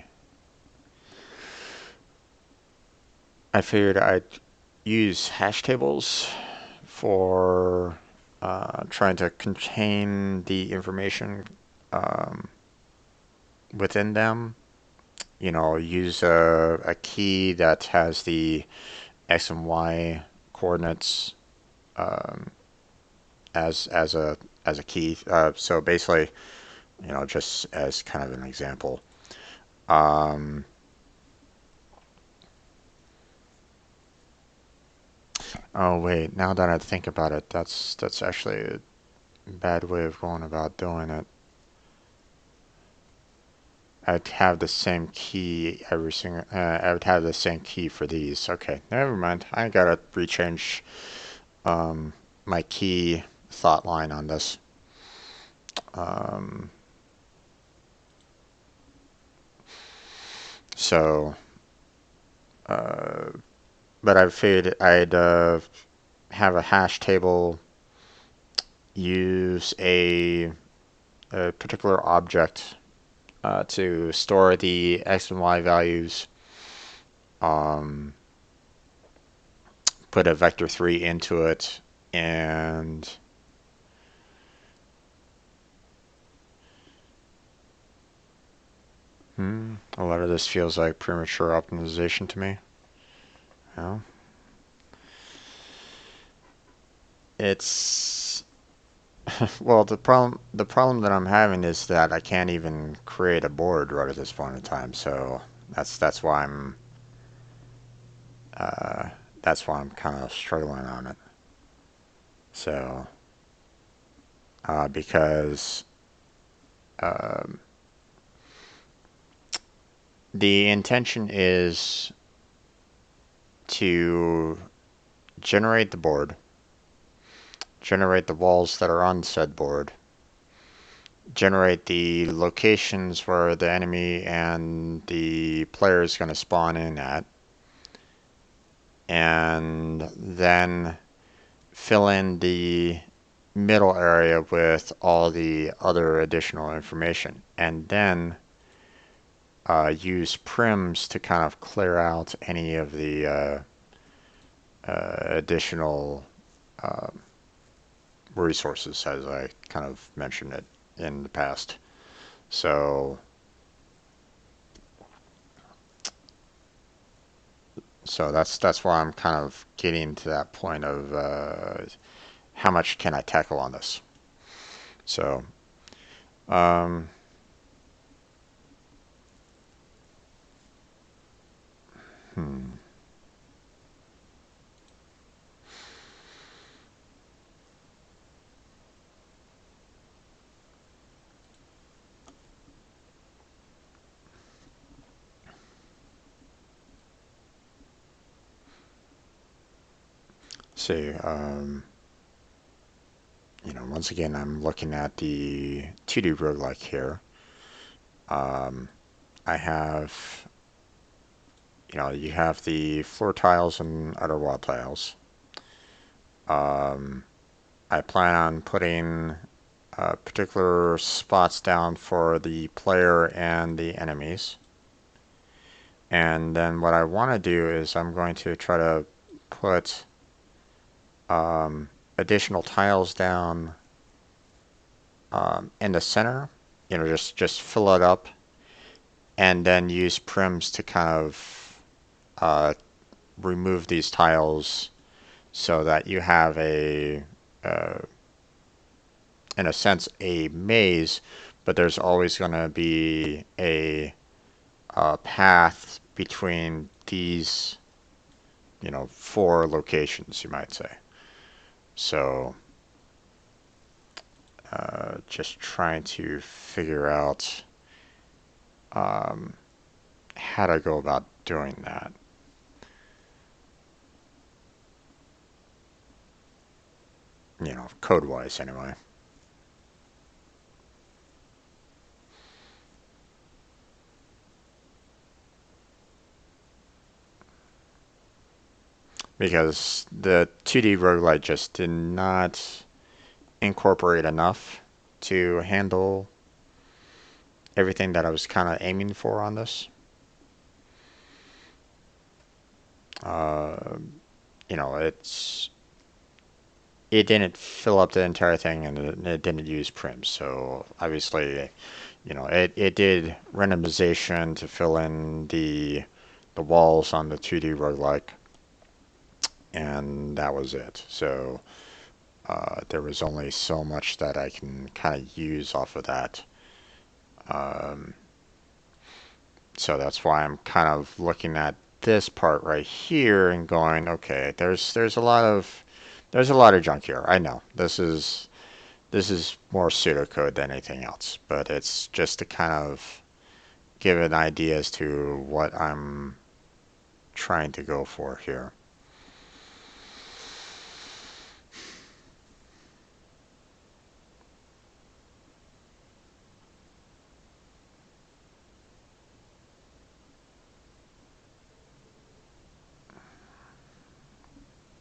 I figured I'd use hash tables for trying to contain the information um, within them. You know, use a key that has the X and Y coordinates um, as a key. So basically, you know, just as kind of an example. Um, oh wait, now that I think about it, that's actually a bad way of going about doing it. I'd have the same key every single. I would have the same key for these. Okay, never mind. I gotta rechange um, my key thought line on this. Um, so, uh, but I figured I'd have a hash table, use a particular object to store the x and y values, um, put a vector 3 into it, and a lot of this feels like premature optimization to me. Well, it's well, the problem that I'm having is that I can't even create a board right at this point in time. So that's why uh, I'm kind of struggling on it. So because um, the intention is to generate the board, generate the walls that are on said board, generate the locations where the enemy and the player is going to spawn in at, and then fill in the middle area with all the other additional information, and then use prims to kind of clear out any of the additional uh, resources, as I kind of mentioned it in the past. So, that's why I'm kind of getting to that point of how much can I tackle on this. So, um, hmm. See, once again, I'm looking at the 2D roguelike here. Um, I have, you have the floor tiles and other wall tiles. Um, I plan on putting particular spots down for the player and the enemies. And then what I want to do is I'm going to try to put um, additional tiles down in the center. Just fill it up, and then use prims to kind of uh, remove these tiles so that you have uh, in a sense, a maze, but there's always going to be a path between these, four locations, you might say. So, just trying to figure out um, how to go about doing that, code-wise anyway. because the 2D roguelite just did not incorporate enough to handle everything that I was kind of aiming for on this. Uh, you know, it didn't fill up the entire thing, and it didn't use prims. So obviously, you know, it did randomization to fill in the walls on the 2D roguelike, and that was it. So there was only so much that I can kind of use off of that. Um, so that's why I'm kind of looking at this part right here and going, okay, there's a lot of junk here. I know this is more pseudocode than anything else, but it's just to kind of give an idea as to what I'm trying to go for here.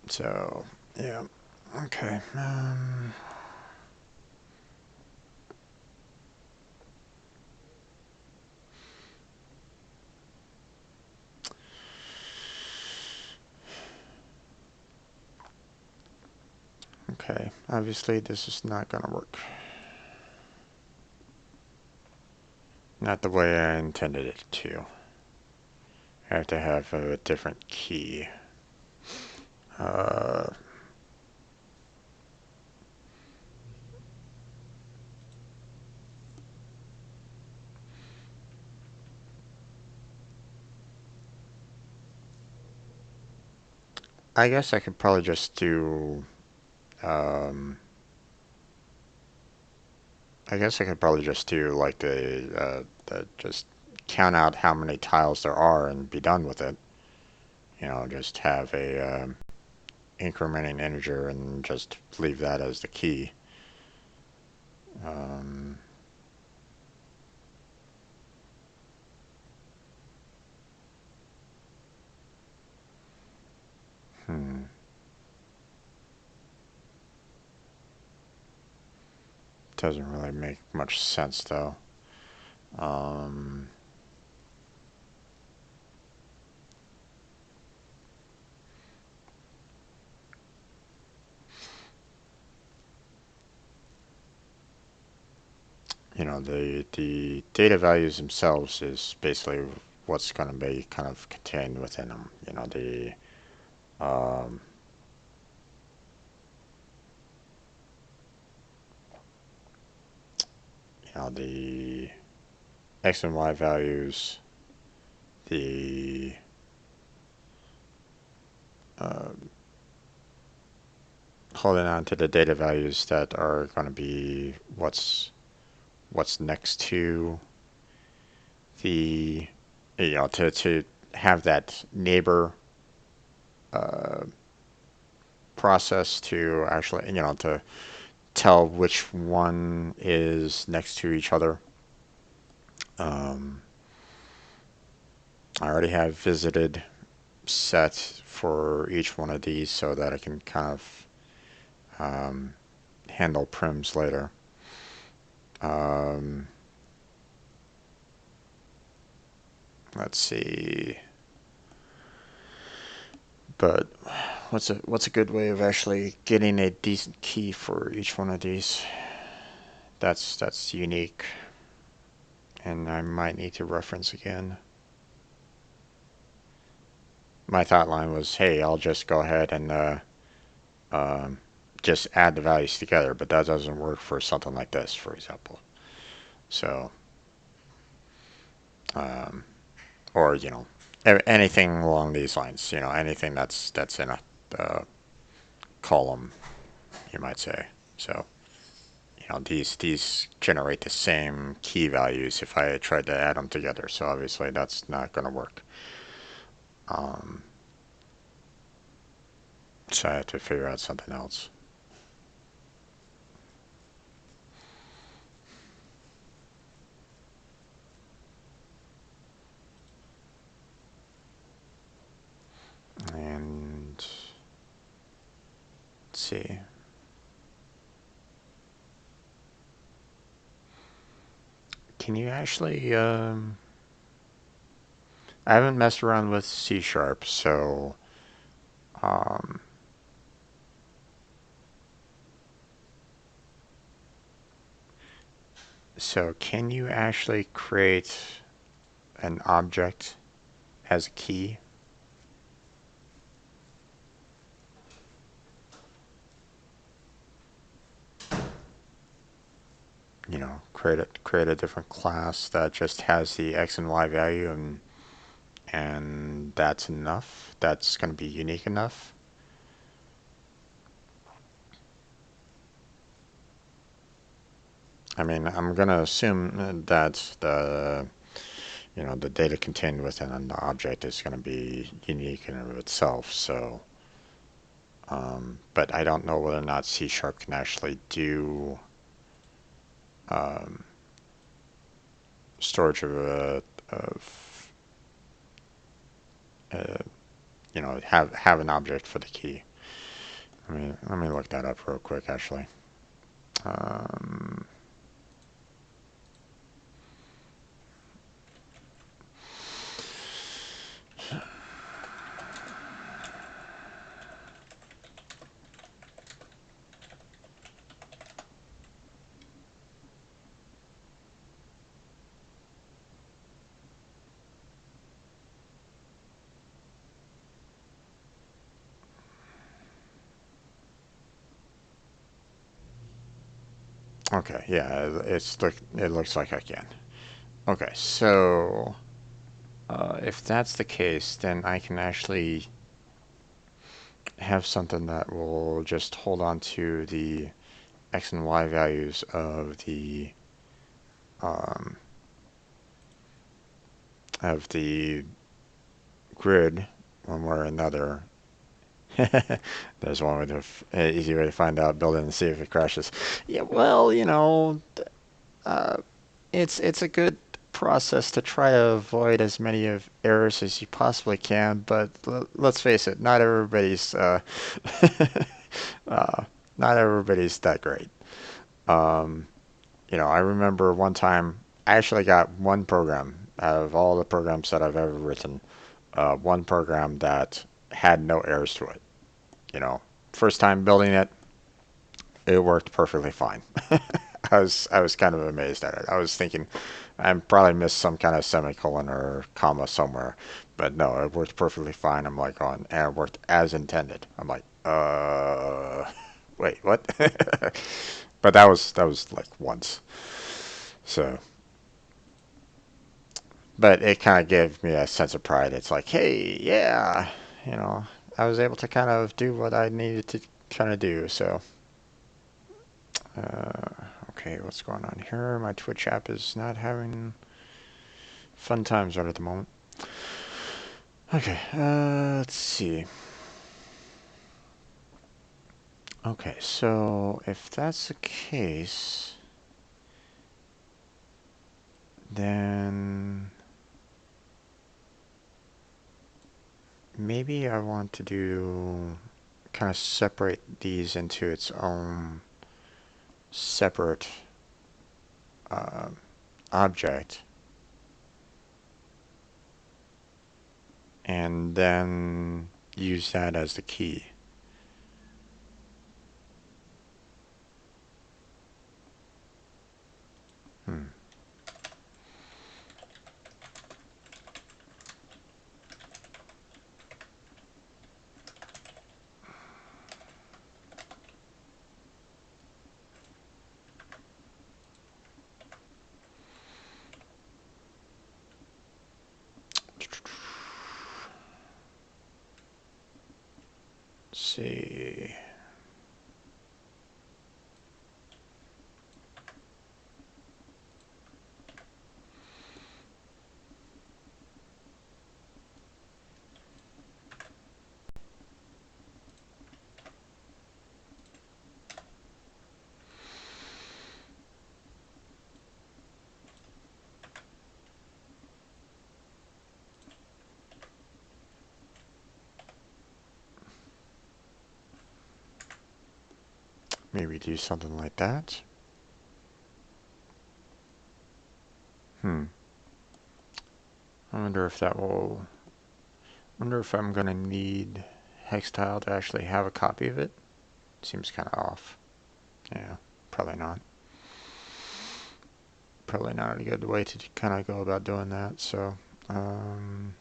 So, yeah, okay. Okay, obviously this is not gonna work. Not the way I intended it to. I have to have a different key. Uh, I guess I could probably just do. Um, I guess I could probably just do like the just count out how many tiles there are and be done with it. You know, just have a incrementing integer and just leave that as the key. Um, hmm. Doesn't really make much sense though. Um, you know, the data values themselves is basically what's going to be kind of contained within them. You know, um, the x and y values, the uh, holding on to the data values that are going to be what's next to the, you know, to have that neighbor uh, process to actually, you know, to tell which one is next to each other. Um, I already have visited set for each one of these so that I can kind of handle prims later. Um, let's see. But what's a good way of actually getting a decent key for each one of these? That's unique, and I might need to reference again. My thought line was, hey, I'll just go ahead and um, just add the values together, but that doesn't work for something like this, for example. So, um, or you know, anything along these lines. You know, anything that's in a uh, column, you might say. So, you know, these generate the same key values if I tried to add them together. So obviously that's not going to work. Um, so I have to figure out something else. And see. Can you actually, I haven't messed around with C Sharp, um, so can you actually create an object as a key? You know, create a different class that just has the X and Y value, and that's enough. That's going to be unique enough. I mean, I'm going to assume that the data contained within an object is going to be unique in and of itself. So, but I don't know whether or not C Sharp can actually do um, storage of uh, have an object for the key. Let me look that up real quick, actually. Um, okay, yeah, it looks like I can. Okay, so if that's the case, then I can actually have something that will just hold on to the X and Y values um, of the grid one way or another. There's one way easy way to find out, build it and see if it crashes. Yeah, well, uh, it's a good process to try to avoid as many of errors as you possibly can, but let's face it, uh, not everybody's that great. Um, I remember one time I actually got one program out of all the programs that I've ever written, one program that had no errors to it. You know, first time building it, it worked perfectly fine. I was kind of amazed at it. I was thinking I probably missed some kind of semicolon or comma somewhere, but no, it worked perfectly fine. I'm like on, and it worked as intended. I'm like, wait, what? But that was like once. So, but it kind of gave me a sense of pride. It's like, hey, yeah, you know, I was able to kind of do what I needed to kind of do. So, okay, what's going on here? My Twitch app is not having fun times right at the moment. Okay, let's see. Okay, so if that's the case, then maybe I want to do kind of separate these into its own separate uh, object, and then use that as the key. Hmm. Let's see. maybe do something like that. I wonder if that will. Wonder if I'm gonna need Hextile to actually have a copy of it. Seems kind of off. Yeah, probably not. Probably not a good way to kind of go about doing that. So, um,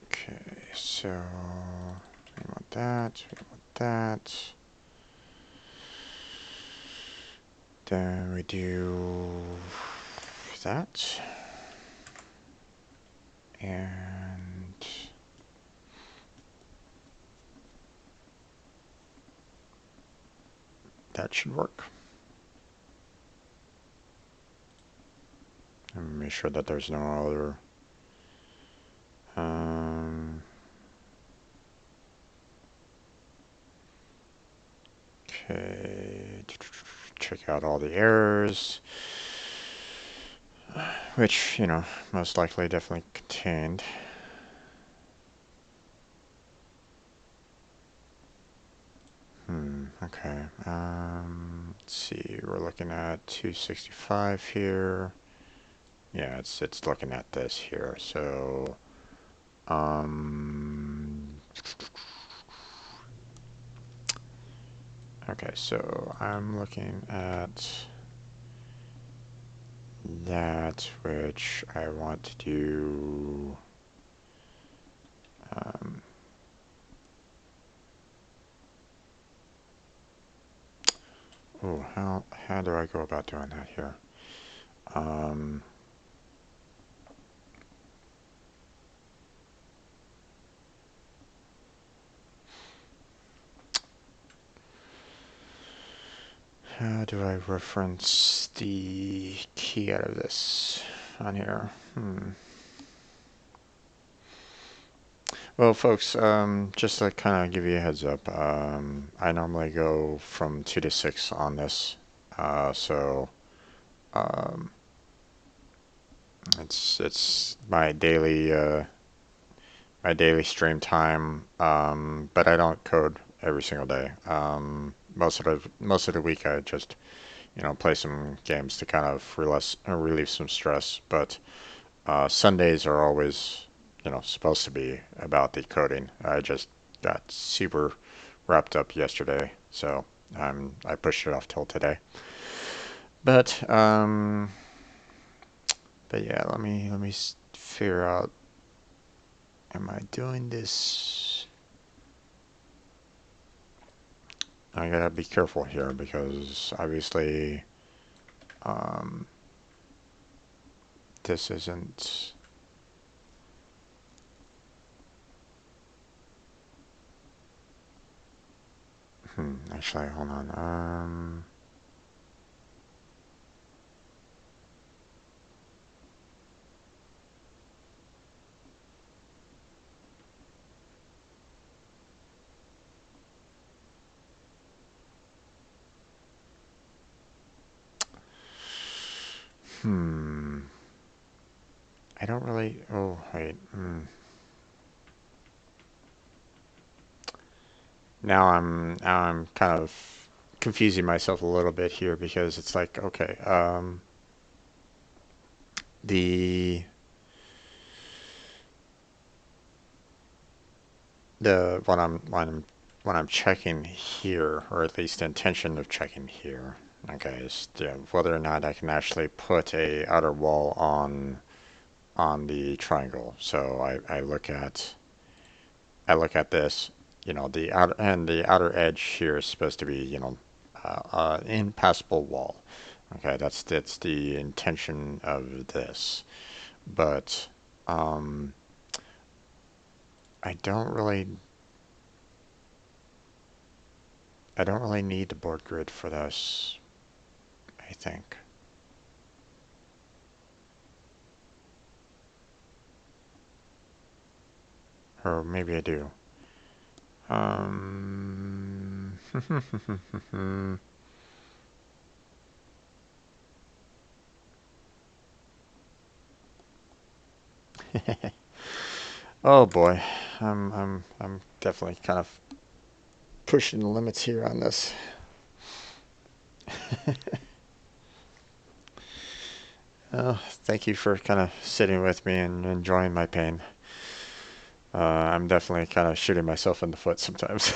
okay, so we want that, we want that. Then we do that. And that should work. And make sure that there's no other okay, check out all the errors, which, you know, most likely definitely contained. Okay. Let's see, we're looking at 265 here. Yeah, it's looking at this here. So, okay, so I'm looking at that, which I want to do. Oh, how do I go about doing that here? Um, how do I reference the key out of this on here? Well, folks, just to kind of give you a heads up, I normally go from 2 to 6 on this, so it's my daily stream time, but I don't code every single day. Most of the week I just play some games to kind of relieve some stress, but Sundays are always supposed to be about the coding. I just got super wrapped up yesterday, so I pushed it off till today. But yeah, let me figure out. Am I doing this? I gotta be careful here because obviously this isn't. Actually, hold on. Hmm. I don't really. Oh, wait. Now I'm kind of confusing myself a little bit here because it's like, okay, the what I'm checking here, or at least the intention of checking here, okay, is whether or not I can actually put a outer wall on the triangle. So I look at this, the outer edge here is supposed to be, impassable wall. Okay, that's the intention of this. But um, I don't really I don't really need the board grid for this, I think. Or maybe I do. Um, oh boy, I'm definitely kind of pushing the limits here on this. Thank you for kind of sitting with me and enjoying my pain. I'm definitely kind of shooting myself in the foot sometimes,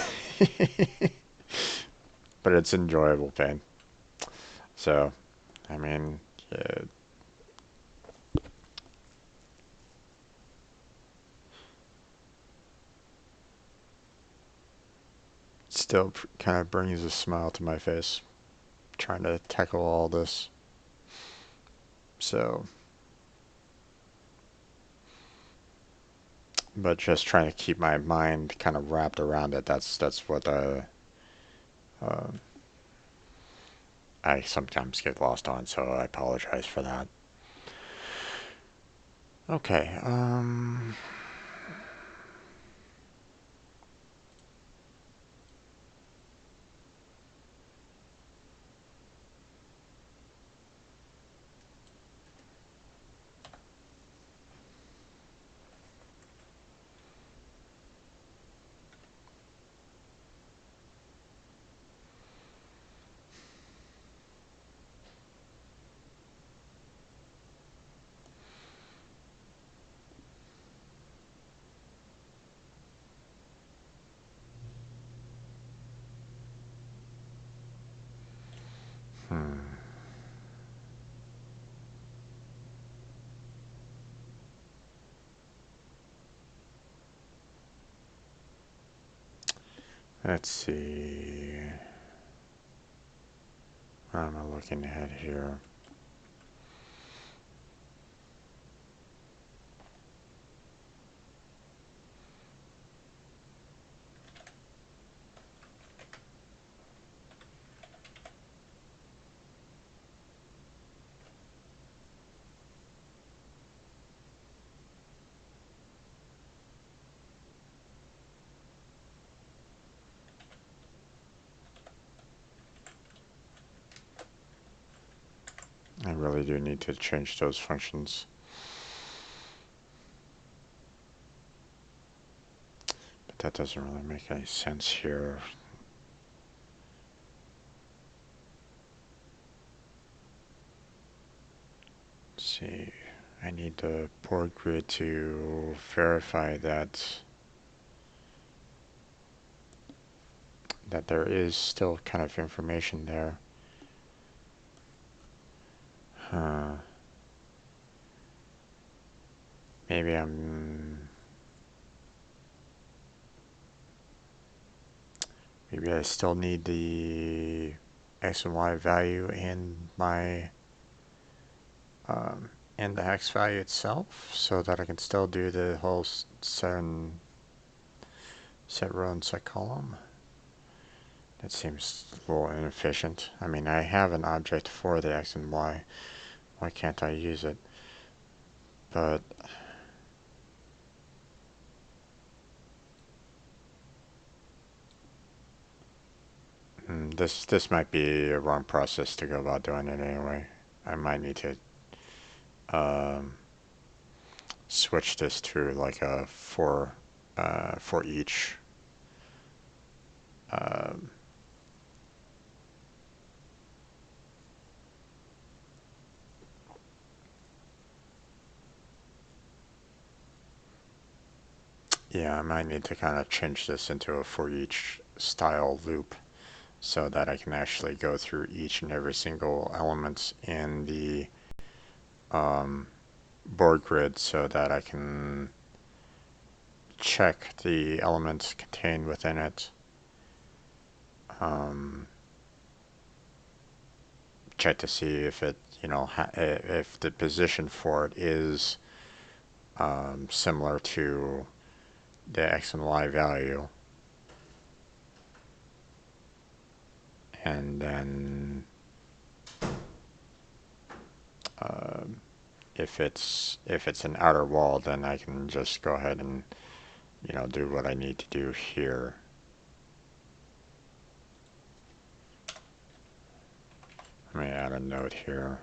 but it's enjoyable pain. So, I mean, uh, still kind of brings a smile to my face trying to tackle all this. So, but just trying to keep my mind kind of wrapped around it. That's what uh, I sometimes get lost on. So I apologize for that. Okay. Hmm. Let's see. What am I looking at here? I really do need to change those functions. But that doesn't really make any sense here. Let's see. I need the board grid to verify that there is still kind of information there. Huh. Maybe maybe I still need the x and y value in my in the x value itself, so that I can still do the whole set row and set column. That seems a little inefficient. I mean, I have an object for the x and y. Why can't I use it? But this might be a wrong process to go about doing it anyway. I might need to um, switch this to like a for each. Um, yeah, I might need to kind of change this into a for each style loop so that I can actually go through each and every single element in the um, board grid so that I can check the elements contained within it. Um, Check to see if it, if the position for it is similar to the x and y value, and then uh, if it's an outer wall, then I can just go ahead and do what I need to do here. Let me add a note here.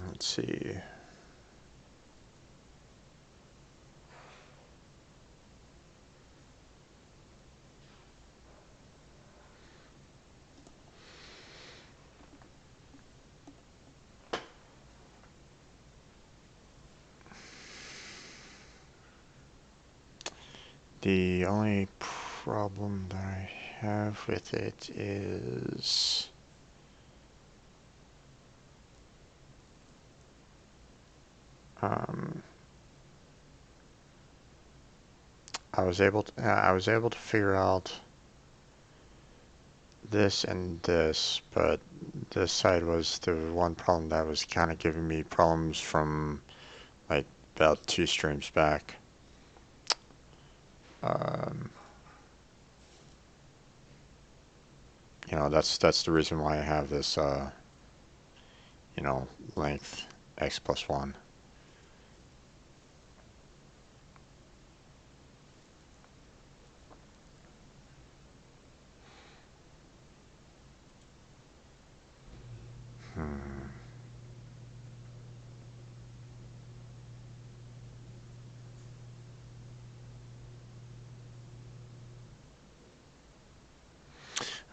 Let's see. The only problem that I have with it is um, I was able to figure out this and this, but this side was the one problem that was kind of giving me problems from like about two streams back. Um, that's the reason why I have this length x plus one. Hmm.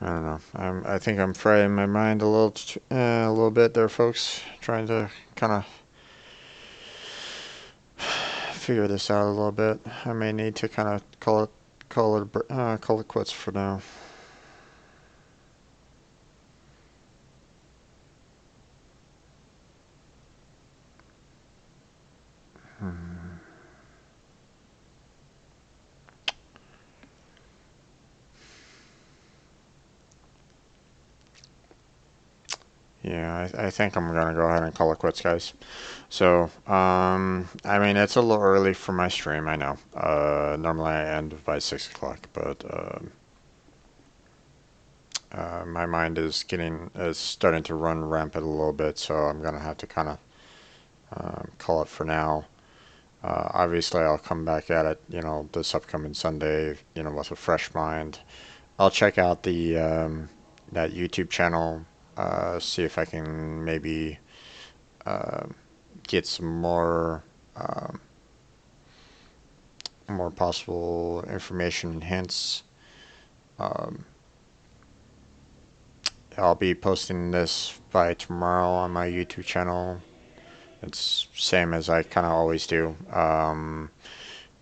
I don't know. I think I'm frying my mind a little bit there, folks. Trying to kind of figure this out a little bit. I may need to kind of call it quits for now. Hmm. Yeah, I think I'm gonna go ahead and call it quits, guys. So, I mean, it's a little early for my stream, I know. Normally I end by 6 o'clock, but my mind is starting to run rampant a little bit, so I'm gonna have to kind of call it for now. Obviously, I'll come back at it, this upcoming Sunday, with a fresh mind. I'll check out the that YouTube channel, see if I can maybe uh, get some um, more possible information and hints. Um, I'll be posting this by tomorrow on my YouTube channel. It's same as I kind of always do.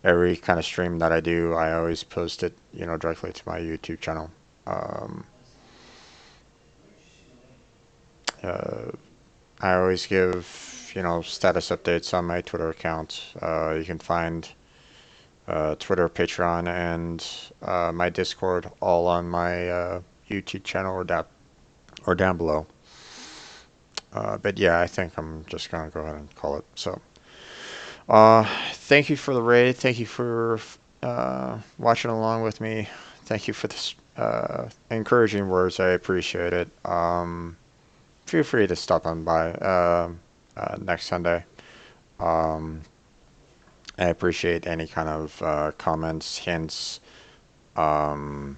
Every kind of stream that I do, I always post it, directly to my YouTube channel. Um, uh, I always give, status updates on my Twitter account. You can find Twitter, Patreon, and my Discord all on my YouTube channel or down below. But yeah, I think I'm just gonna go ahead and call it. So, thank you for the raid. Thank you for watching along with me. Thank you for this encouraging words. I appreciate it. Feel free to stop on by next Sunday. Um, I appreciate any kind of comments, hints, um,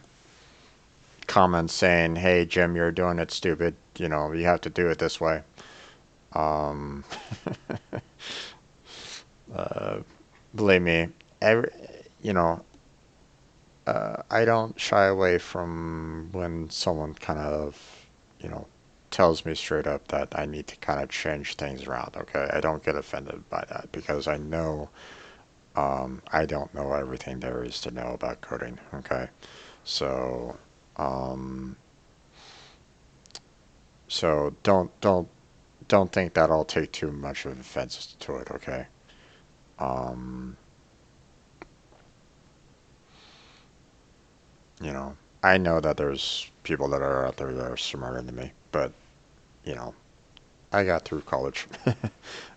comments saying, "Hey, Jim, you're doing it stupid. You have to do it this way." Um, uh, Believe me, every, you know, I don't shy away from when someone kind of, you know, tells me straight up that I need to kind of change things around. Okay, I don't get offended by that because I know I don't know everything there is to know about coding. Okay, so um, don't think that I'll take too much of offense to it. Okay. Um, you know, I know that there's people that are out there that are smarter than me, but you know, I got through college.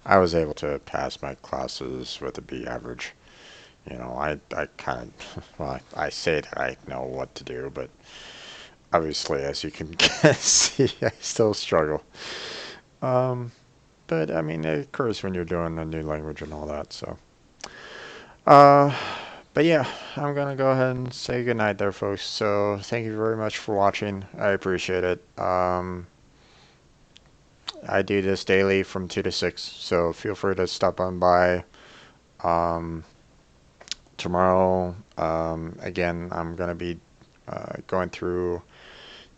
I was able to pass my classes with a B average. I kind of, well, I say that I know what to do, but obviously, as you can see, I still struggle. Um, but I mean, it occurs when you're doing a new language and all that. So, uh, but yeah, I'm gonna go ahead and say goodnight there, folks. So, thank you very much for watching. I appreciate it. I do this daily from 2 to 6, so feel free to stop on by. Um, Tomorrow, again, I'm gonna be going through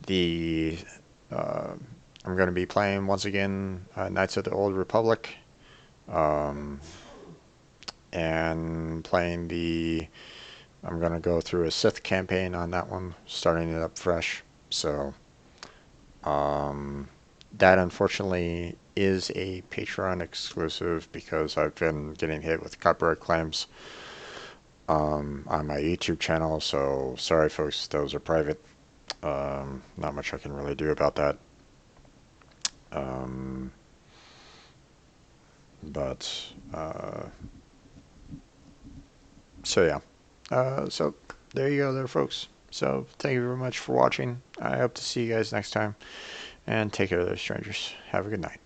the. Uh, I'm gonna be playing once again Knights of the Old Republic, um, and playing the. I'm gonna go through a Sith campaign on that one, starting it up fresh. So, um, that unfortunately is a Patreon exclusive because I've been getting hit with copyright claims on my YouTube channel. So sorry, folks, those are private. Not much I can really do about that. Um, but so yeah. So there you go, there, folks. So thank you very much for watching. I hope to see you guys next time, and take care of those strangers. Have a good night.